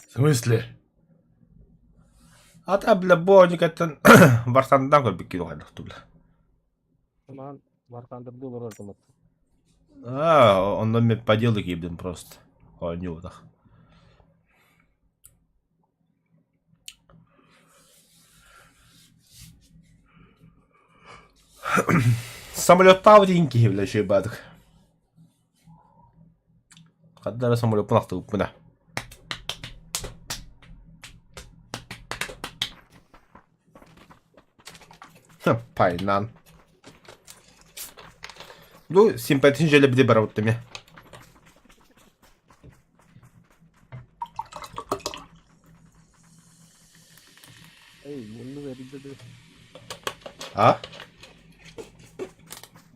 S1: В смысле? Ата бля боникаттан варсандан көрбүк кидо кайдыкту бля.
S2: Tamam, varkandır bulur ortamı.
S1: Ondan bir поделок yedim просто. Oynuyor da. Самолетта деньги являющие бадок. Когда самолет плахту бuna. Пайнан. Ну, симпатичный желе bir barut değil mi?
S2: Ey മുള്ളു വരിച്ചത്
S1: Ha?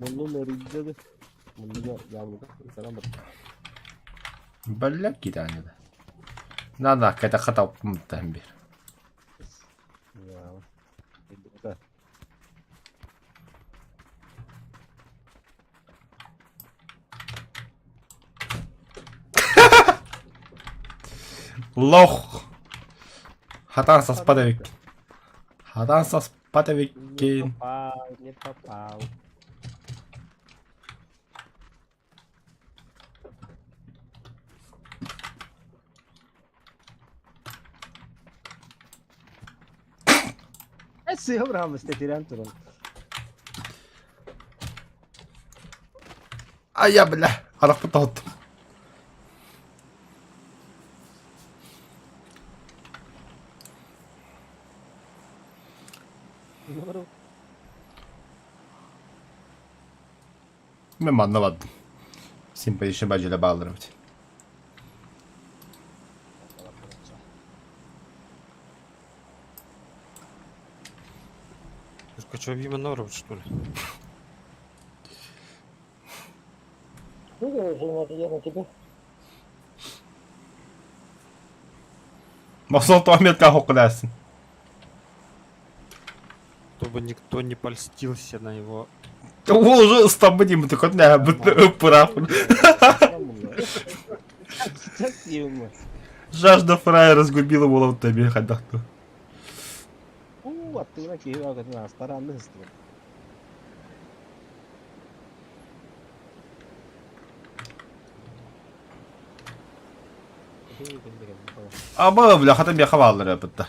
S2: മുള്ളു വരിച്ചത് മുള്ളുക yavruda falan bak.
S1: Блядь, кидание да. Надо, какая-то хата там bir.
S2: Ya. Burada.
S1: Лох. Хатансыз падавик. Хатансыз падавик.
S2: Не попал, не попал. Esse é o Brahma, você tirando tudo.
S1: Ай, я, бля. Арах потот.
S2: Doğru.
S1: Ben anlamadım. Симпатичный баджеля bağlanırdı.
S5: Только что Вимоноров, что ли?
S3: Ну, Женя, это я на тебе.
S1: Nasıl otometka okulasın?
S5: Чтобы никто не польстился на его.
S1: O уже ıstanbıdım tık ne yaptı прав.
S2: Çok mu?
S1: Жажда фрая разгубила его в тебе ходахту.
S2: Attığına keyif hakikaten hastarandı hızlı.
S1: Ama бля, хатам я хаваллар yapıttı.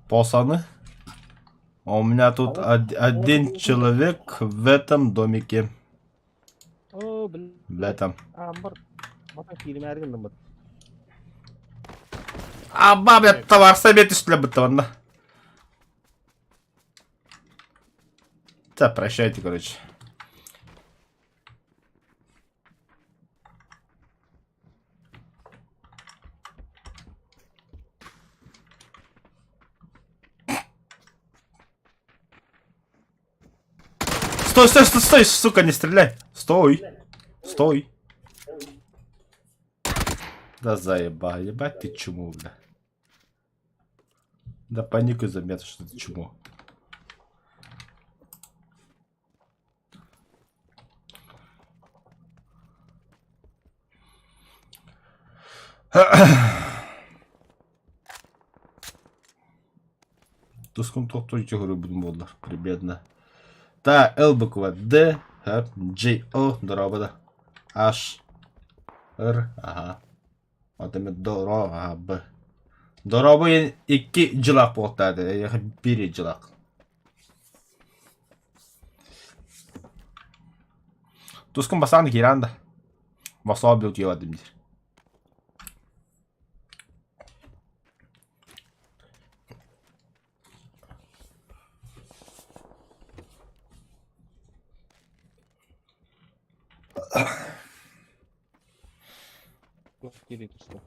S1: Пацаны, у меня тут один человек в этом домике.
S2: Oo,
S1: В этом.
S2: ambar. Bakın film her gün bak.
S1: Ama бля, товар совет üstüne бытованда. Да, прощайте, короче. Стой, стой, стой, стой, сука, не стреляй. Стой. Стой. Да заеба, ебать ты чему, бля. Да паникуй заметно, что ты чему. Тускун тоқтойчу көрі бүгін болдыр. Прибедно. Та, Л буква Д, G, O, дробада. H, R, ага. Отымен Доро, ага, Б. Доробы ен 2 жылақ болтады. Яғы 1 жылақ. Тускун басаны керанды. Басуа білет евадымдыр.
S2: Geri düştü.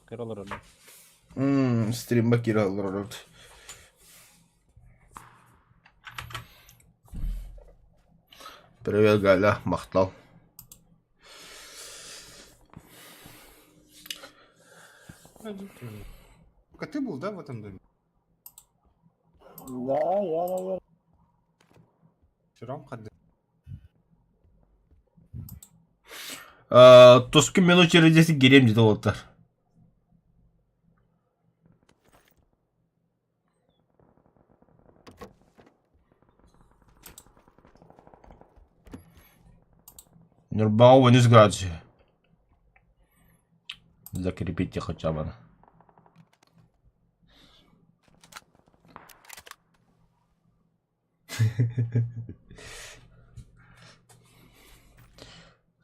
S2: Kırılır öyle.
S1: Стрим Бакира алырырды. Привет, Галя, мақтал.
S5: Только ты был, да, в этом доме?
S3: Да, я, наверное.
S5: Вчера ходил.
S1: Тускун минут через 10 керем дейді олар. Нюрбау вниз градусе. Закрепите хотя бы.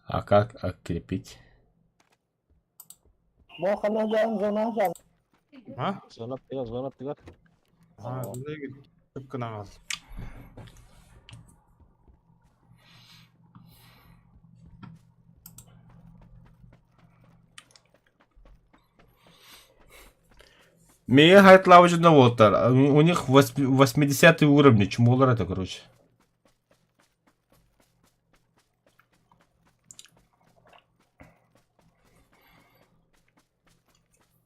S1: А как открепить?
S3: Bawa ka na dyan, zona dyan.
S5: Ha?
S2: Zona tiga.
S5: Ha, ne git. Tıpkına al.
S1: Мега хайт лавочный вотер. У них 80 уровень. Чему олар это, короче?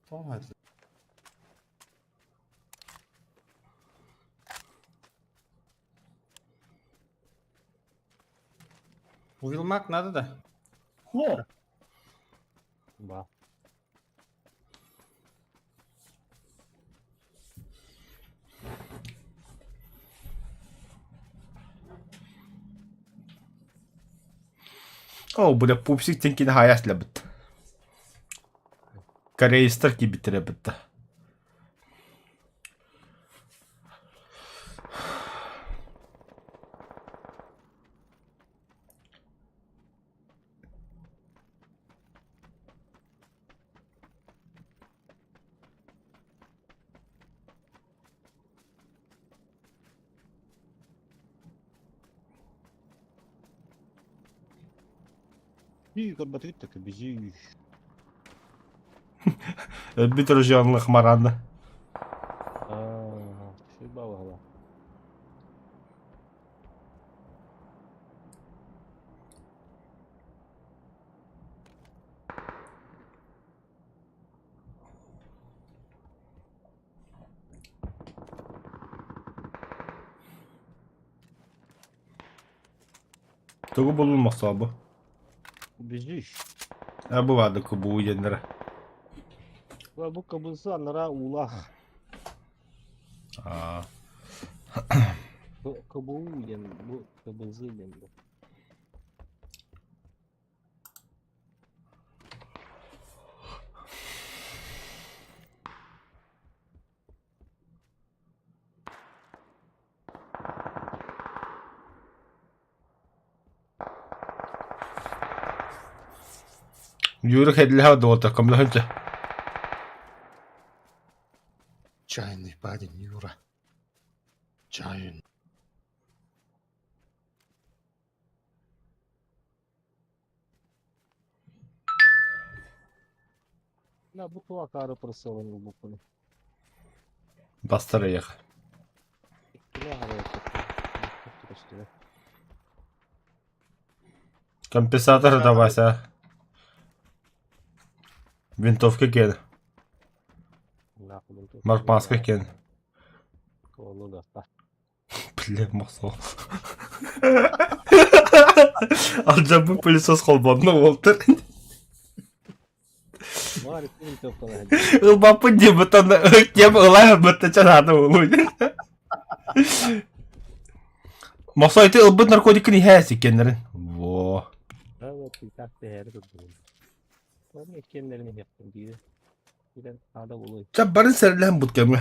S5: Tamam hadi. Uyulmak nerede de?
S3: Nie.
S2: Ba.
S1: О, бля, пупсик тенкин хаяс лебит. Корейстер ки битиребит.
S2: И как батарей так и бежишь.
S1: Битер жанлых маранна.
S2: Şey baba.
S1: Тугу bulunmak sabı.
S2: Бежишь.
S1: Bu vardı ki bu yenilere.
S2: Ve bu kabızı anlara ulah.
S1: Aa.
S2: Kabuğu yen bu kabızı yen bu.
S1: Yürük edilir de orta kamla önce.
S5: Чайный парень, Юра. Чайный.
S2: Ya bu tuva karı pırsalın bu konu.
S1: Bastır yak.
S2: Ne havaya çıktı?
S1: Компенсатор давайся. Винтовка кен. Марк маска кен.
S2: Kolu da.
S1: Бля, мақсал. Алжабы пылесос қолбанына олтыр.
S2: Var senin topkana.
S1: Бапы не бұтаны өктем ұлай бұтты чанады олуй. Мақсал айты ұлбыт наркотикін ихәс екенлерін. Во.
S2: Evet, bir tak değeri tuttum. Ben etkenlerini yaptım diye. Bir de ada oluyor.
S1: Çabbarın serілән бұт кәмге.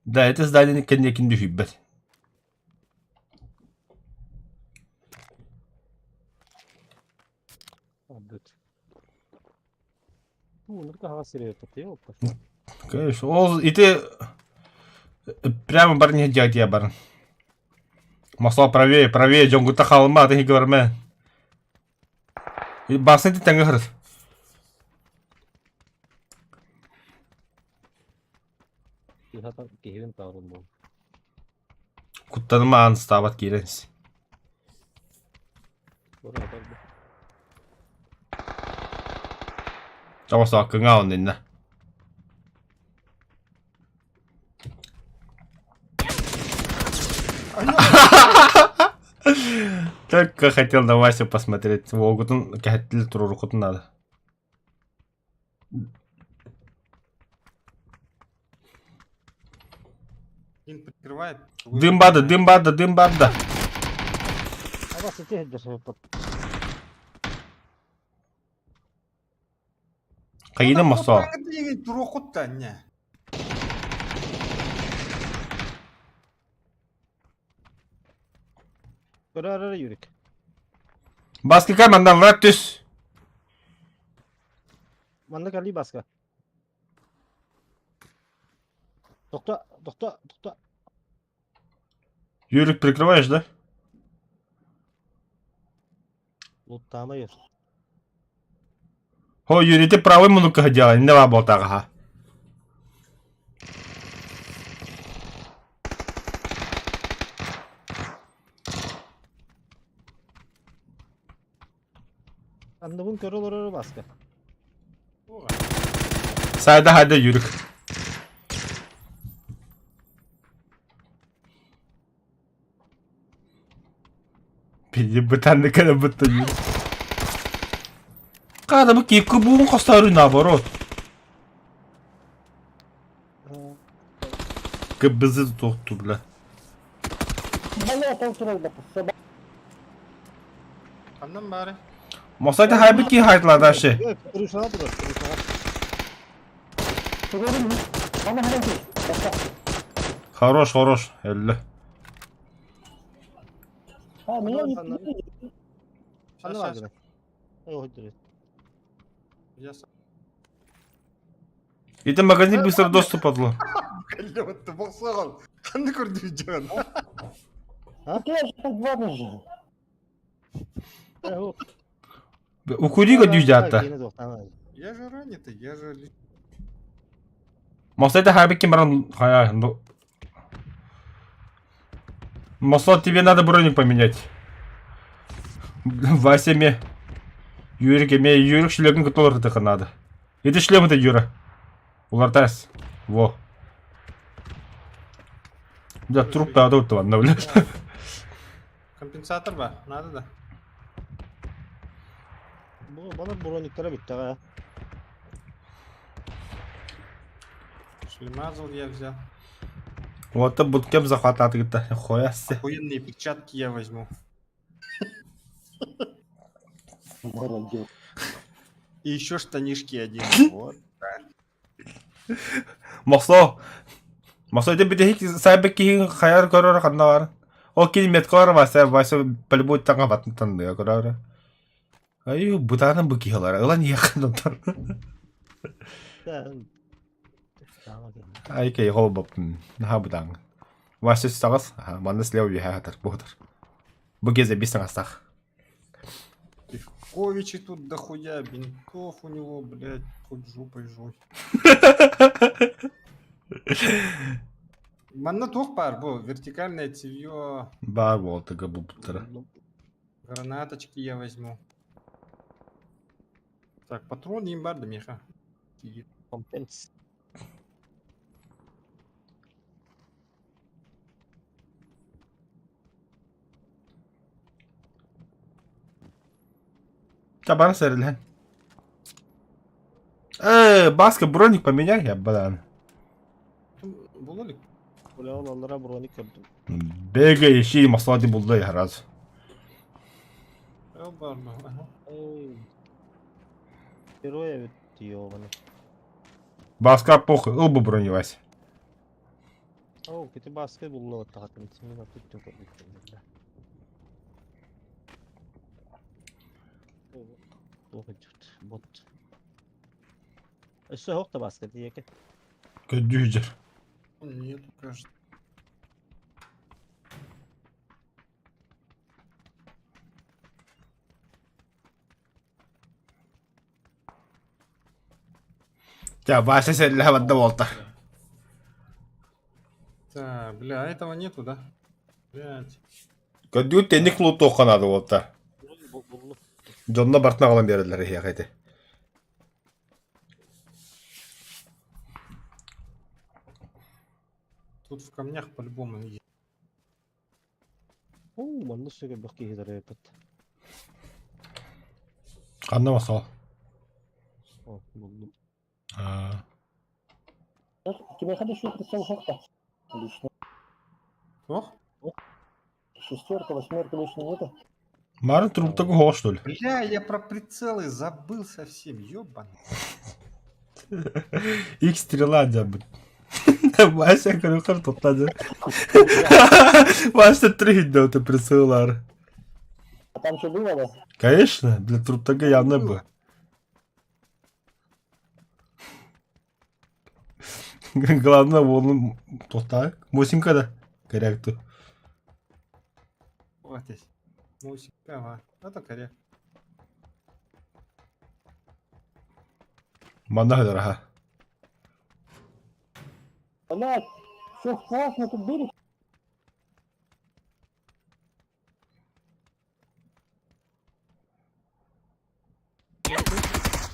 S1: Да, это здание кәнекін düşübbet.
S2: Adet. Bu ne kadar seriyor tutuyor.
S1: Конечно. Ол иты прямо барне дядь я барн. Мақсал правее, правее, жоңгута қалма, аты говорме. Басын ти тәңгі хырыз.
S2: Bir hata kehvin tavrım bu.
S1: Kuttaныма аны стават керенс.
S2: Burada da
S1: Жамасы ақыңа онынна. Только хотел на Васю посмотреть. Волгутун кәттілі тұру құтын надо.
S5: Ин прикрывает.
S1: Дым бады.
S2: Ага, сеть держи.
S1: Кайыны мосо.
S5: деген турокутта не.
S2: Görer yürük.
S1: Баски камандан рат түс.
S2: Mandık Ali baska. Dokta.
S1: Юрик, прикрываешь, да?
S2: Луттама yür.
S1: О, Юрий, ты правый мунука делай, не ва болтага.
S2: Andımın körü olur baska.
S1: Сайда хайда Юрик. Бытанды кана бытта Юрик. Када бу кипка буун костару наоборот. Кыбызы тоқту, бля.
S3: Бля, там сюда, собака.
S5: Kandan bari.
S1: Мосайда хайбы ки хайтлады ашы.
S2: Yok, duruşuna dur. Duruşuna.
S3: Görüyor musun? Bana hemen geç. Bak.
S1: Хорош, хорош, элле.
S3: Ha, niye
S2: Adam
S3: gitti?
S2: senden- Sen de var
S5: Şaş,
S2: gene. Yok, dur.
S5: Я
S1: Эти магазин быстро доступ атлы.
S5: Каллеватты боксагал. Канды көрдү жан.
S3: Ты же как два же.
S2: Yok.
S1: Укурига дюжатта.
S2: Yine doktan.
S5: Я же ранитый, я же...
S1: Мосайда хайбы ки маран хая. Мосо, тебе надо броник поменять. Вася ме. Юрик, ме Юрик шлемін күтілер дықы надо. Еті шлем это Юра. Улар тас. Во. Да, труп да адут ванна, бля.
S5: Компенсатор ба, надо да.
S2: Bu bana broniklere bitti ha.
S5: Шлемазл я взял.
S1: Вот это буткем захватат гита. Хуяси.
S5: Охуенные перчатки я возьму.
S3: Молодец.
S5: И еще штанишки один. Вот.
S1: Мосо. Мосо это биде хик сайбы ки хаяр көрөр ханна бар. О ки мет көрөр васа васа полбут танга батын танды көрөр. Аю бутанын бу киялар. Улан якындар.
S2: Sen... Tamam.
S1: Ай кей хол баптын. Наха бутан. Васа стагас. Манда слева виха хатар бутар. Бу кезе бисен астах.
S5: Ковичи тут дохуя, бинтов у него, блядь, хоть жопой жуй. Манна тух бар, бу, вертикальное цевьё,
S1: Бар бол тага бу буттара.
S5: гранаточки я возьму. Так, патрон им бар да меха.
S2: Kompens.
S1: Табан сэрэлхэн. Баска броник поменяй, я балан.
S5: Было ли?
S2: Böyle olanlara bronik gördüm.
S1: Бега ищи маслады булды я раз.
S5: Бар, ага.
S2: Ey. Героя diyor bana.
S1: Баска похуй, оба броневась.
S2: Oo, kötü baskı buldu takatın. Şimdi bak tuttum kötü. Doğru çıktı. Bot. Üstü yok da baskı diye ki.
S1: Көдүжер.
S5: Нету, кажется.
S1: Я Вася сэллэ вадда болта.
S5: Так, бля, этого нету, да? Блядь.
S1: Көдү теник лут тоханады болта.
S2: Buldu.
S1: Жонна бартына калан берилер я кайты.
S5: Тут в камнях по-любому есть.
S2: Oo, bana sürekli bak ki hidre yapıt.
S1: Канна масал.
S2: Oh, buldum.
S3: Тебе ходящую прицел шахта? Лично.
S5: Ох,
S3: Шестерка, восьмерка лично нету?
S1: Марин труп такого, что ли?
S5: Бля, я про прицелы забыл совсем, ёбаный.
S1: Их стрела забыть. Вася крюкар топтады. Вася 3 днём ты присылар.
S3: А там что было, да?
S1: Конечно, для Труптага явно бы. Главное, вон тота. Мосинка да. Корректу.
S5: Вот здесь. Мусик, ага. Это коррект.
S1: Манда дорога.
S3: Блядь, все классно тут берег.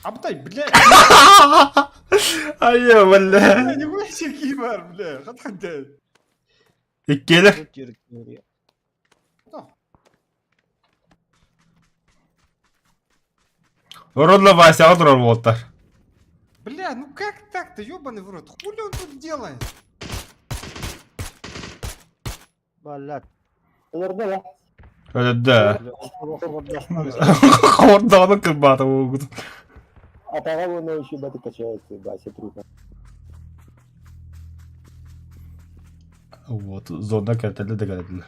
S5: Абдай, бля.
S1: Ай, бля.
S5: Не мусики var, бля. Хатхадай.
S1: İkkeler.
S2: Тут Юрик Юрий.
S1: Родна Вася отрор волтар.
S5: Бля, ну как так-то, ёбаный в рот? Хули он тут делает?
S2: Блядь.
S3: Nerede ya?
S1: Öyle de.
S2: Бля,
S1: Хорда onu кырбата могут.
S3: Атага вон еще баты качается, Бася трудно.
S1: Вот, зона кертели de geldiler.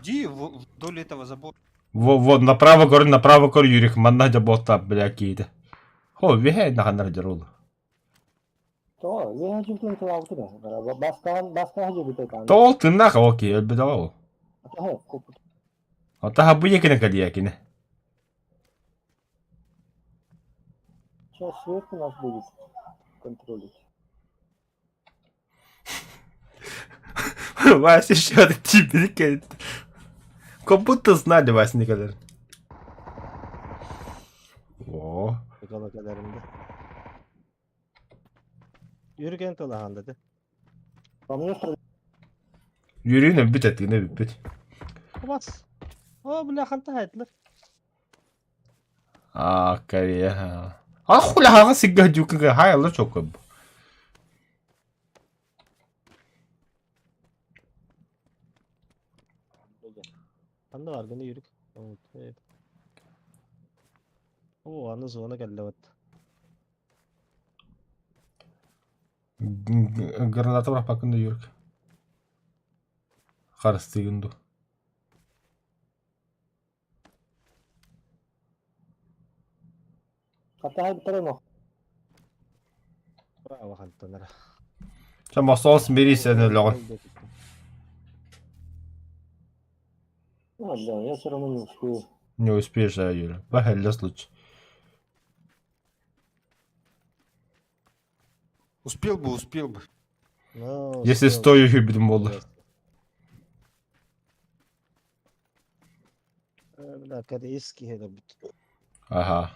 S5: Иди вдоль этого забора.
S1: Вот, направо кор Юрик, манна да бота, бля, кейді. Хо, вихе на ханар жарулы.
S3: То, я хочу тем то ауту да. Баска хажу бите kan.
S1: Тол тыннаха окей, ölbede o.
S3: Атага коп.
S1: Ата bu yekine kadi yakine.
S3: Сейчас сверху нас будет контролить.
S1: Вася еще один типик келді. Как будто знали Вася не kadar. О,
S2: Kala kadarında. Yürüken talahan dedi.
S3: По мне стреляют.
S1: yürüyün bit ettiğine bit.
S2: Bas. O bля ханта etler.
S1: Kariye. Hula haga sigga juka hay Allah çok bu.
S2: Handa var gene yürük. Evet. O anı zona geldi evet.
S1: Granata bırak bakın da yürük. Karısı gündu.
S3: Атага битаремо.
S2: Bravo hanta nara.
S1: Sen masa olsun biri sen öyle ol.
S3: Ну да, я все равно не успею.
S1: Не успеешь, а Юля. Похелес лучше.
S5: Успел бы, успел бы.
S2: No,
S1: Если стою гибридом было.
S2: Bля корейский это бит.
S1: Ага.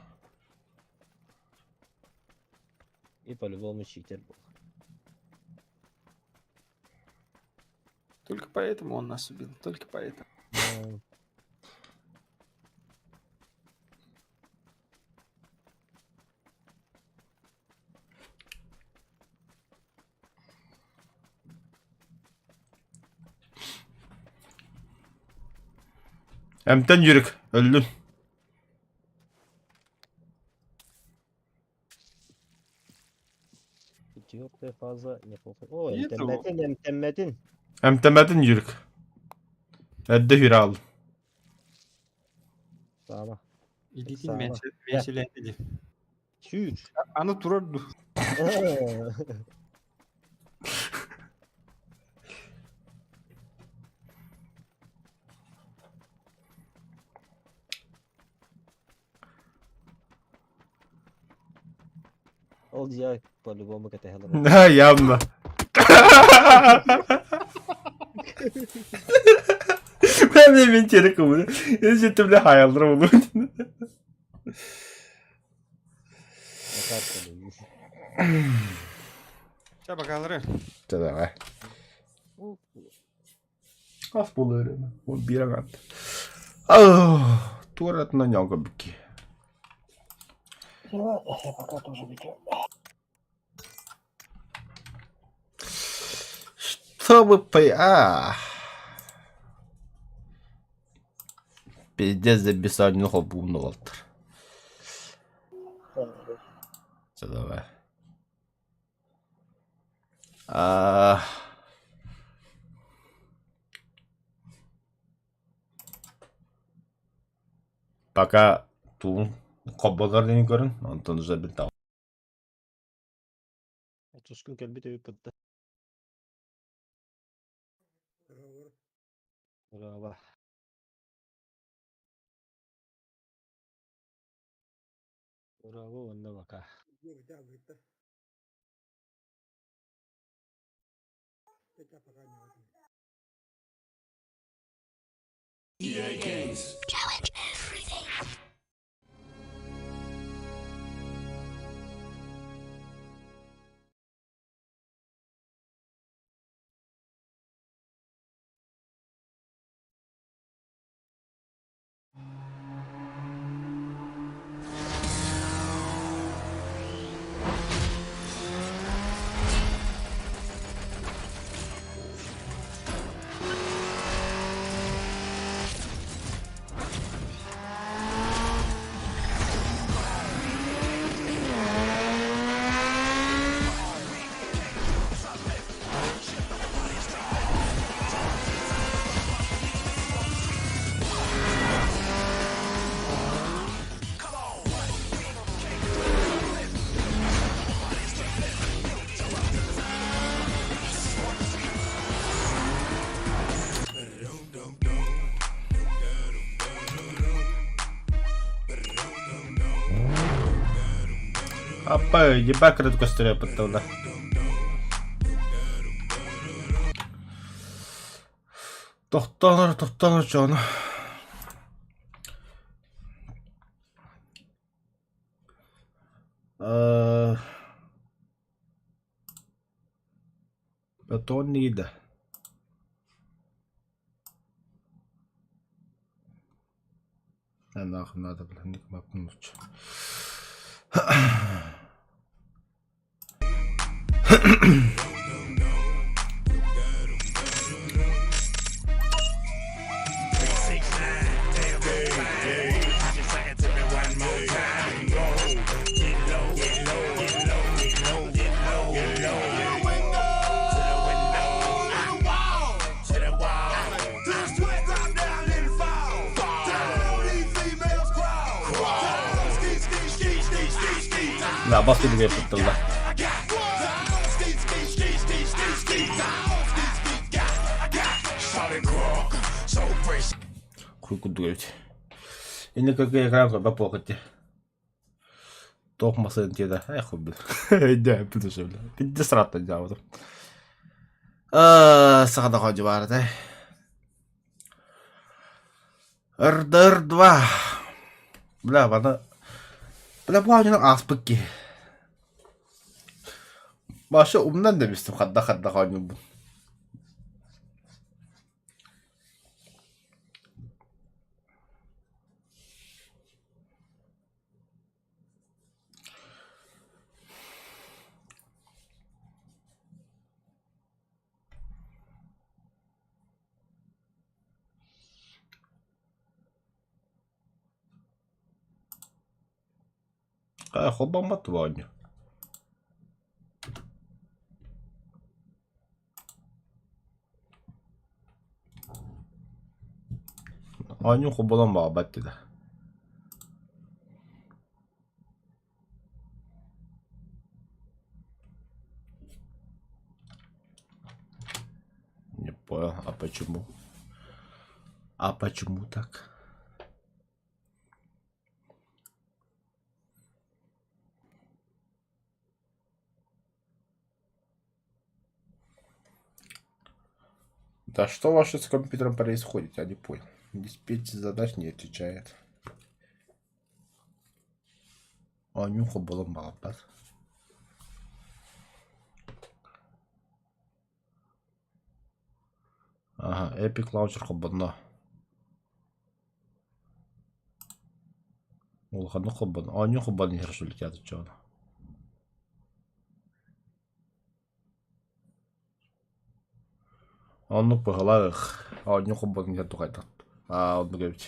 S2: И по-любому читер был.
S5: Только поэтому он нас убил. Только поэтому.
S2: No.
S1: Emten yürük. Öldün.
S2: Yok da fazla ne yapalım. O
S5: İyi de o.
S2: emtemedin.
S1: Emtemedin yürük. Edde hüre al.
S2: Tamam.
S5: Идите
S2: Сама.
S5: меньше.
S2: Şür.
S5: Аны турарду.
S2: Ол я по-любому кетехелер.
S1: Ha yanma. Ben de bir kere kabul. Cidden bile hayallerim olur.
S5: Сейчас покажу.
S1: Давай. Az buluyor. Bu bir an. Ah, tuvalet на нього бики.
S3: Я пока тоже битю.
S1: Чтобы А. Пиздец за бесанный хоб умный Валтер.
S3: Хорошо.
S1: Все, давай. А... Пока ту коббалар дени көрүн, антон уже бин тау.
S2: 30 gün kelbet öpüp bitti. Bravo. Bravo onda baka.
S1: Апа, ебак рад костыря подтавда. Тоқтаныр, жаны. Бетон нейді. Нахуй надо, блин, не кмапнуть. Да, басты две подтавда. Хуйку дують. І не как экран, когда плакати. Тох масын теда. Хуй, блин. Да, подожди, бля. Ты срата делал. Сахада ходи бар, да? РДР 2. Бля, бана. Бля, bu oyunun aspıkki. Başta umdan demiştim hadda oyunu bu. Хобама твоня. Аню хобалам бабатти да. Не понял, а почему? А почему так? Да что ваше с компьютером происходит? Я не понял. Диспетчер задач не отвечает. Анюха была бабат. Ага, Epic Launcher хоббана. Улханы хоббан. Аню хоббан яршулик ятычана. Анну пыгалах. Аню хоббан яту кайтат. Он говорит.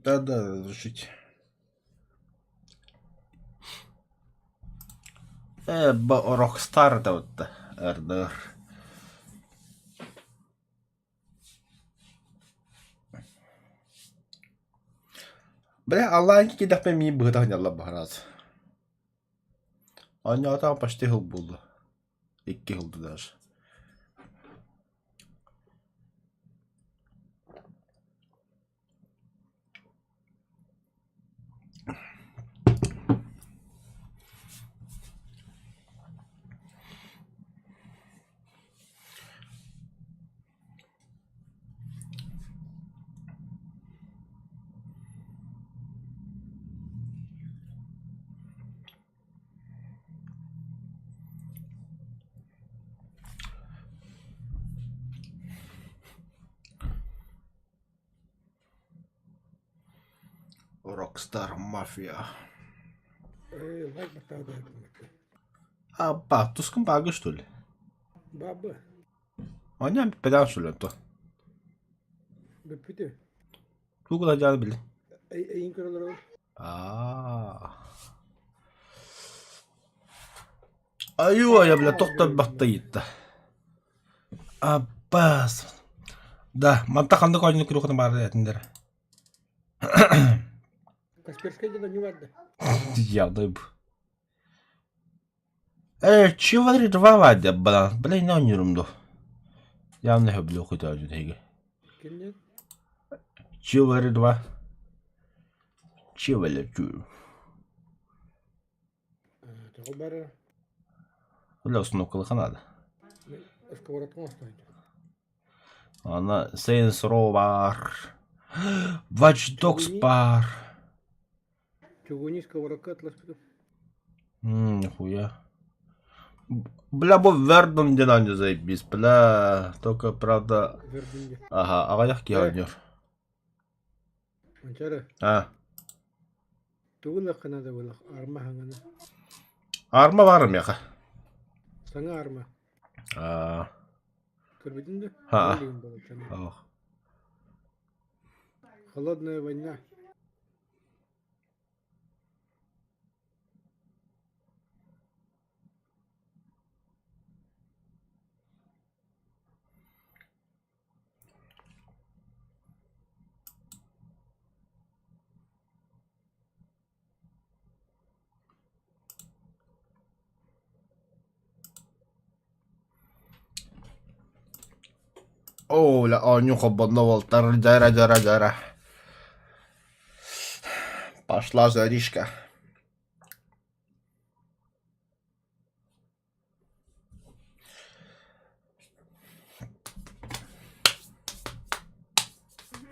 S1: Да-да, разрешите. Рокстар да вот РДР. Бля, Аллахи кидах пе ми быдах не алла раз. Anya там почти хыл булды. 2 хылды даже. Rockstar Mafia.
S6: Лайк батарда.
S1: А, ба, тускан бага что ли?
S6: Баба,
S1: Anya педан что ли то?
S6: бепите.
S1: Тугу да жан били.
S6: Эйин көрөлөр.
S1: Айуа, я, бля, тоқтап бақтайытта. Аббас. Да, манта қанды қойны күріқыны барды әтіндер.
S6: Касперская деда не варда.
S1: Явно б. Чивари 2 вадя, блин. Блин, не ойнырымды. Явно хөблі оқиды ажу деге.
S6: Кеннет.
S1: Чивари 2. Чивали чу.
S6: Тагыл бары
S1: Бля, установкалы надо.
S6: сковородка стоит.
S1: Ана Saints Row бар. Watch Dogs бар.
S6: Чугуни сковородка атласпитов.
S1: Нихуя. Бля, бұл Вердон динанды заебись, бля. Только, правда...
S6: Вердинге.
S1: Ага, ағаяқ ке ойнер.
S6: Анчара.
S1: А,
S6: Тугула канада була. Арма хангана.
S1: арма барым яқа.
S6: Саңа арма.
S1: А,
S6: Көрбединде?
S1: Ха. ох.
S6: Холодная война.
S1: О, ля, нюха бодно волтар, жара. Пошла жаришка.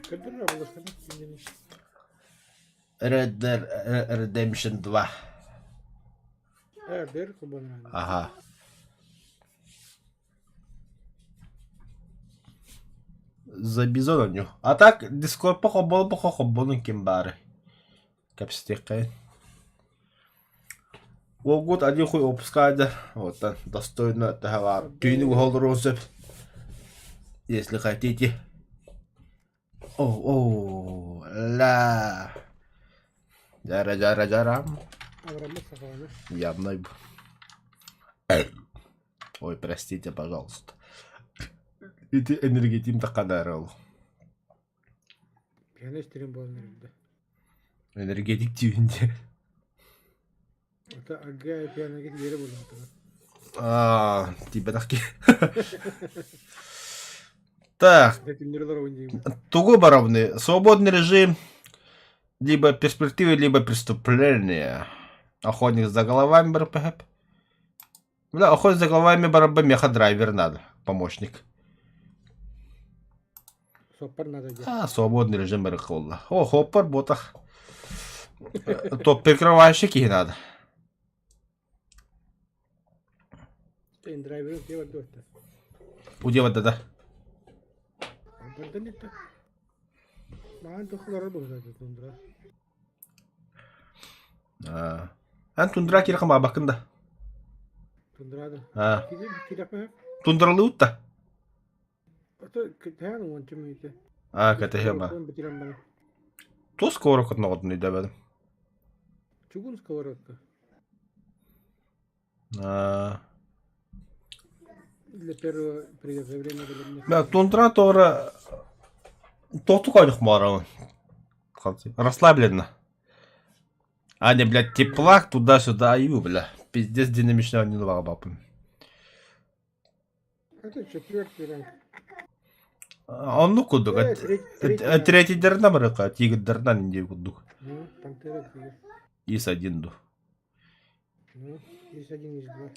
S6: Кадырра була скана.
S1: Red Dead Redemption 2.
S6: Дер кубана.
S1: Ага. За бизона ню. А так, Discord по-хоббону кем бары. Капстекай. Ол год один хуй опускайды. Вот там достойно тахава. Тюнинг холдер. Если хотите. О, ла. Жара.
S6: Аврама сахана.
S1: Явно. Ой, простите, пожалуйста. Эти энергетим такадарал.
S6: Пианистерин болнерде.
S1: Энергетик тюнде.
S6: Ата ага пианогет йери болматыр.
S1: Типа таки. Так,
S6: Детинерлер ойнайм.
S1: туго барабны. Свободный режим. Либо перспективы, либо преступления. Охотник за головами БРПГ. Бля, охотник за головами БРП меха-драйвер надо. Помощник.
S6: Сопар надо делать.
S1: Свободный режим БРХолла. О, хоппер, ботах. Топ прикрывающий надо.
S6: Драйвер делать доста.
S1: Удева да.
S6: Бантанетта. Маан тохлар бохда тундра.
S1: Ан тундра кирка ма бакында.
S6: Тундрада.
S1: А,
S6: Кидак мэ.
S1: тундралы утта.
S6: Ото кэтэн уон чимэйте.
S1: А, катахема.
S6: Кон битирам бана.
S1: Тус скоро котногот не дабад.
S6: Чугун сковородка.
S1: А,
S6: Для первого приготовления для
S1: бля, тундра тора тоту кайдык мара. Расслабленно. А не, блядь, теплак туда-сюда, аю, бля. Пиздец динамично не два бабы.
S6: Это четвертый ранг.
S1: Он ну кудук. Третий дерна барака, тигр дерна не кудук.
S6: Ну, пантера тигр.
S1: Ис один ду.
S6: Ну, есть один, есть два.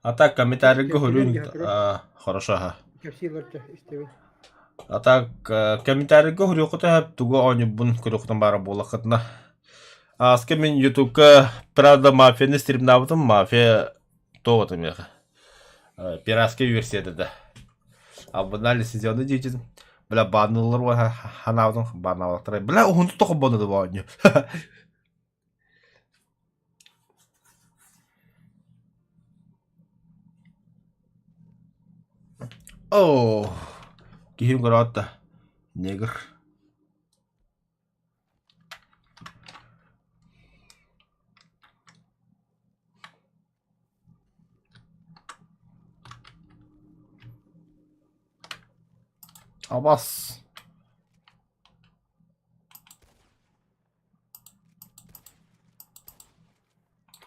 S1: А так, комментарий
S6: Слушайте,
S1: говорю.
S6: энергия
S1: Хорошо, ага.
S6: Капсиларча истеви.
S1: А так, комментарий говорю, куда туго они бун курюхтан бара бола катна. А с кем ютубка правда мафия не стрим на этом мафия то вот у меня. Пиратская версия да. А банали сезоны дети. Бля баннелер ханавдан баннал трей. Бля он тут только баннел ваню. О, кихим грота. Негр. Абас.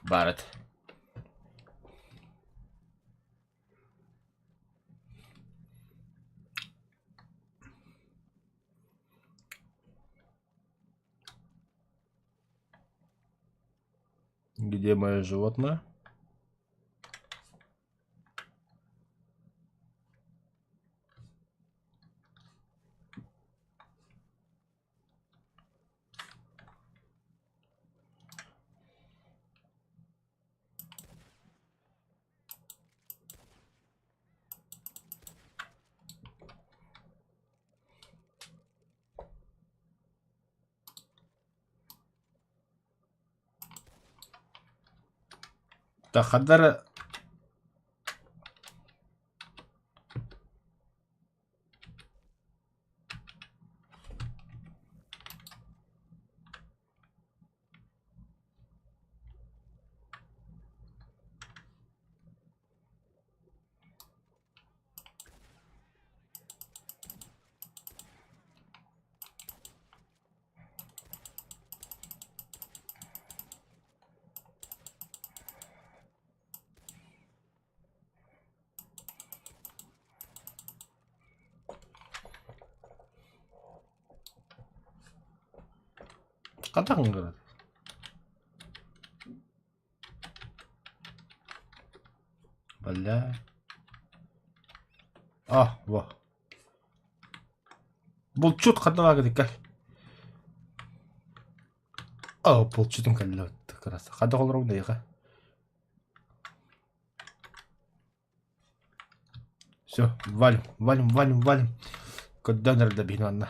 S1: Барет. Где мое животное? Так, хадар. Катак говорит. Бля. А, во. Бұл чут қадыма кәдік. А, бұл чутым кәлі өтті қарасы. Қады қолыр оңда еға. Все, валим. Көдден әрді бейін анна.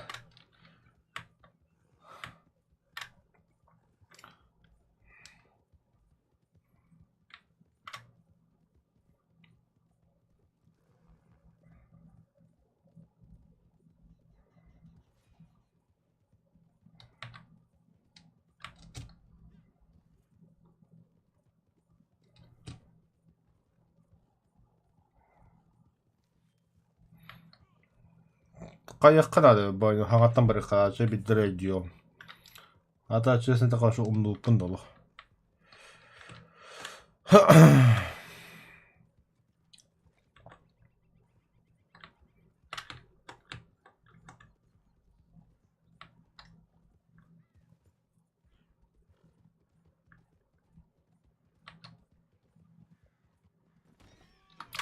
S1: Қайыққанады, бойны хағаттан бірі қағашы биддірі дүйом. Ата чесінде қашы ұмдылыппын долы.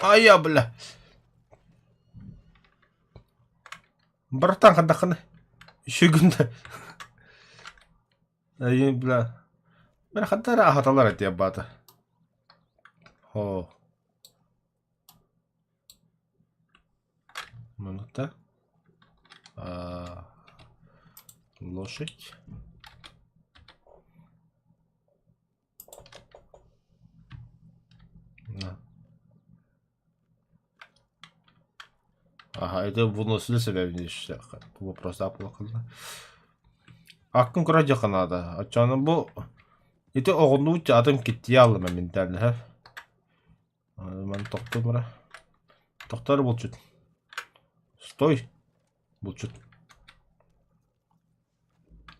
S1: Ай-я, бля. Братан, қандаққаны. Еще күнді. Ай, бля. Мен қандары ағаталар әте баты. О. Минута. Лошадь. На. Ага, это выносили себебini işte. Bu вопрос апылыкылды. Акын кыра жақынады. Ачаны бұл... Это оғынды өтті адам кетті алым әмін дәлі, хәп. Мен тоқты бұра. Тоқтары бұл чүт. Стой. Бұл чүт.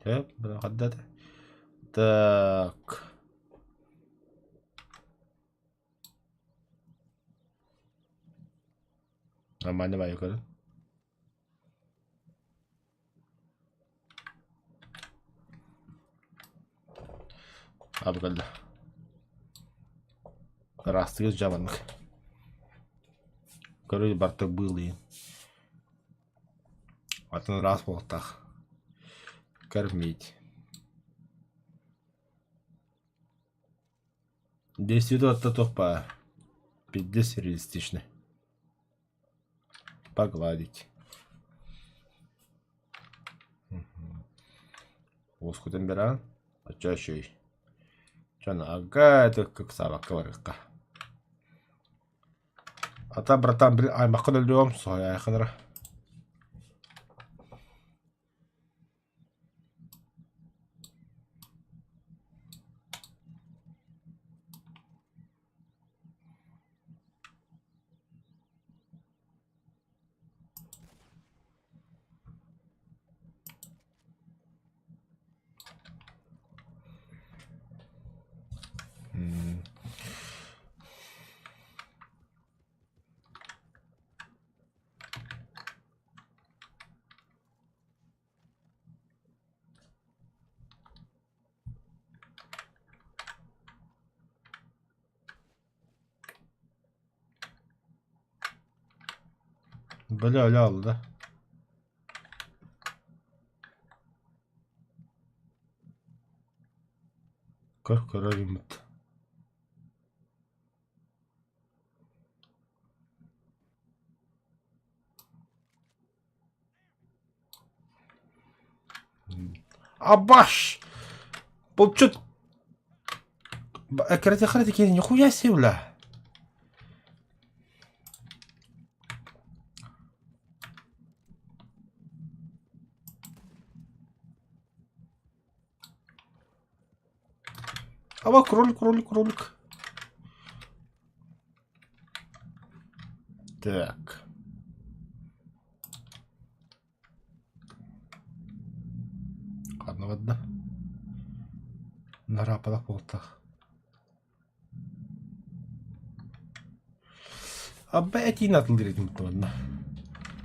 S1: Хәп, бұра қаддады. Так. Нормально бай yukarı. Abi geldi. Растыгыз жамандык. Короче, барта были. Атын раз болды так. Кормить. Действительно, это тупо. 50 реалистично. Погладить. Воскутен бера. А чё еще и? Чё на ага, это как собака варыка. А та, братан, блин, ай, махана льем, сой, ай, ханра. Böyle öyle aldı. Kara yumurta. Абаш! Получит... Карате-карате, нихуя себе, бля. А вот кролик. Так. Ладно. Нарапала полтах. Опять и надо лирить мутно.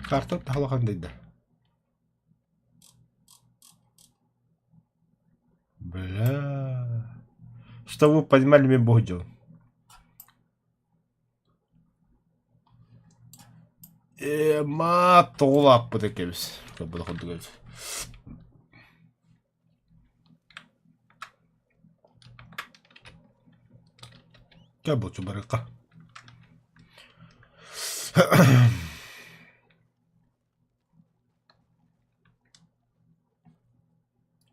S1: Карта тахлахан дейда. Бля. Что вы понимали, мне будем? Ма толап bu tekemiz. Kapıda koyduk. Gel bu çubarıka.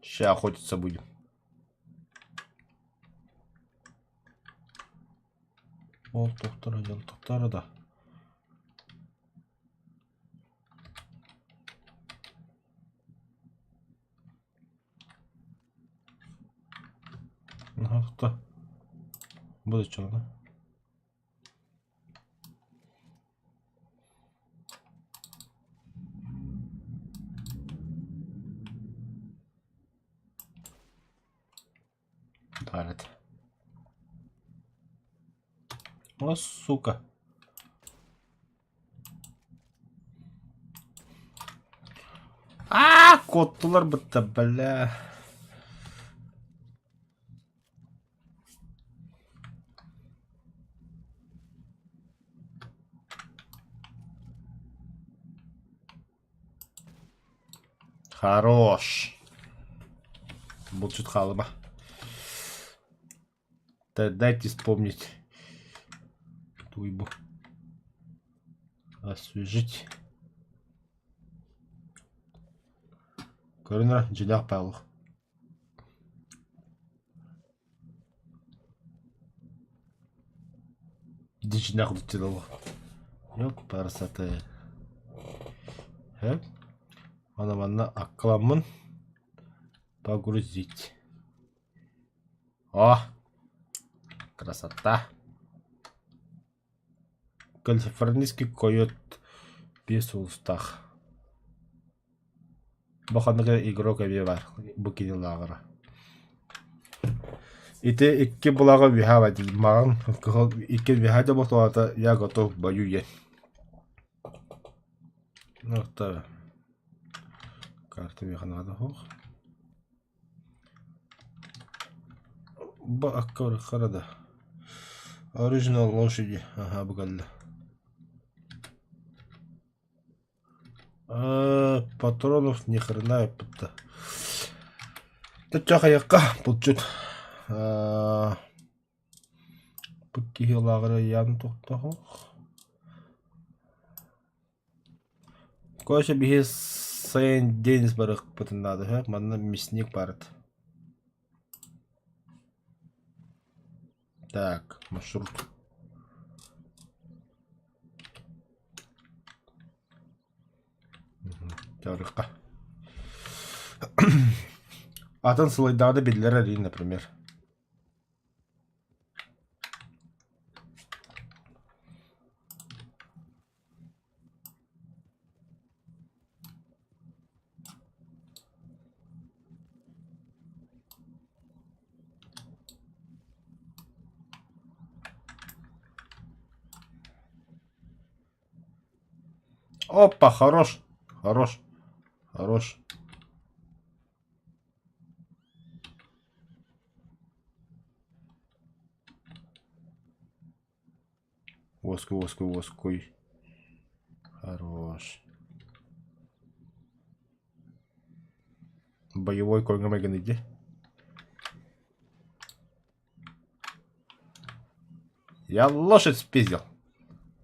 S1: Сейчас охотиться будем. Ол тоқтары да. Тоқта. Буде чорно. Дарит. О, сука. Коттулар бітті, бля. Хорош. Будет халыма. Дайте вспомнить. Туйбу. Освежить. Көрінер, желақ палық. Дичина худтилова. Yok parasatı. He? Ana bana aklamın погрузить. О! Красота! Калифорнийский койот без устах. Баханага игрок әбе бар. Букини лагыра. Ите икки булага вихава дил маған. Икки вихада болтуата я готов бою ен. Ну, так. Карта виханада хоқ. Ба аккавры қарада. Оригинал лошади. Ага, бұғалды. Патронов ни хрена пытта. Тачаха яққа бұлчут. Бұкки хилағыры ян тоқта хоқ. Көші бихе сайын деніз барық бұтындады. Маңна мясник барыд. Так, маршрут. Тарыққа. Атын слайдарды белгілер әрейін, например. Опа, хорош, хорош, хорош. Воской, воской, воской. Хорош. Боевой Кольгамеген иди. Я лошадь спиздил.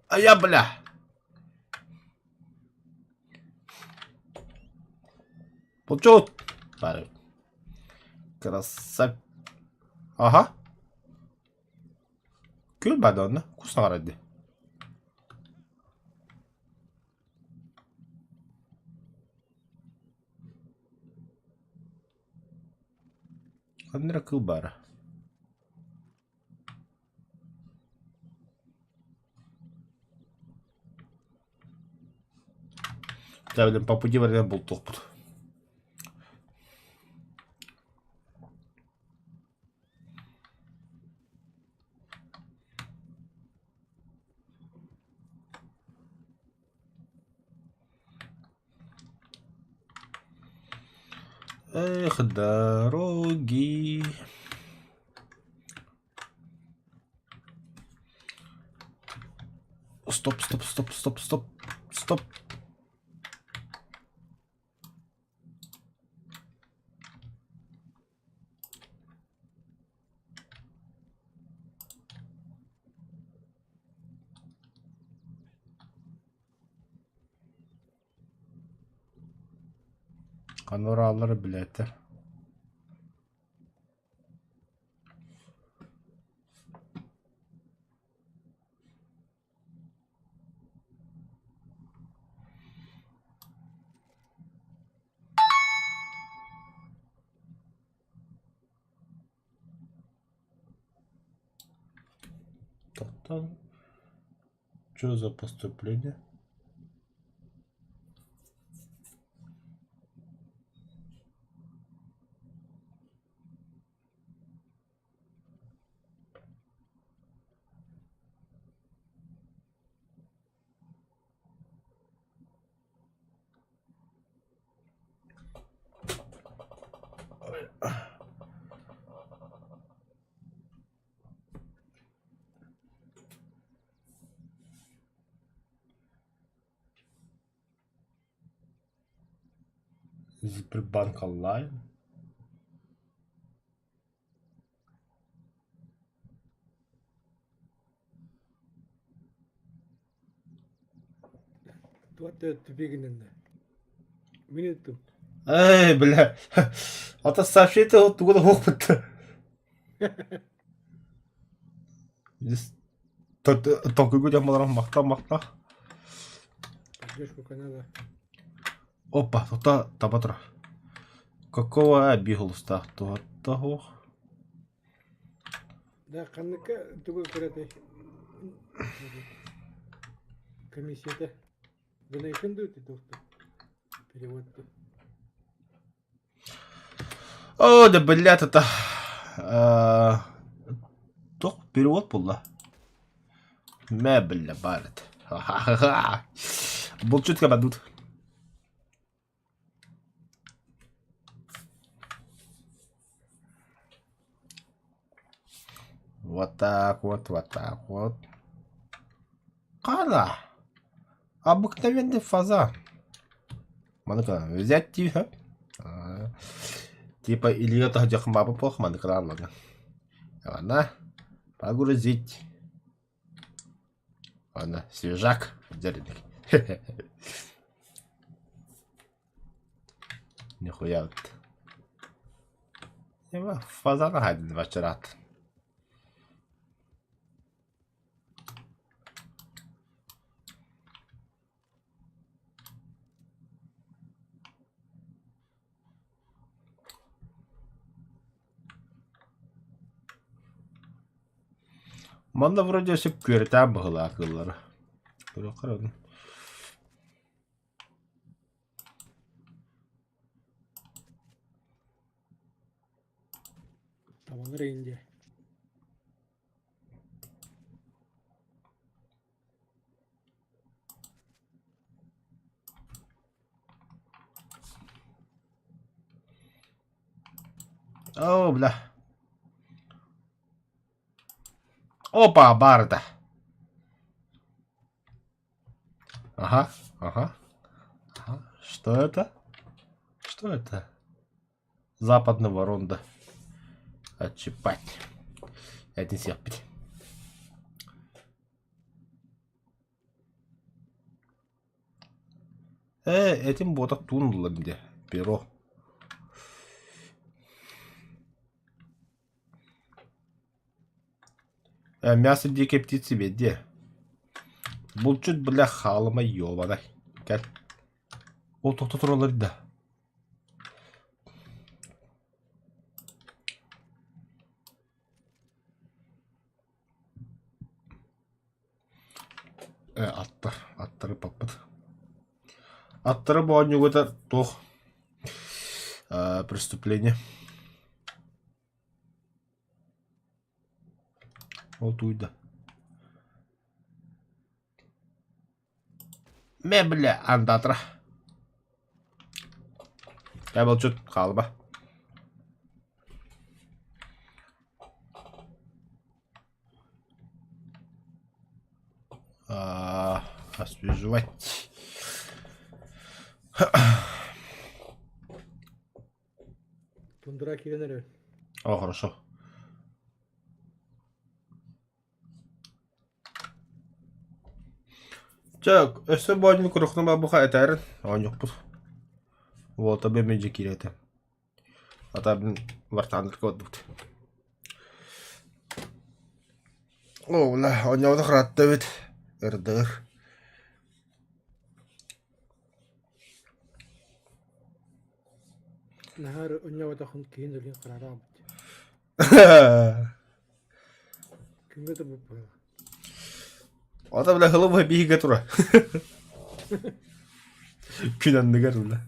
S1: А я, бля. Почет. Красавец. Ага. Көл баданы. Вкусно қарады. Қандыра көл бары. Тәбілім по пути барген бұл тоқпыд. Эх, дороги. Стоп, стоп, стоп, стоп, стоп, стоп. Каноралары білетер. Так-так. Что за поступление? Сбербанк онлайн.
S6: Туатта тупигинен. Минуту.
S1: Эй, бля. Ата сообщение вот хоқ бітті. Только гудя маларам мақта.
S6: Поддержку канала.
S1: Опа, тута табатра. Какого бигулста? Того.
S6: Да, канныка түгел көрәтей. Комиссияда. Donation да өте тоқты. Переводты.
S1: О, да блядь, это... Тох, перевод было. Мебля, барет. Был чутка бадут. Вот так вот, вот так вот. Кана. Обыкновенный фазан. Манка, взять тихо. Типа Илья Тахдях Мапа плохо, манка, ладно. Ладно. Погрузить. Ладно, свежак. Деревник. Нихуя вот. Его фазана один вчерат. Манда вроде все көрті бұғыла ақыллары. Көрі қарадым.
S6: Табаныр үйінде.
S1: О, бля. Опа, барда. Ага, ага. Ага. Что это? Что это? Западного ронда. Отчипать. Это не серпить. Этим боток тунуло где? Перо. Мясо дикой птицы ведь. Бұл чуть, бля, халыма ёбадай. Кәл. Ол тоқта тұралар да. Аттары паппыды. Аттары бұған негөтер тоқ. Преступление. Ол туйда. Ме, бля, андатра. Я был чуть халба. Освежевать.
S6: Тундыра келенері.
S1: О, хорошо. Так, если бы один курохнул бы бухай терен, он yok bu. Вот, абе меньше кирете. А там вартандр код будет. О, бля, он не вот храт Давид. РДР.
S6: Нахар өнне ватахын кейін өлген қырара абыт. Кімге де бұл бұйла.
S1: Ата, бля, хылыбы бейге тура. Күнәндігер, бля.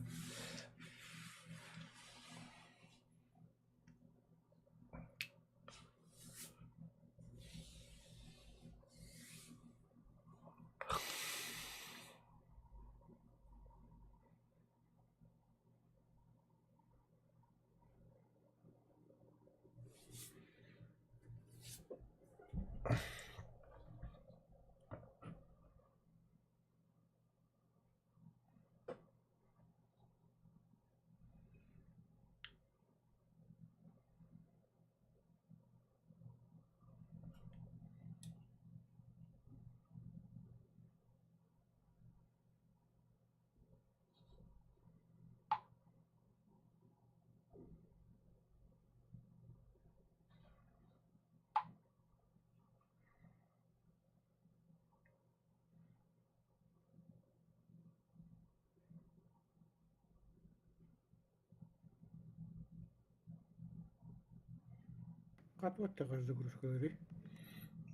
S6: Katvat takazdı kuruşkaları.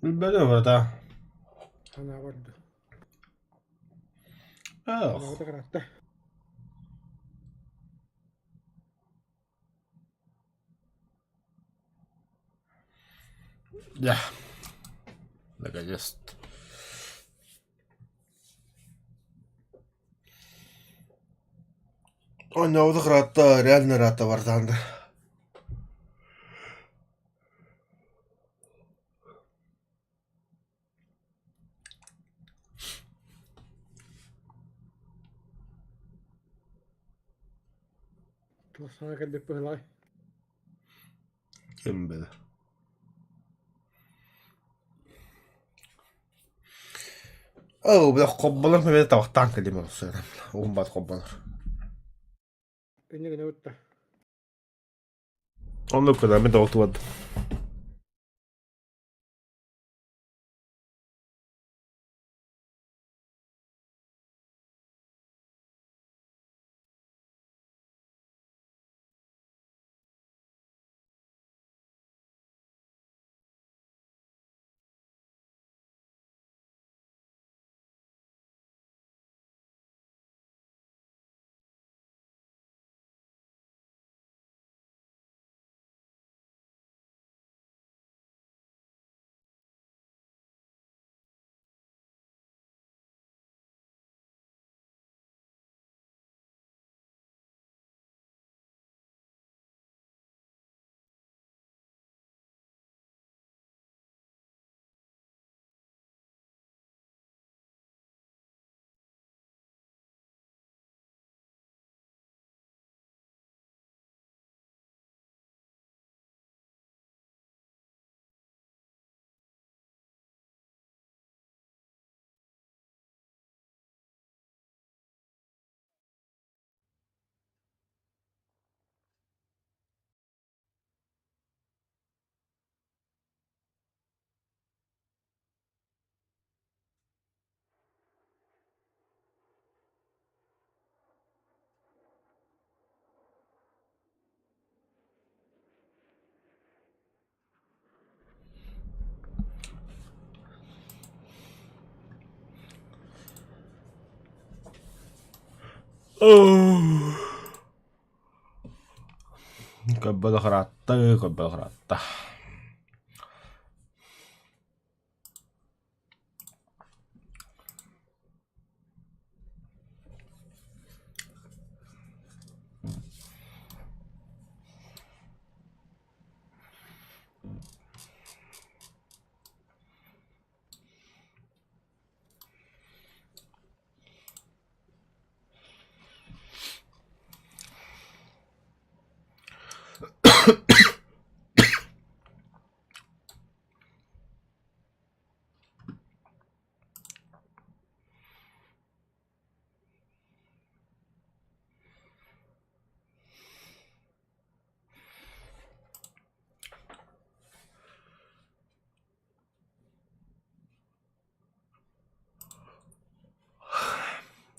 S1: Bilmem burada.
S6: Ana vardı.
S1: Oh.
S6: Ana vardı karatta.
S1: Ja. Наконец-то. Он не вот рата, реально рата вартанда.
S6: Tuossa on kelli pöhlai.
S1: Kim bilir. Bir de kobbalar mı beni tavuktan kelime olsun. Oğlum bat kobbalar.
S6: Ennen ne ottaa.
S1: Onu kadar bir tavuk tuvadı. Kobbala karatta, kobbala karatta.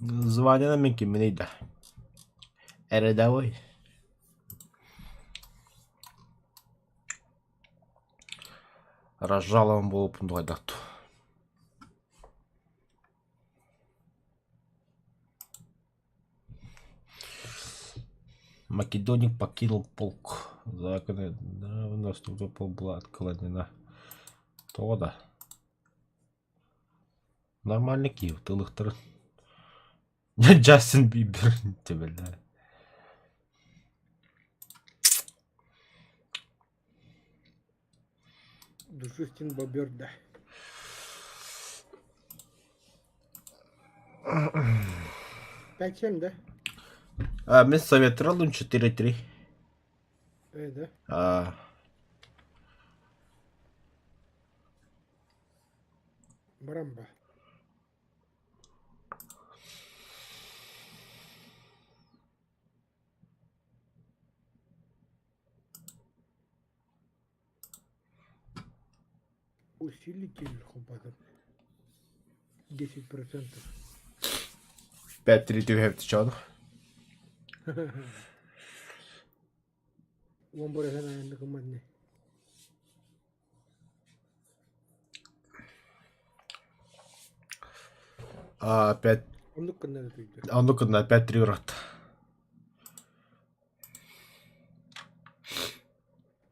S1: Звание на минки минейда. Рядовой. Разжалован был пундуайдату. Македоник покинул полк. Законы наступил полк была отклонена. То да. Нормальный Киев, тылых тыр. Джастин Бибер. Тебе, да.
S6: Душистин боберда. Kaçayım da.
S1: Мен советовал 4-3.
S6: Öyle. Барамба. Усилитель хопатов. 10%.
S1: 5-3 du have to чао.
S6: Он борется на командне.
S1: Опять.
S6: Ондук кыннады түйдü.
S1: А ну-ка, опять 3 врат.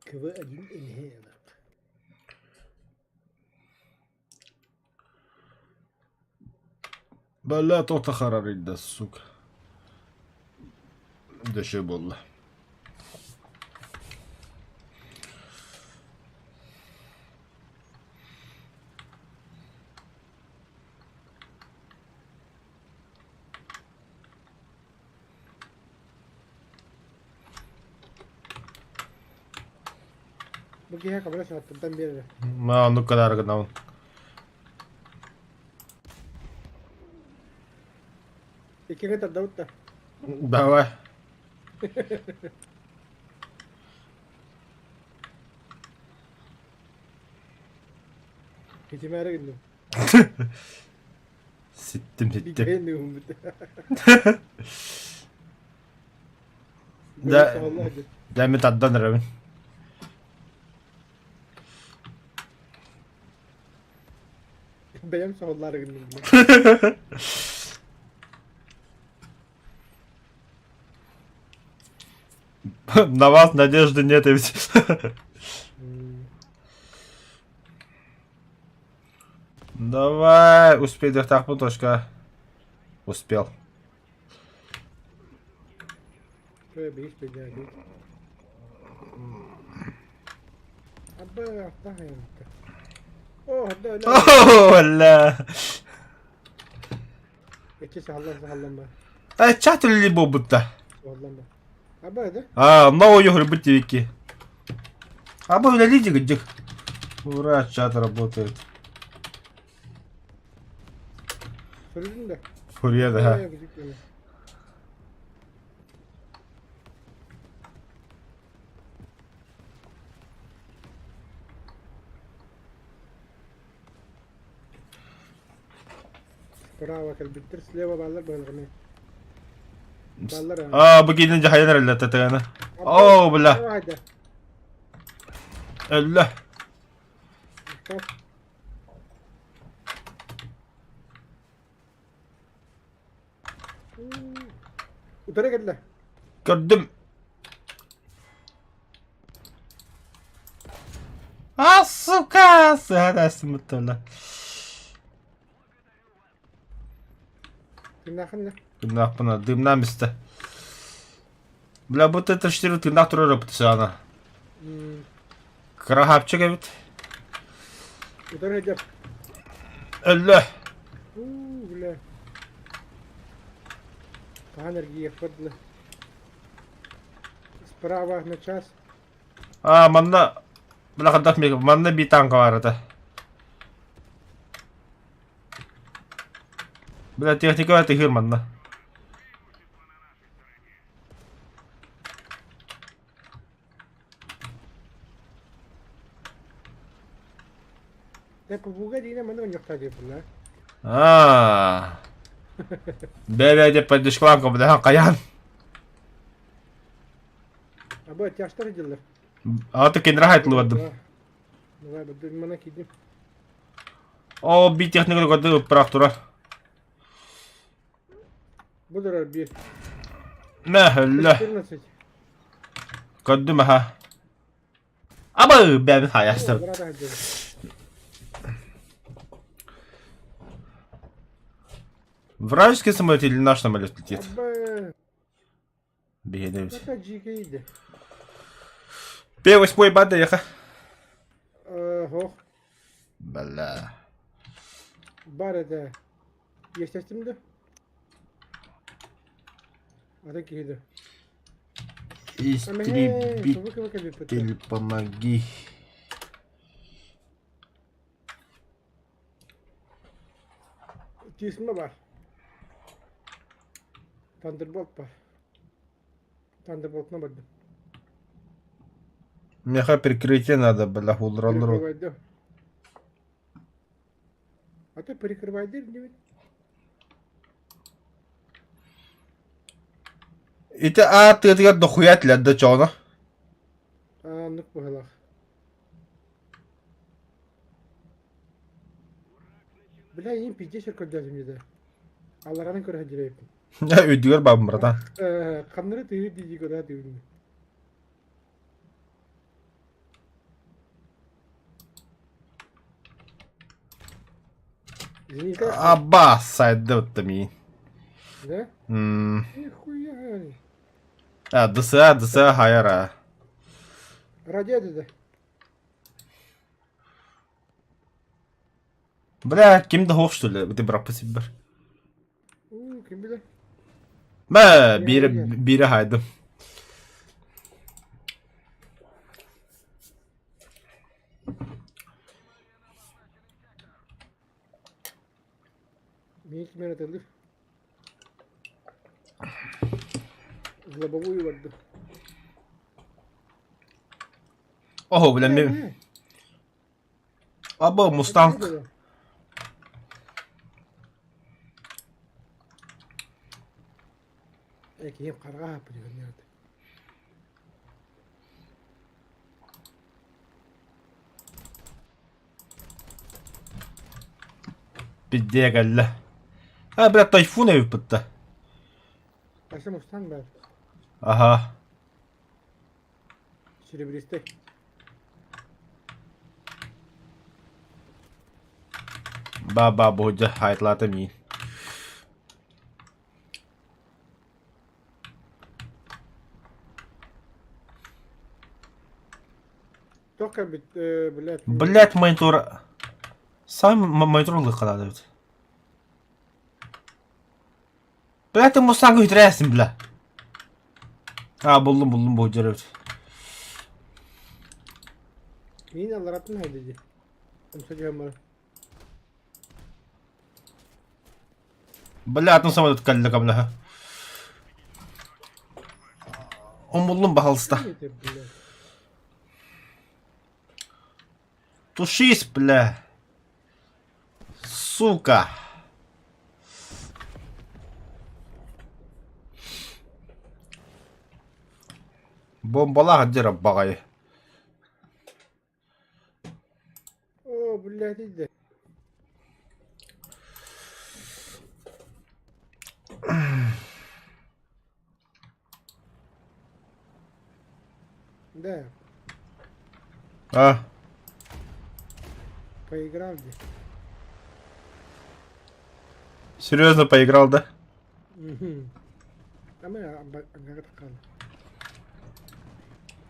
S6: КВ-1 инхейлер.
S1: Бля, тота харарит да, сука. Дөші болды.
S6: Bu kihe kabra sattırdan bir yere.
S1: А ну-ка, наргынауын.
S6: İkine de Davut da.
S1: Давай.
S6: Hitimere gündüm.
S1: Ситтим,
S6: Bir
S1: ситтим.
S6: beğendim bir de.
S1: Да,
S6: Vallahi.
S1: дәмет аддан рәмін.
S6: Benim sağolları gündüm.
S1: На вас надежды нет, ведь. Давай, успей до точка. Успел.
S6: Şöyle bir iş becerdi. Abba daha yanıttı. Oh da öyle.
S1: Оля.
S6: Geçe sallanma.
S1: А чатер либо будто.
S6: Sallanma. Abba hadi.
S1: А, новую грибы вики. А вы лидик где? Ура, чат работает.
S6: Söyledin de.
S1: Фурия, да.
S6: Gözükmüyor. Bravo kalbittir. Sleva ballar balgını. Ballar ha.
S1: А, богиня Джахайна релететена. О, бля.
S6: Hadi.
S1: Элля.
S6: Kalk. Utara geldiler.
S1: Gördüm. А, сука! Садасın mutlaka.
S6: Günahın ne?
S1: Günah buna. Dımdan biste. Бля, будто это 4 günah durar yapıtı ana. Krahapçık evet.
S6: Utara geldiler.
S1: Элля.
S6: Bile. Энергия фадла. Справа на час.
S1: А, манда... Бля, кадах мега. Манда bir tank vardı. Бля, техника var tehir manda.
S6: Так буга дина мана нюхта yapılar.
S1: А. Бебе поддержкаланка бля, каян.
S6: Aba yaşlar ediyorlar.
S1: Аты кен рахайтлы бадым.
S6: Давай бадым мана кидим.
S1: О, bir техника годы бырақ тура.
S6: Budur bir.
S1: Мәһәллә.
S6: 14.
S1: Gördüm ha. Ama ben hayastım.
S6: Burada hadi.
S1: Вражеский самолет или наш самолет летит?
S6: Aba.
S1: Бегем.
S6: Hatta GK'ydi.
S1: P8 бада яха.
S6: Hoh.
S1: Бля.
S6: Barada. Yaşasın da. Ada kiydi. Ama he. Çabuk çabuk bir pıtı.
S1: Истребитель, помоги.
S6: Tisma var. Thunderbolt var. Thunderbolt'una baktım.
S1: Меха прикрытие надо, бля, хулдралру.
S6: Перекрывай, а ты перекрывай дверь.
S1: Это, а, ты это дохуя для до чона?
S6: Ну погнал. Бля, им пиздец, как даже мне да. Алларанын көрө жүрөйүп.
S1: Ödüyor ben buradan.
S6: Kanları tüyü diye göre diyor. Извините.
S1: Abbas saydı öttemi.
S6: Да?
S1: Hmm.
S6: Нихуя.
S1: Ha dısı hayır ha.
S6: Радио dedi.
S1: Bля, kimde hoş что ли? Ты bırak pası bir.
S6: Kim bilir?
S1: Biri haydım.
S6: Мне kim yaratılır? В лобовую vardı.
S1: Oho bля mi? Abo Mustang.
S6: Kim karga yapıyor nerede?
S1: Bidiye geldi. Ha bля tayfun evi bitti.
S6: Başka Mustang var.
S1: Aha.
S6: Серебристый.
S1: Baba bu hoca hayatlatım iyi.
S6: Только, блядь.
S1: Блять, монитор. Сам монитор лыкаладывает. Блять, ты Mustang'ı hüdreyesin bля. Ha buldum bu hoca evet.
S6: Мин алларатын хайдыжы. Умсажы мара.
S1: Бля, атым самолет калды камля. Он buldum bahalsta. Тушись, бля. Сука. Бомбала hadi Rabbagayı.
S6: О, блядь, иди. Да,
S1: А,
S6: поиграл здесь.
S1: серьезно поиграл, да?
S6: А мы агатакали.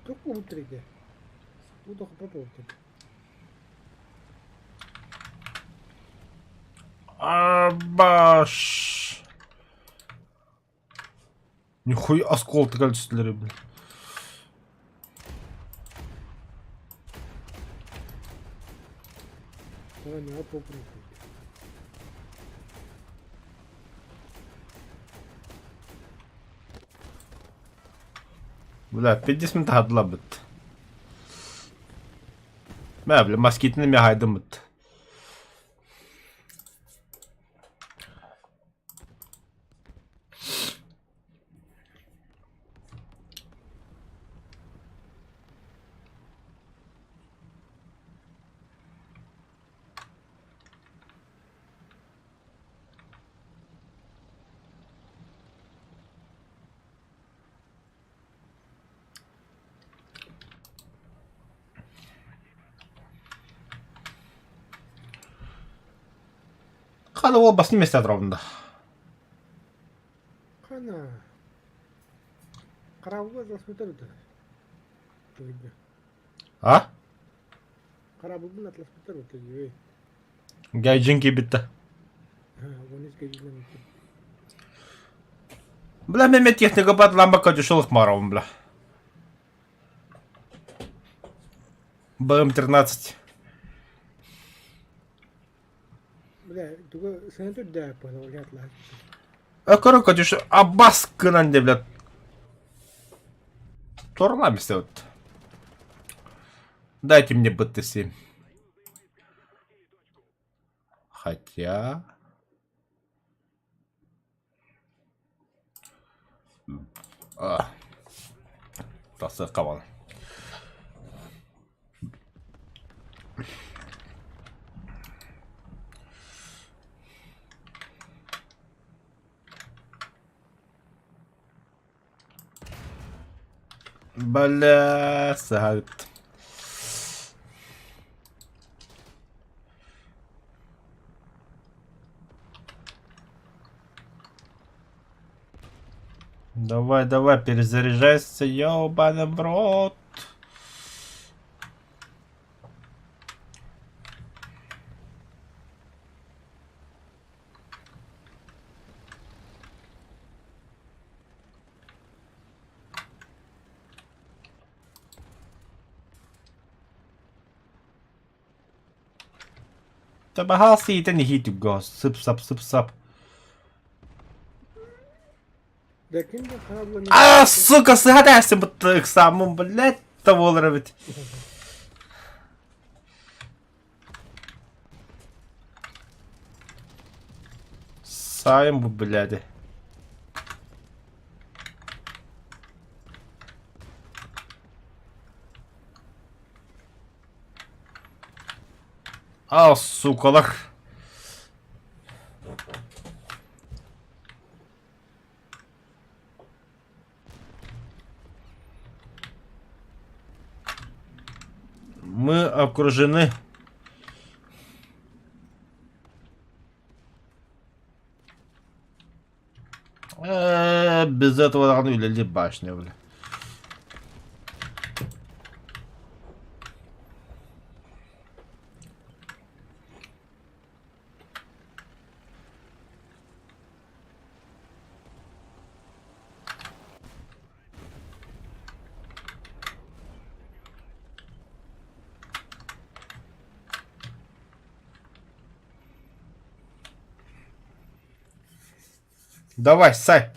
S6: Только утриде. Буду попробовать.
S1: Абаш. Нихуя осколки количествleri, блин.
S6: Давай не попробуй.
S1: Бля, 50 минут hadla bit. Ne bileyim, masketini mi haydım bit. Hadi o basayım mesaj etrafında.
S6: Хана. Карабуга засмотрел да. Видно.
S1: Ha?
S6: Карабугун атлас смотрел да живей.
S1: Gaycinki bitti.
S6: Вон из гайдина.
S1: Бля, Mehmet техника под ламбака дешевых маров, бля. БМ-13.
S6: Бля, туга сенатор да понял, атлас.
S1: Короче, дешев... Аббас кынанде, бля. Торнамися вот. Дайте мне БТ-7. Хотя... Тасы кабан. Бля, сагт. Давай, давай, перезаряжайся, ёбаный в рот. Таба халсы итен хитүг гос. Сып сап сып сап.
S6: Да ким де kablo ne?
S1: А, сука, сыгадайся быттык самым, блядь, таволар бит. Сайым bu, блядь. А, сукалар. Мы окружены. Без этого рано или башня, бля. Давай, сай.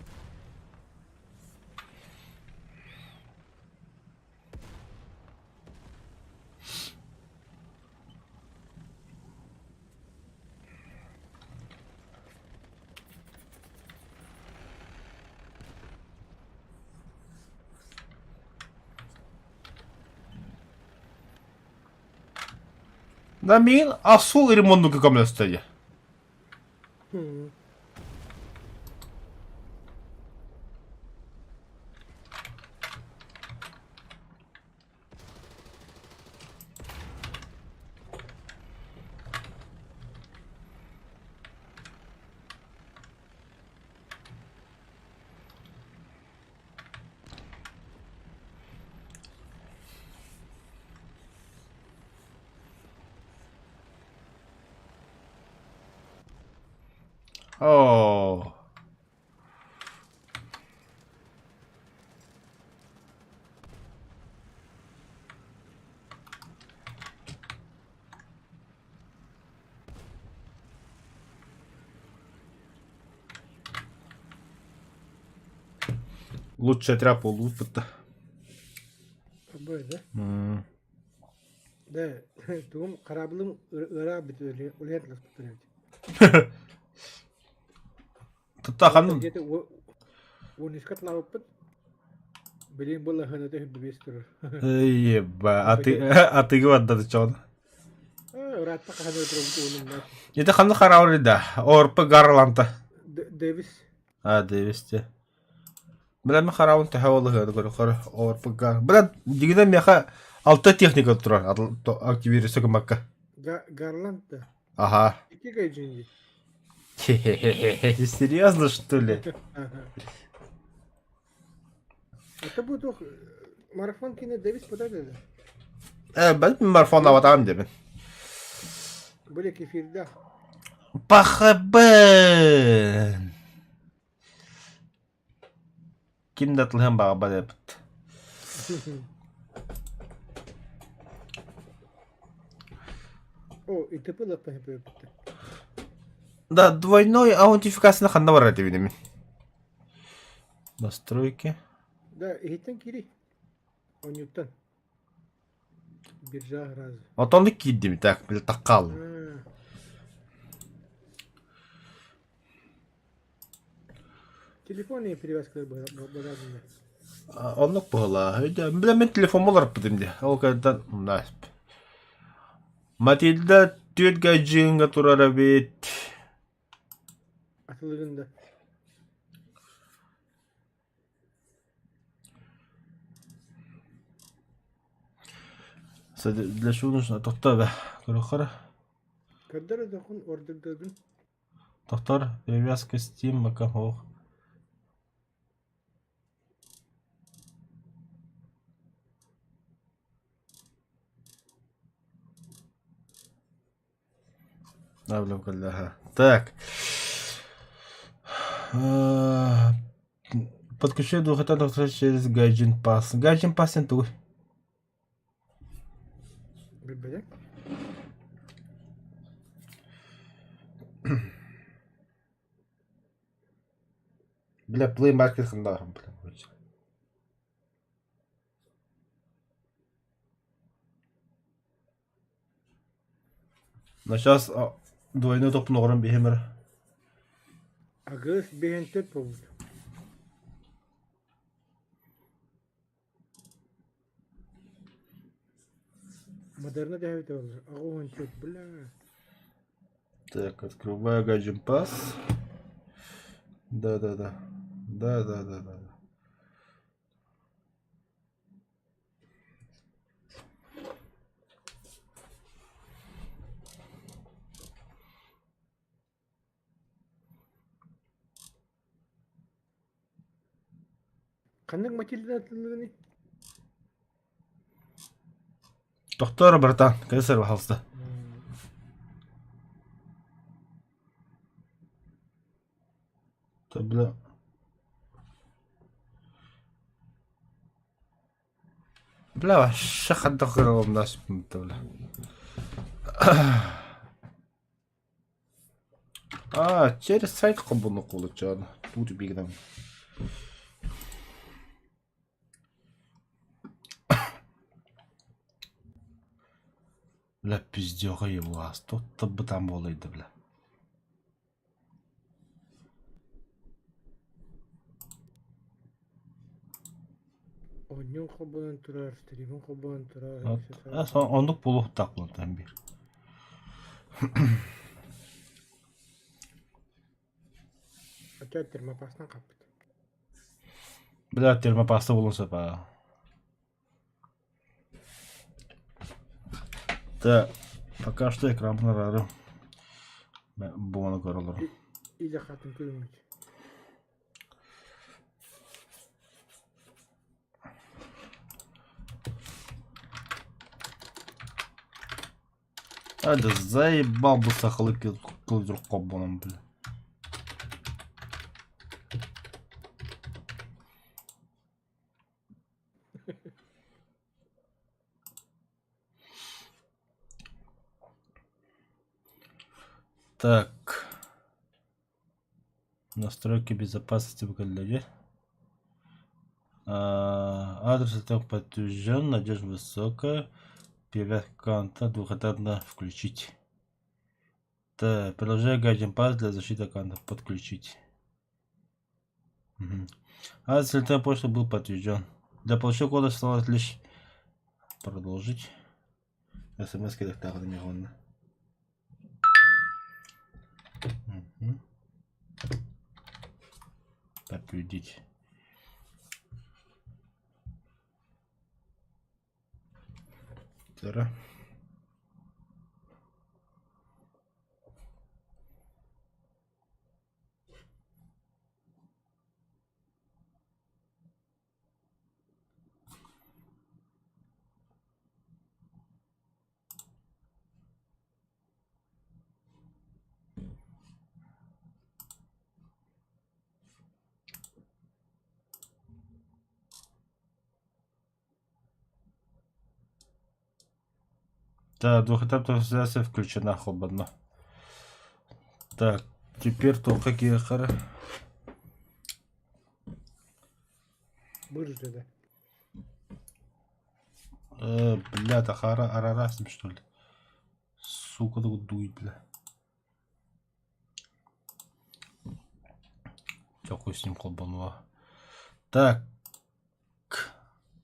S1: Да мен асыл ремонтнука камлястая. О. Лучшая тряпа опыта.
S6: Böyle de. De tuğum karablım ıra bitiyor. Ulayat las bitiyor.
S1: Тут ханым.
S6: Где-то o нискат лавпыт. Bilin bolla hana da hübbe bestirur.
S1: Еба, а ты говоришь, да ты чё?
S6: Rahatta hana oturup onun var.
S1: Это ханы хараулида. Орпы гарланта.
S6: Davis.
S1: А, девисте. Бля, мы хараун тахавалы гады гары орпы гар. Бля, дигиден меха алты техника турар. Активируется макка.
S6: Garland da.
S1: Ага.
S6: İki gaycıngi.
S1: Хе-хе-хе, серьезно, что ли?
S6: Это будет марафон кино Davis подали.
S1: Ben марафон аватарım demin.
S6: Böyle kefirde.
S1: Пахабен. Kim de atılhan bağa bada yapıt.
S6: O итп лапа yapıyor.
S1: Да, двойной аутентификация на ханна варате видимо. Настройки.
S6: Да, ихтен кири. Он ютан. Биржа раз.
S1: Отонлuk giydim tak bir takal.
S6: Телефонные привязки базарында.
S1: Onluk bola. Bilen ben telefon olarak bidim de. O kadar nasip. Matilda tüyet gacığınga turara bit.
S6: Atılığında.
S1: Для чего нужно? Доктор, Крохара.
S6: Каддар дохун ордердагын.
S1: Доктор, перевязка Steam, Макамох. Так. Подключение двухэтажных через Gaijin Pass. Gaijin Pass это...
S6: Билбелек.
S1: Бля, Play Market хандаром, бля. Но сейчас двойной топ нограм бихемер.
S6: Агыс бехентет болуд. Модерна дәвит болуд. Агуын чөт, бля.
S1: Так, открываю Gaijin Pass. Да-да-да. Да-да-да-да.
S6: Қандай Матильда атылыгыны?
S1: Доктор, братан, кайсар, пожалуйста. Да, бля. Бля, вообще хадда хыровым нас, бля. Через сайт bunu kullanacağını. Тут бигдам. Бля, пиздёга его, а что-то бы там было, да, бля.
S6: Oyun kobuğun turar, stream'in kobuğun turar.
S1: Onduk bulup takmadan bir.
S6: Açar termopastan kapıt.
S1: Бля, термопаста bulunsa pa. Да, пока что экран нарарым. Bunu görülür.
S6: İyice katın köyümüz.
S1: Да заебал бы сахалык вдруг кобоном, бля. Так. Настройки безопасности выглядят. Адрес этого подтвержден, надежда высокая. Привязка аккаунта двухэтажно включить. Так, приложение Gaijin Pass для защиты аккаунта подключить. Адрес электронной почты был подтвержден. Для получения кода осталось лишь продолжить. СМС электронно миллиона. Подтвердить. Тара. Да, двухэтапная связь включена хободно. Так, теперь только Гехара.
S6: Бырж dedi.
S1: Бля, Тахара Арарасим, что ли? Сука, тут дует, бля. Какой с ним хобонова. Так.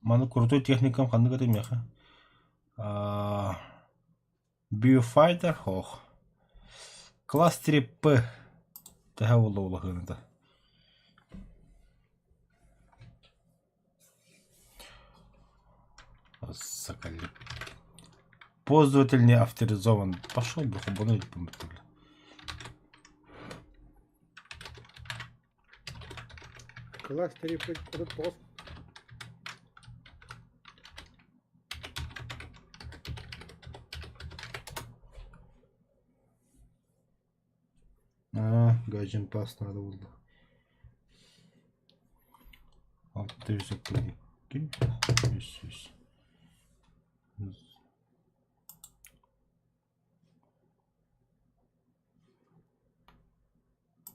S1: Ману крутой техникам ханныгаты меха. Биофайтер, ох. Класс 3П. Тега уловлага это. Соколи. Пользователь не авторизован. Пошел бы, хубану, бля.
S6: Класс 3 пост.
S1: Гайджин пас надо было. 600 прикинь. Есть.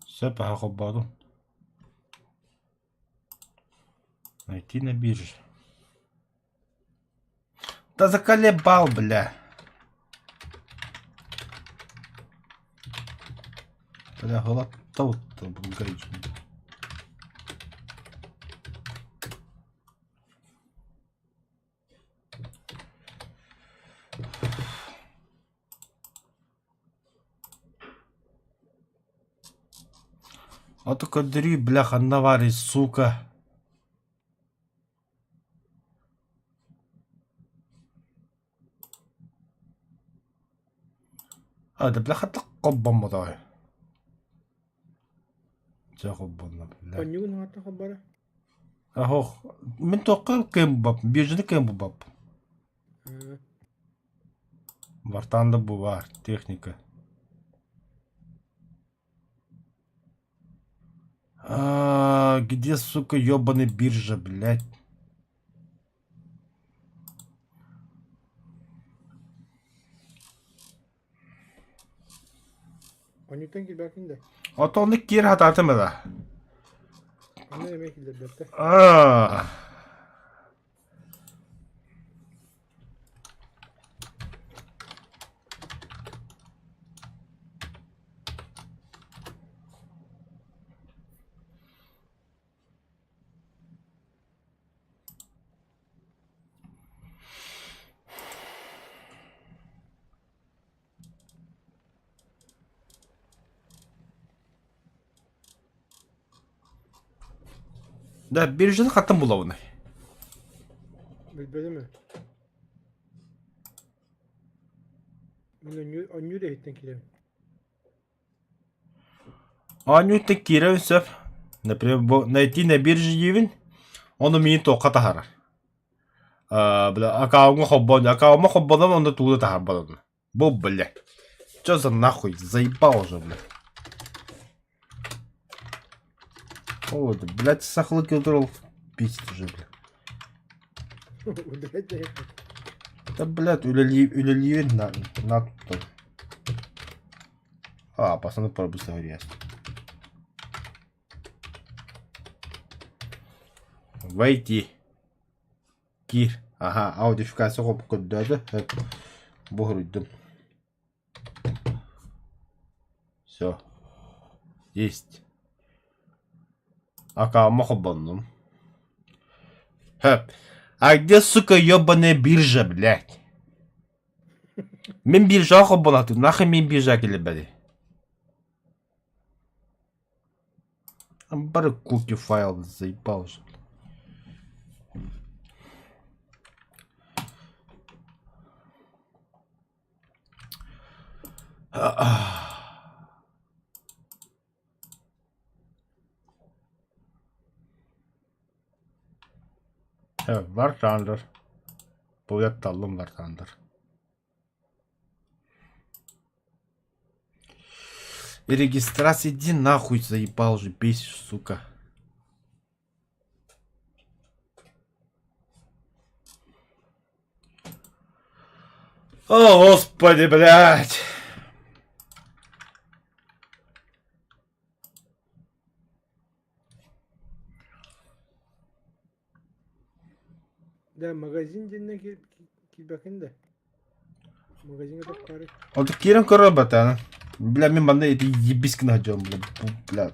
S1: Сепа хахобаду. Найти на бирже. Да заколебал, бля. Бля, голотал-то, гайджин. А только дрю, бляха, навари, сука. Да бляха, так коббам давай. Коббам, бля.
S6: Панюн хата хабара.
S1: Ох, мен тоқы кембап, бежini кембап. Вартанда бувар, техника. Где, сука, ёбаный биржа, блядь?
S6: Панютан килбакинде.
S1: Отоны кир хататы мı da?
S6: Аны эме килдердетте.
S1: Да, биржаны хатын булауны.
S6: Билбедиме? Мен оню да хиттен килем.
S1: Анюты кирен сөп. Например, найти на бирже евин, оны мені тоққа тахарар. Бля, аккаунтға хоббодан, онда туды тахар баланы. Бұл, бля. Чё за нахуй? Заебал уже, бля. О, да, блядь, сахлы килдрол пиздит уже, бля.
S6: Удрать да хиттен.
S1: Да, блядь, үлелевин на тут. Пацаны пробуйся грязь. Войти. Кир. Ага, аудификация қоп көддеді. Бұғырыдым. Все. Есть. Аккаунтыма хоббандым. А где, сука, ёбаная биржа, блядь? Мен биржа хоббанатым. Нахуй мен биржа келебеді. Бары куки файл заебал уже. Evet, Warthander. Boyat tallım Warthander. И регистрация, иди нахуй, заебал уже, бесишь, сука. О, господи, блядь.
S6: Да, магазин денне килбакинде. Магазинге топ кары.
S1: Он так кирен коробата, бля, мен банда это ебиски найдем, бля.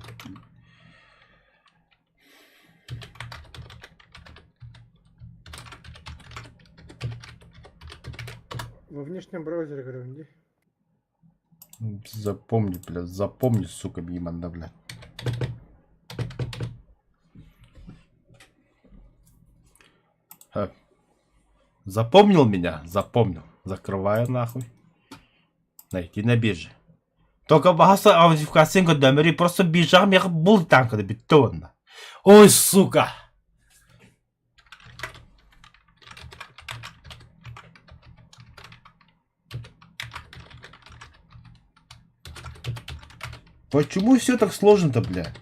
S6: Во внешнем браузере говорю,
S1: Запомни, бля, запомни, сука, миманда, бля. Запомнил меня? Запомнил. Закрываю нахуй. Найти на бирже. Только бахаса аудификацион көдәмери просто биржаға меға бұл танкады бітті онда. Ой, сука! Почему все так сложно-то, бля?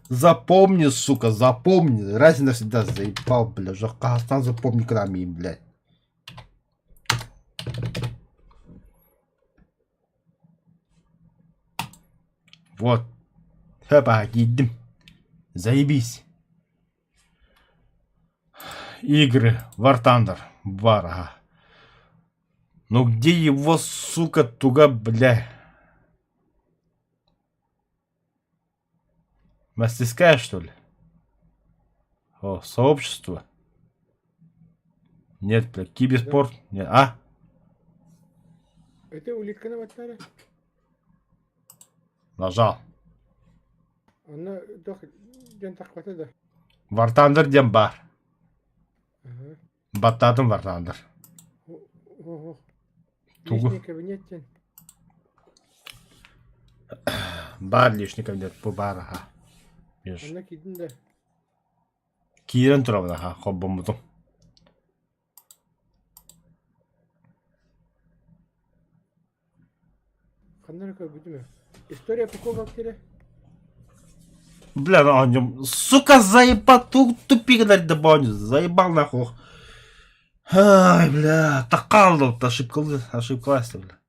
S1: Запомни, сука, запомни. Раз и навсегда заебал, бля. Уже Казахстан запомни крами, блядь. Вот. Хопа, едем. Заебись. Игры. War Thunder. War, ага. Ну где его, сука, туга, бля? Мастерская, что ли? О, сообщество. Нет, бля, киберспорт. Нет. А?
S6: Это улитка на ватаре.
S1: Нажал.
S6: Она дох ден тахвата да.
S1: War Thunder дем бар.
S6: Ага.
S1: Баттадым War Thunder.
S6: Ого.
S1: Тугу.
S6: Личный кабинет тен.
S1: Бар лишний кабинет по бара, ага. Видишь.
S6: Она кидин да.
S1: Кирен турабын, ага, хоббомутум.
S6: Ханнар как будем. История какого бактерия?
S1: Бля, ну о нем, сука, заебал, тупик дать добавлю, заебал нахуй. Ай, бля, тақалды, ошибкалась, бля.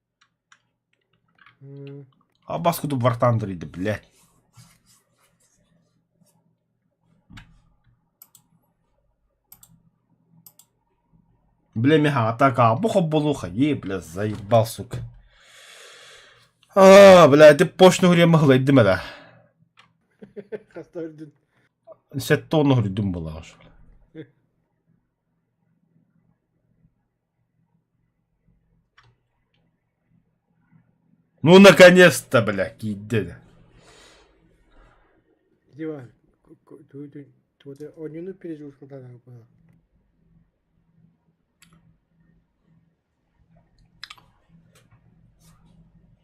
S1: А баску тут War Thunder иди, блядь. Бля, меха, атака, буха-булуха, бля, заебал, сука. Бля, ты почну грі могла, йди мене.
S6: Хастардин.
S1: Ще тонну грі дум була аж. Ну, наконец-то, бля, киде.
S6: Диван. Тут онюну пережил, что тогда было.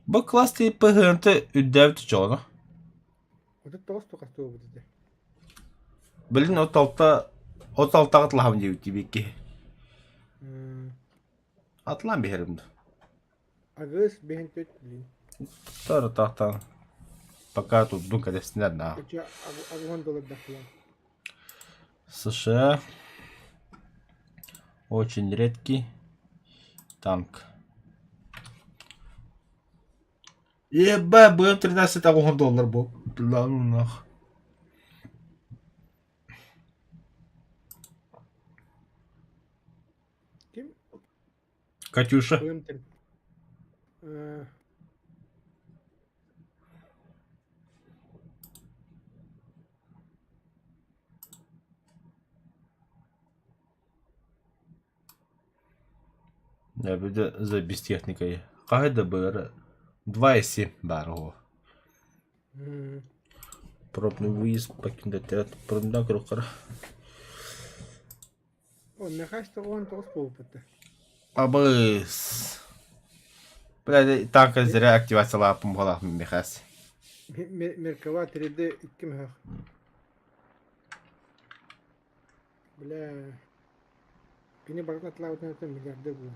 S1: Бұл класты пғынты үддәвді жоғына.
S6: Вот это толсто касту будет.
S1: Білін оталтаға тылағым деу тибекке. Атылам бехерімді.
S6: Агыс бehen төт блин.
S1: Тары тақтан. Пока тут дун кәдестінер на.
S6: Эти агуан доллар дахлан.
S1: США. Очень редкий танк. Еба, был 13 $1 был. Да ну нах.
S6: Ким?
S1: Катюша.
S6: Бэмтен.
S1: Я буду за бестехникой. Қайда бәрі 2,7 бәрі. Пробный выезд покинуть отряд. Пробный кругар.
S6: О, мне кажется, он толст опыта.
S1: Абыс. Бля, танка зря активация лапом голах мехас.
S6: Меркова 3D 2 мега. Бля. Ini bakal laut nanti miliarder bulan.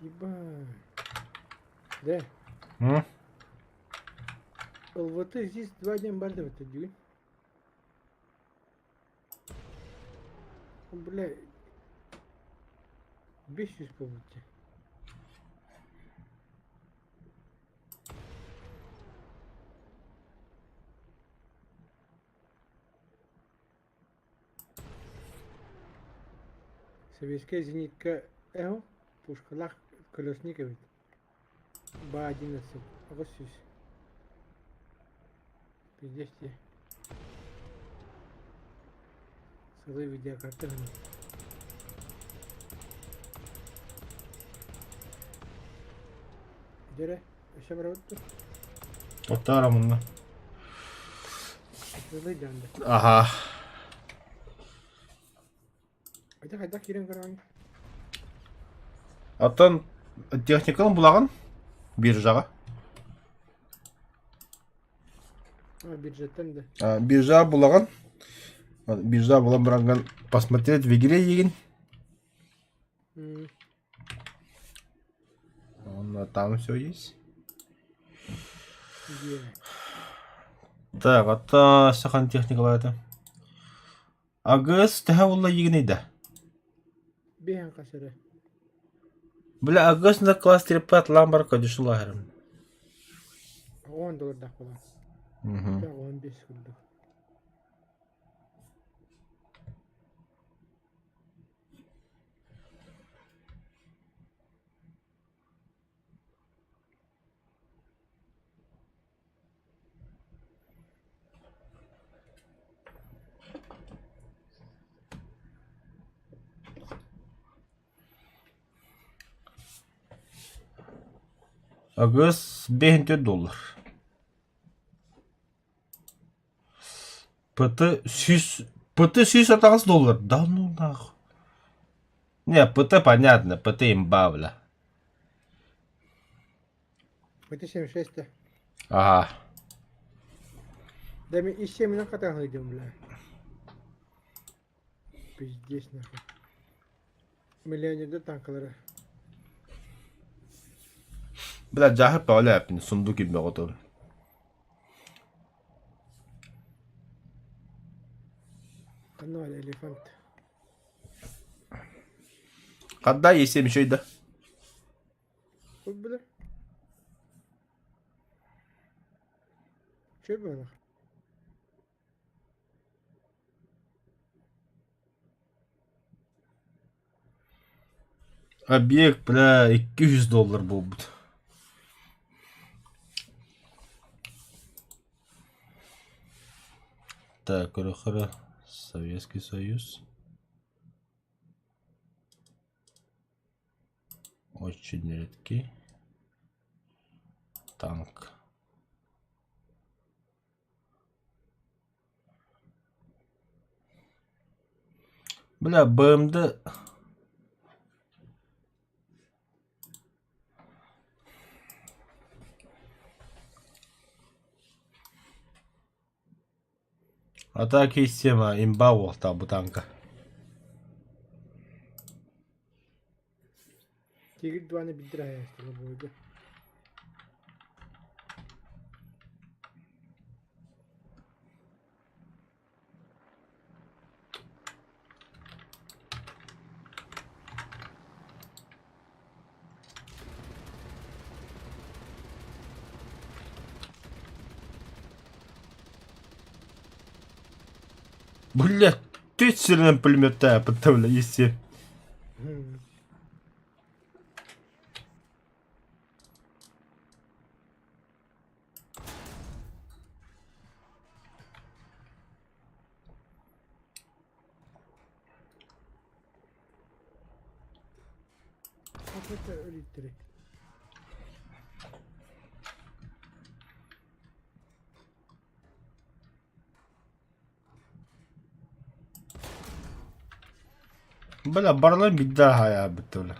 S6: Ебать. Да. ЛВТ здесь 2 дня барды в этот день. Бля. Бесись помните. Советская зенитка Эхо, пушкалах колесниковый. Ба-11. Агасюсь. Пиздец тебе. Сылы видеокарты. Дере, еще браватты.
S1: Отарамын.
S6: Сылы жанды.
S1: Ага.
S6: Айда кирен караң.
S1: Аттан техниканы булаган биржага.
S6: Бюджеттен де.
S1: Биржа булаган. Биржа булан баранган посмотреть вигиле еген. Там все есть. Так, ата сахан техникаларды. Агыс тәһә улла еген иде.
S6: Бейхан касыры.
S1: Бля, агыс на класс трепат ламбар кадишулахырым.
S6: $10 да кола.
S1: Мгм.
S6: 15 күлдү.
S1: Агыс $500. ПТ $600. Да ну нахуй. Не, ПТ понятно, ПТ имба, бля.
S6: Это 76 да.
S1: Ага.
S6: Да ми ищем на катах идем, бля. Пиздец нахуй. Миллионер танкалары.
S1: Бля, жахып öyle yapın. Sundu gibi otur.
S6: Канал элефант.
S1: Kadda yesem şeydi.
S6: Вот, бля. Че было?
S1: Объект, бля, $200 buldu. Так, Рохара, Советский Союз. Очень редкий. Танк. Бля, БМД. Атаки система имба болта bu танка.
S6: Тигр 2 не бидрая, что ли, будет.
S1: Бля, ты сильно пулемета подставля если.
S6: Вот это литры.
S1: Бля, барлы бидда ya битуле.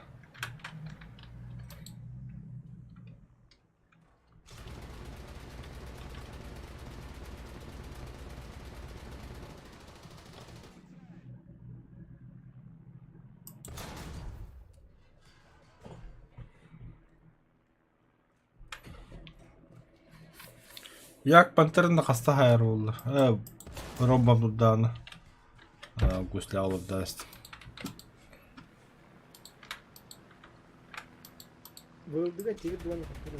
S1: Як пантерна хаста хайр болду. Ромба дуданы. Гусля алып даст.
S6: Был бы тигр 2 не хотел.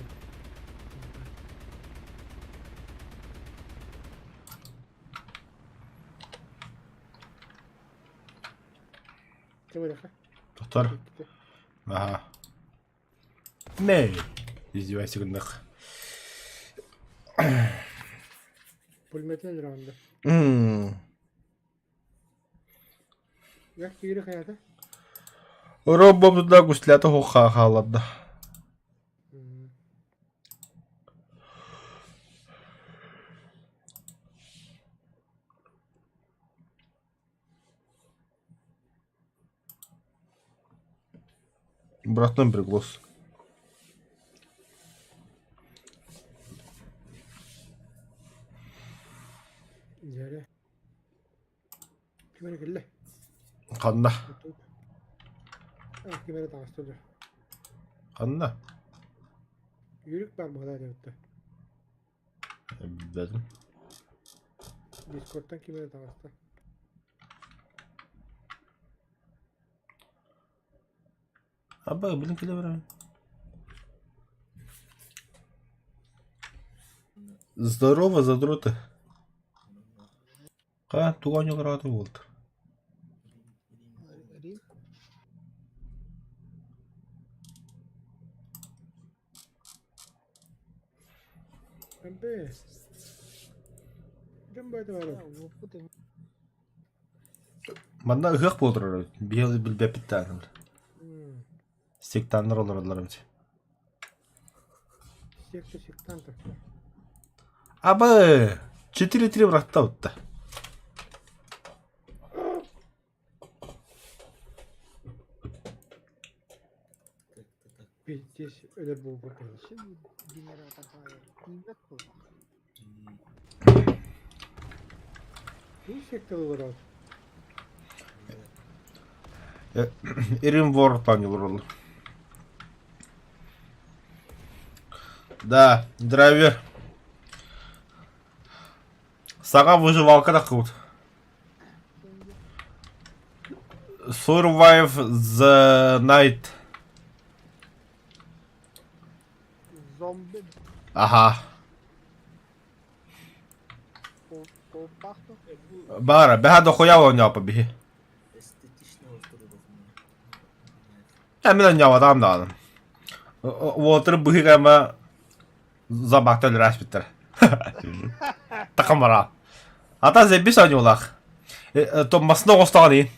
S6: Кем это?
S1: Тоқтар. Ага. Не. Издевайся, гндах.
S6: Пулеметен раунда. Як кири хаята?
S1: Робом туда гуслята хуха халадда. Братным приглас.
S6: Зәре. Кимere келле?
S1: Қанна.
S6: Кимere тағыстырды.
S1: Қанна.
S6: Yürük var mı hala devette?
S1: Білдім.
S6: Discord'dan kimere tağыстı?
S1: Аба, білін келе беремін. Здорово, задроты. Қа, туған елрады болды.
S6: Pembe. Кем байды бар?
S1: Манда ұғық болдырыр. Бел білбеп біттәнім. Сектанлар олар бітсе.
S6: Секті сектантов.
S1: Абы, 4-3 братта өтті.
S6: Пиздец, ölür bu bakın. Bu sekte olur abi.
S1: Ирин вор танил ролл. Да, драйвер. Сага выживалка да крут. Survive the night.
S6: Zombi.
S1: Ага. Бара, бега до хуя у него побеги. Я мен не адам да. Water быгы ма забактан распитер. Такамара. Ата зебис анюлах. То масно остагани.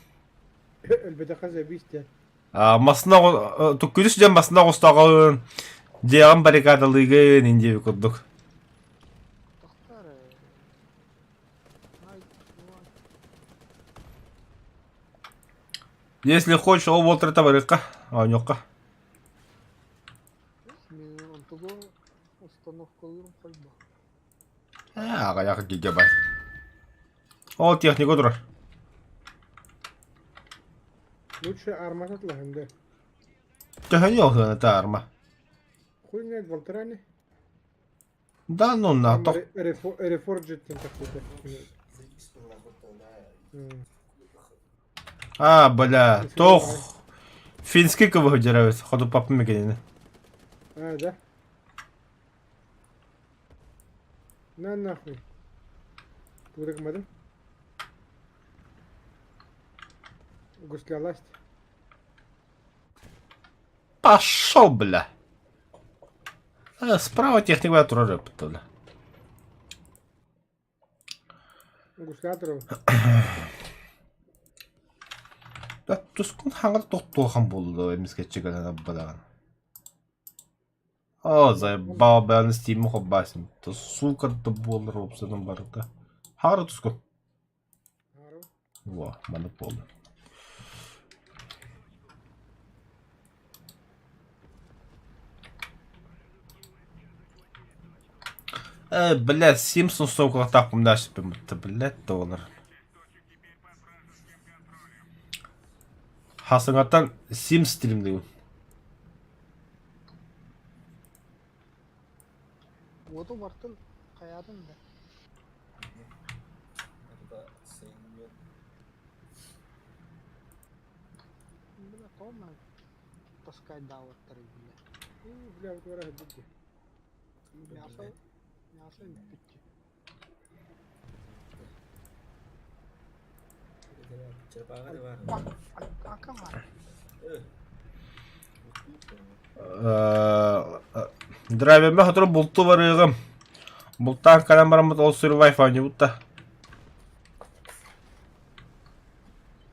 S6: Elbette kazabiste.
S1: Масно түкүрүс жем масно остагын. Деган баррикадалыгын инде курдук. Если хочешь, ол Уолтер табарыкка, анёкка. Ага, яка гигабайт. Ол технику дур.
S6: Лучше арма сатла хенде.
S1: Теханёк это арма.
S6: Хуй нет волтерани.
S1: Да ну на то.
S6: Reforged тентакуте.
S1: А, бля, то финский кого выдирают, ходу папы мегенины.
S6: А, да? На нахуй. Куда гмадым? Гусляласть.
S1: Пошел, бля. Справа техника тура репта, бля.
S6: Гусляторов.
S1: Да, тускун хангар тоқтолған болды, емеске чекалана бадаған. О, заебал, бәрін істеймін қоббасын. Сука, да болыр опсадан барыда. Хағыры тускун. Во, маны болды. Блядь, Симпсон сука так умнашь, блядь, доллар. Хасыңаттан Sims стримдеу.
S7: Оду бартын каядын да. Бля, тома таскай даваттар бля.
S6: Бля, вот вора хаддики.
S7: Мясо битти. Ака var.
S1: Драйверме хатыры булту барыгым. Булттан калам барамыт ол survive ани бутта.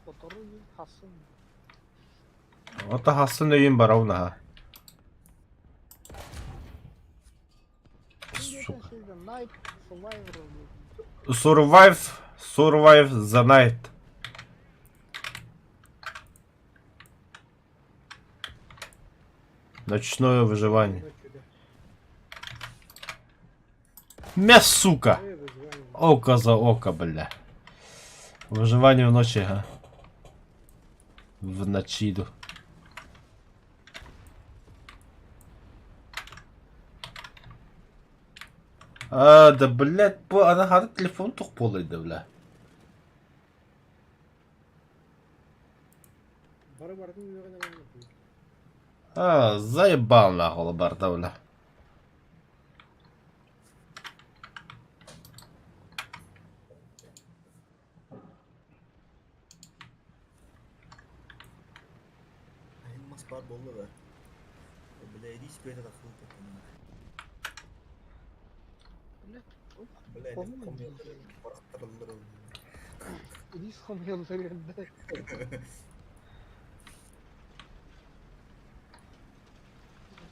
S7: Fotoğrafı hasın.
S1: Ота хасын өйін бар ауна.
S7: Şimdi geçen şeyde Night Survivor oluyor.
S1: Survive the night. Ночное выживание. Мя, сука! Око за око, бля. Выживание в ночи, а. В ночи иду. Да, блядь, она хата телефон тух полайды, бля. Заебал нахуй лабарда, бля.
S8: Маспар болды да. Бля, иди спеть это хуй такой. Бля,
S7: Помню. Рис хамелlerinde.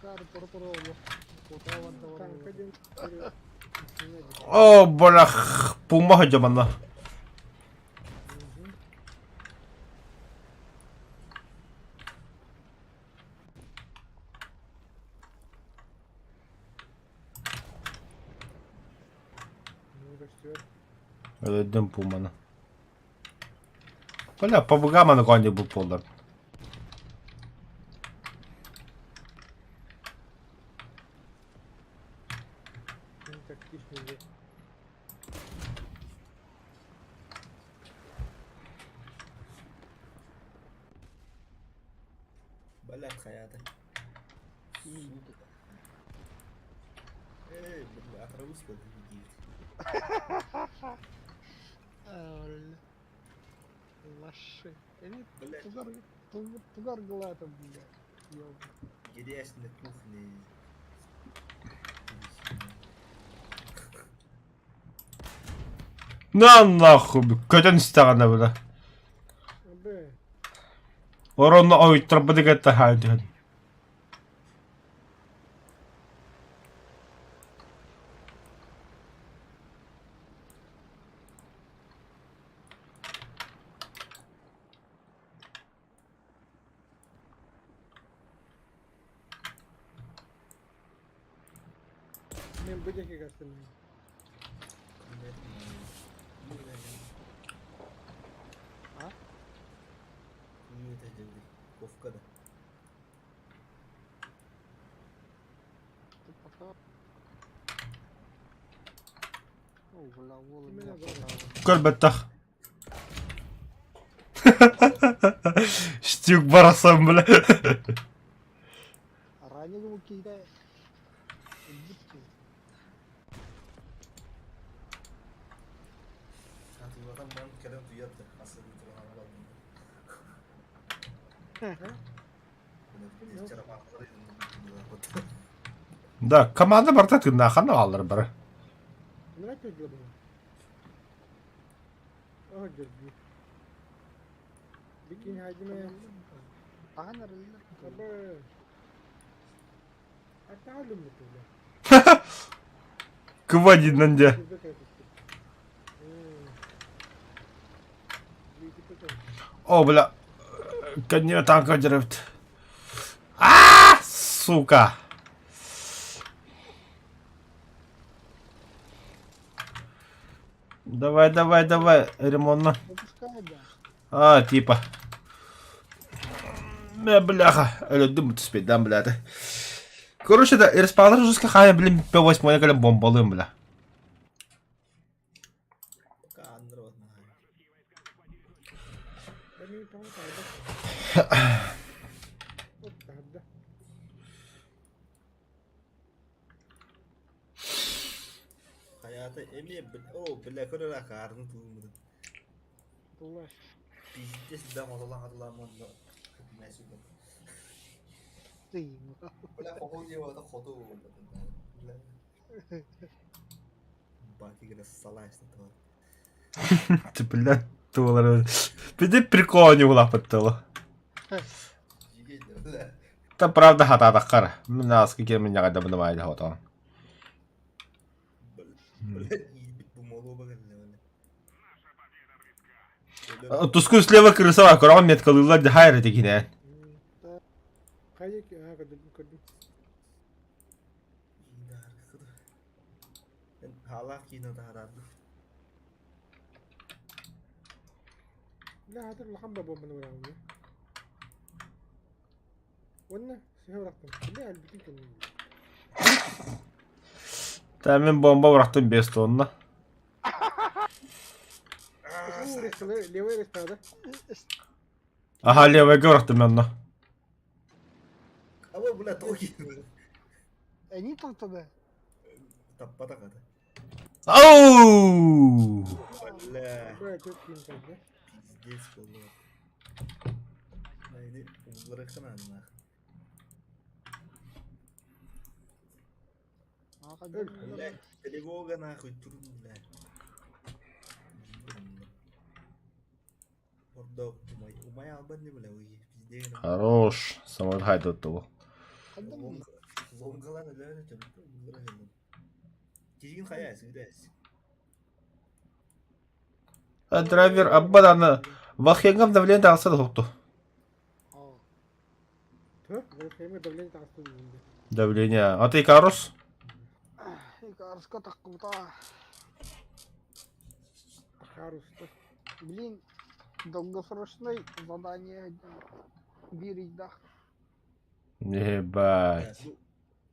S7: Кар пор oldu. Fotoğraf var.
S1: О, бля, пума хajamana. Öldüm pumana. Bля, побугамана кони bu полдар.
S8: بلد خياطة ايه بالاتروس بدي
S7: Öyle. Allah şey. Evet. Tugar gılata bile. Yok.
S8: جدي ايش نتوفني
S1: На нахуй, көтен істағанда бұда. Оронны ойттыр бұды кетті хайдығын.
S6: Ben böcek yakarsın.
S8: كفكة ده
S1: Көл бәттіқ. Штюк барасам білі.
S7: Ранее bu kıyda.
S8: Hatırladım ben kelem duyattı. Asıl bir tur anlamadım. Bunu içeri bakmalıydım.
S1: Да, команда бар та тында қаны алыр бірі.
S6: Merak ediyorum. Oh jadi. Bikin hajme.
S7: Daha nerede?
S6: Apa? Atalım mı böyle?
S1: Квадиннанде. О, бля. Конья танка деревт. Сука. Давай, ремонтно.
S7: Выпускай, да.
S1: Типа. Бляха. Өлөдүм түспейден, бляды. Короче, да, респаунер жеска хая, блин, П8 калем бомбалым, бля.
S8: Пока андро Hayata emi o bile kadar karnı tuğmadı.
S7: Ulaş.
S8: Bizde sizden odalan hatırlamam da. Mesul.
S7: Ты,
S8: Бля, хохуге вата ходу. Бля. Баки гына салайсты то.
S1: Ты, блядь, доллары. Пиди прикол не улапыттылы.
S8: Жиген бля.
S1: Та правда хата таққар. Мен аски кемін яғайда бұнымайды хотан.
S8: Бля, ебит bu молу баган бля.
S1: Туску слева крыса var. Коран меткалылар да хайр етекіне.
S6: Қайда көрдім.
S8: Ben hala kinoda harardım.
S6: لا هذا الحمد لله بومبنا ولا عمي. وانا سهل رقم. لا البيتين كانوا.
S1: Тәмен бомба бұрақтым 5 тонна.
S6: левый рейс هذا.
S1: Аха, левайға бұрақтым мен.
S8: Ama bula toki.
S7: Они там тогда.
S8: Tappada kadar.
S1: Ау!
S8: Bля.
S6: Бля, тут кинь там, да?
S8: Пиздец oldu. Neydi? Umutları kınan. Bля, тревога нахуй, трум, бля. Ордок, умай албан не бля, уй, пиздец.
S1: Хорош. Самой хайда оттылы.
S8: Zongalan öyle tabii. Umutları kınan. Кирин хаяс, видась.
S1: Драйвер аббаданы. Вахенгам давление тағысы да тоқты.
S6: Время давление так остается.
S1: Давление. А ты Карус?
S7: Икарска такута.
S6: Харус.
S7: Блин, долгосрочное задание. Биридах.
S1: Ебать.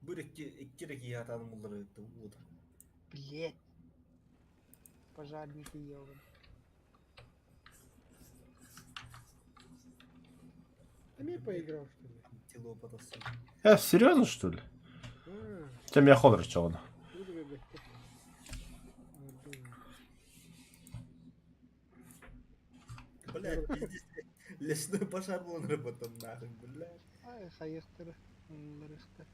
S8: Bu iki rekiye atanım bunları etti.
S7: Блять. Пожарники ебан.
S6: Ты мне поиграл, что ли?
S8: Тело подасы.
S1: Серьезно, что ли?
S6: А,
S1: Тебя меня ходор чего на.
S6: буду бегать.
S8: Блядь, пиздец. Лесной пожар был работан нахуй, блядь.
S7: Ай, хайықтыры. Лырықты.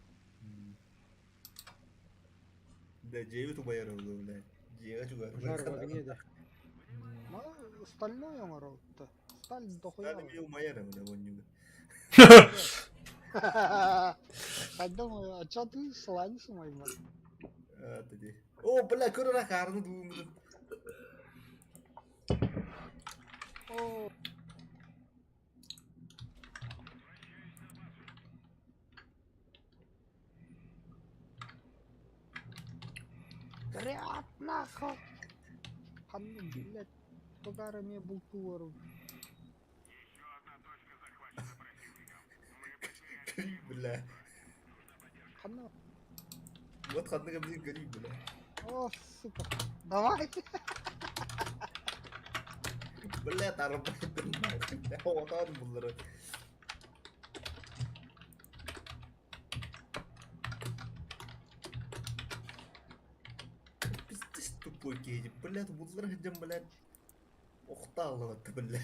S8: Да, 9 убайар oldu, блядь. 9 угар.
S6: Пожар в огне, да.
S7: Ма, стальное морозто. Сталь дохуя.
S8: Hadi bir umayar öyle boncuğu.
S7: Я думаю, а чё ты сланец мой, мать?
S8: Hadi. O, блядь, körüne karnı doğumdu.
S7: О, горят нахуй. Ханны, блядь, ударами бултуару.
S8: Блядь.
S7: Ханна,
S8: Вот ханны bizim göreyim блядь.
S7: о, сука. Давай.
S8: Блядь, arabaydım nahul. Havadan bunları. Пиздец тупой кейджи. Блядь, bunları hıcım блядь. Okta ağlamadı блядь.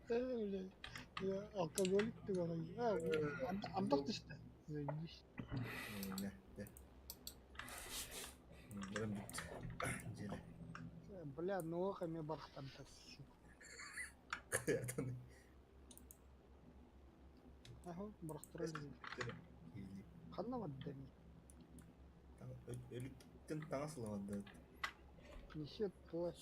S7: Блядь, я алкоголик ты говоришь. Антох ты что? Заебись.
S8: Ne? Ne? Bunların bitti. Cile.
S7: Бля, ногами бахтан-то.
S8: Hayatını.
S7: Ага, брахтрали.
S8: Cile. İyi.
S7: Ханна отдани.
S8: Tamam. Ölükten tana sılamadı.
S7: Несет плащ.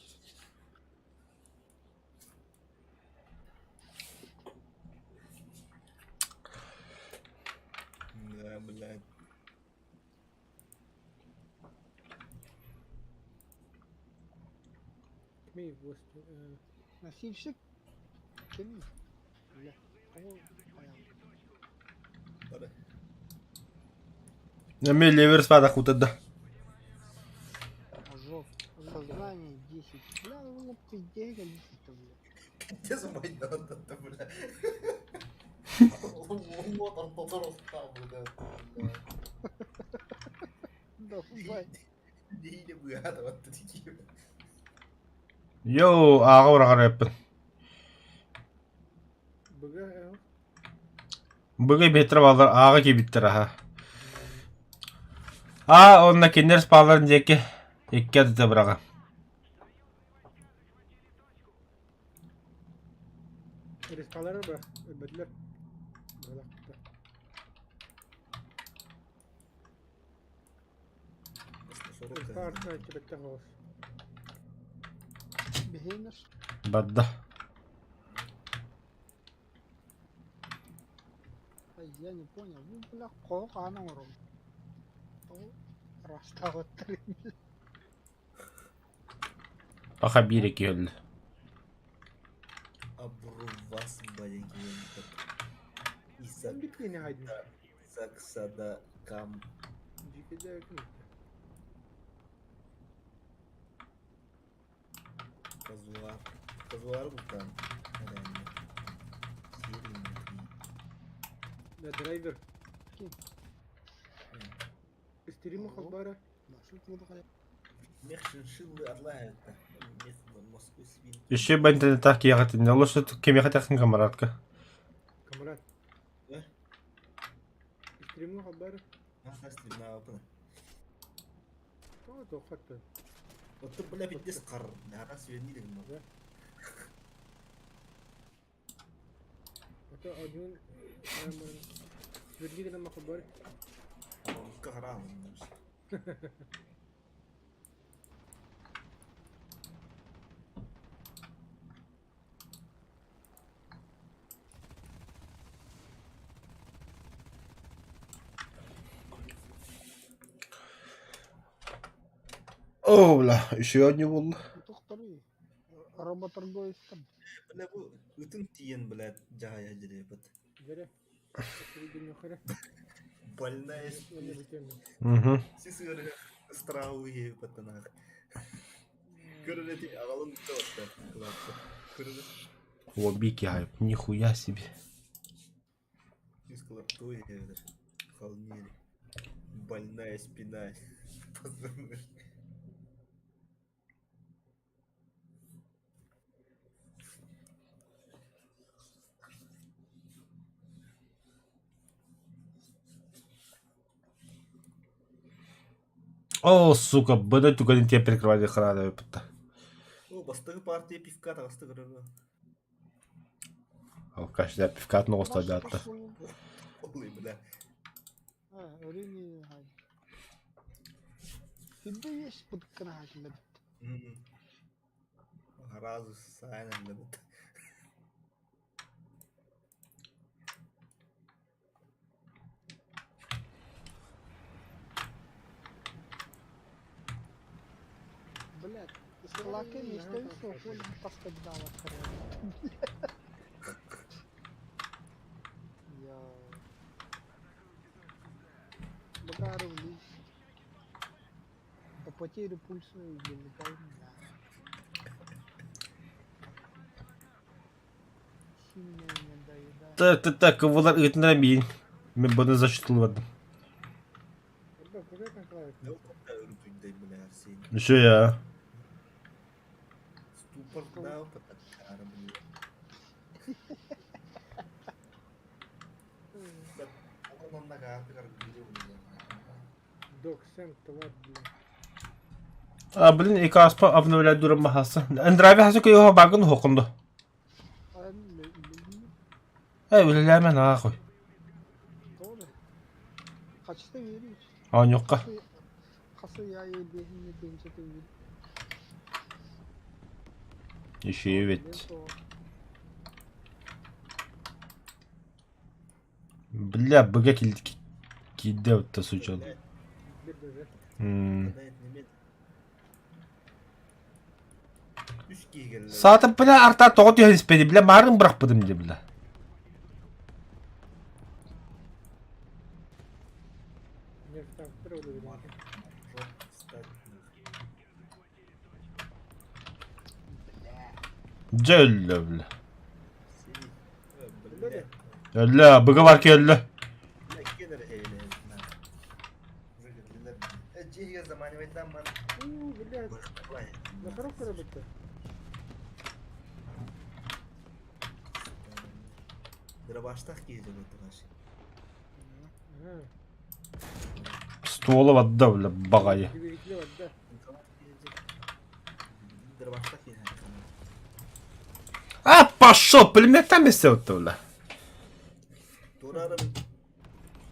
S8: Ne блядь.
S6: Тьмей в
S7: Носильщик. Кеми. Бля. Кого понял?
S8: Para.
S1: Мне левер спада хутада.
S7: Ожог. Сознание 10. Бля, ну ты деньги 10-то, бля.
S8: Ne zaman inandın блядь. Вот он потом блядь.
S7: Давай.
S8: Neyle bu ya da attı dikiyor.
S1: Йоу, аға ұрағар өппін.
S6: Бүгін
S1: Быгы бетер балар ага кебиттер аха. А, онна кеннерс баларын деке. Екке адыта бырага.
S6: Респалары ба, өбөдүлөр. Балакта. Респа артына чебетте хоос.
S7: Бехейнер.
S1: Бадда.
S7: Я не понял. Ну, бля, кол кана уром. Раста вот.
S1: Аха бире келді.
S8: Абрувас балеген.
S6: Sen bittiğini haydın.
S8: Saksada kam.
S6: Cikede yakın.
S8: Казуар. Казуар бутан.
S6: Да, драйвер.
S7: Kim?
S6: Истерим хабара.
S7: Nasıl kıldı?
S8: Мех шиншиллы отлает. Мех Москвы свин.
S1: Еще бы интернетах кияхат инде. Лошо кеме хатяхтын камарадка.
S6: Камарат.
S8: Да?
S6: Истерим хабара.
S8: Ахасли на опна.
S6: О, то факт.
S8: Вот ты, бля, пиздец кар. Нара свини дегм.
S6: Да. Это один. Сверни на хабар.
S8: Кахран.
S1: О, бля, еще одни болды.
S7: Doktoru. Работорговец там.
S8: Бля, bu ütün tiyen, блядь, жая жеребет.
S6: Жаре. Средний хара.
S8: Больная
S6: Я
S8: спина.
S6: не вытяну.
S1: Угу.
S8: Сисгары страу ебет она. Көрөти агалын тотта. Класса. Көрөти.
S1: О, бики хайп. Нихуя себе.
S8: Искала то ебет. Холнели. Больная спина. Пацаны.
S1: О, сука, быдай тугадин тебе перекрывать охрана.
S8: О, бастығы партия пивка тағысты көрөгі.
S1: О, каждый пивка одного стадия атты.
S8: Олай, бля.
S7: Öğreniyor. Şimdi есть быткана хакимет.
S8: Разу сайнен лебет.
S7: Блядь, если лаки не стоит, то хуй поставил Я... Багару лишь. По потере пульса и вылетай. Сильно не доедает.
S1: Так, bunlar ıtınlamayın. Ben bunu zaşıtılmadım.
S6: Бля, какая там клавиша?
S8: Ne oldu da örgündeyim, bля, Arsen.
S1: Ну что я?
S8: Ступор дал, потакара, бля. Он на карты, как бля.
S6: Док, Сэм, товар, бля.
S1: А, блин, и каспа обновлять durum bahası. Android hasıl koyuyor bakın hokundu. Öyle hemen ağa koy.
S7: Doğru. Kaçta veriyor?
S1: An yok ka.
S7: Kası ya yediğini bence de veriyor.
S1: İşi evet. Бля, быга kildik. Kidde ötte suçalı.
S6: Bir böyle.
S8: Üç giygeller.
S1: Saatı bля arta toğut ya hispedi bля marın bırakmadım diye bля.
S6: Нет, там второй уровень.
S1: Cölle bля.
S8: Бля,
S1: Ölle bıga var ki ölle.
S8: gelir eyle. Cihge zamanı veyden bana.
S6: Блядь, на коробку работает.
S8: Дырабаштах giyecek oturmuş.
S6: Ha.
S1: Стволы вода, бля, багайы.
S6: Киберикли var da.
S8: Tamam, gelecek. Bir başta ki yani.
S1: А, пошел, пулеметтен бесе өтті, бля.
S8: Durarım.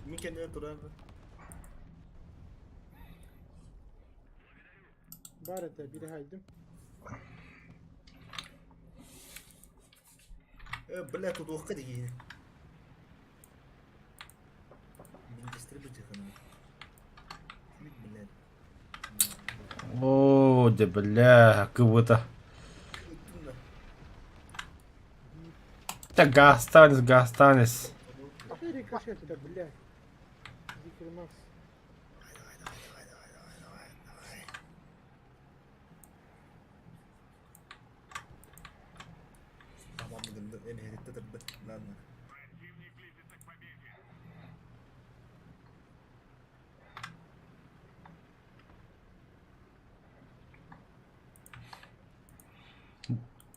S8: Kimin kendine durarım.
S6: Barata biri haydım.
S8: Блядь, тут уходи. Блин, дистрибутор, блядь.
S1: О, да, бля, как будто. Да, Гастанис.
S6: Какой рикошет-то, блядь. Зикермакс.
S8: Tamam bugün de en herifte de lan.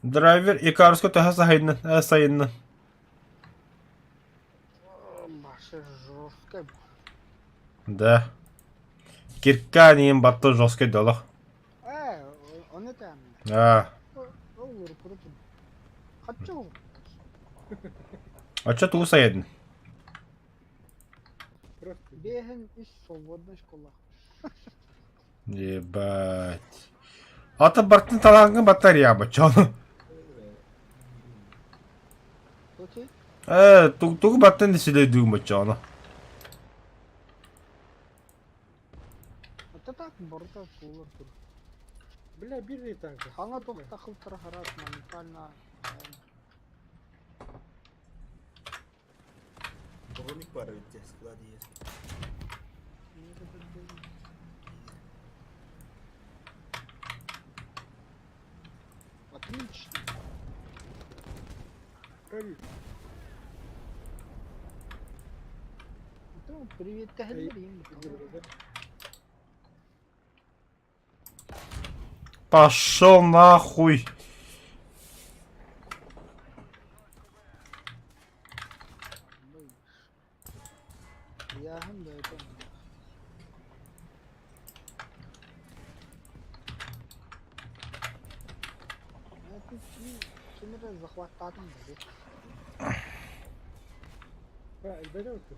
S1: Драйвер Икаруско тәһә сайынны.
S7: Başı жорстко.
S1: Да. Кирка нейін батты жоске долық.
S7: Onu da mı?
S1: А,
S7: Olur kurutun. Kaç olur?
S1: а чё ты усайдың?
S6: Просто.
S7: Беген из свободной школы.
S1: Ебать. Аты бартын талаңғы батарея ба, чоны.
S7: Окей?
S1: Туғы баттын десілей дүгім ба, чоны.
S7: Это так, борта olur.
S6: Бля, бери танка.
S7: Хана токта хылтыр харат моментально.
S8: Броник var öyle skladi есть.
S7: Отлично.
S6: Правильно.
S7: Ну, привет, Кахалерин.
S1: Пошел нахуй.
S7: Я hem de это. Это кемере захвататын dedi.
S6: Ha, elbette otur.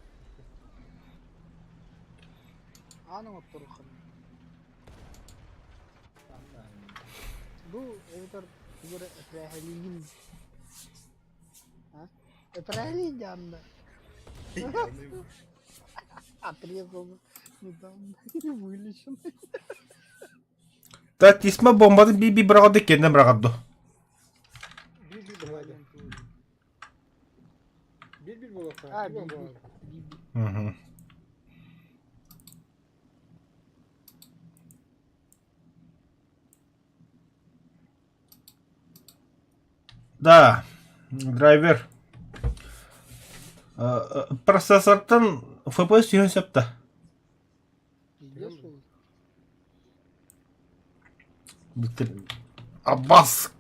S7: Anam otururken. Bu evler böyle etrahiliğin. Ha? Etrahiliğin canlı. Отрезал недавно. Вылечен.
S1: Да, тисма бомбады би бұрағады кенде бұрағады.
S6: Bir bulalım. Bir bulalım.
S7: А,
S6: Bir
S7: биби.
S6: bulalım.
S1: Мгм. Да, драйвер. Процессордан FPS үйен септі.
S7: Пиздец ол.
S1: Бітір. Аббас.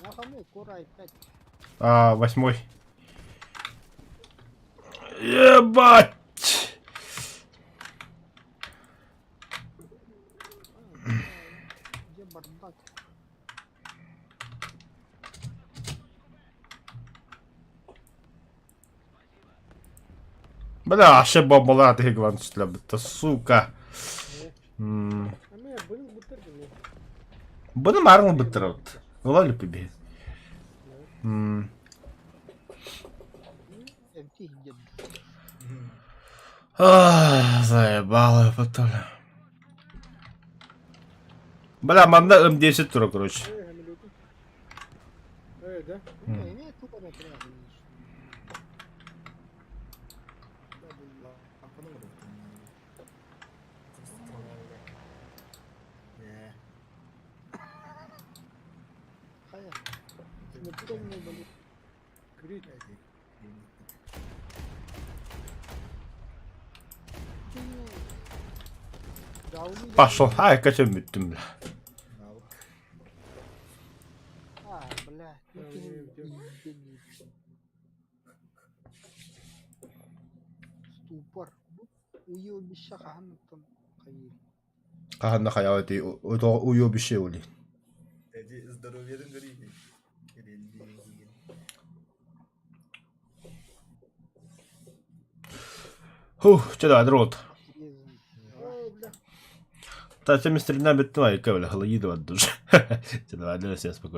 S7: На хаму Курай 5.
S1: 8. Ебать!
S7: Где бардак?
S1: Бля, ще бомбалар атығы гван түстілі бітті, сука.
S6: Ama ya bunu bitirdim ya.
S1: Бұны марыңы бітіріп. Ола лүпі бе.
S7: Эмти где?
S1: Заебало, потом. Бля, манда М10 тұра, короче.
S6: Hemen öldüm. Evet ha.
S7: Не, тут это правильно.
S8: Kafanı mı döktün ya?
S7: Хая. Смотри, мне болит.
S6: Крит.
S1: Пошел. Ай, качем büttüm bля.
S7: А, Ступор. Уйобище ханнаттан кайыр.
S1: Каханна хаявати уйобище ули.
S8: Эти здоровьем говорили. Религиен.
S1: Хух, че давай, дрот.
S7: О, бля.
S1: Та ця містерня бітнова, яка вля, халаїдова дуже. Це давай, для всіх спокійно.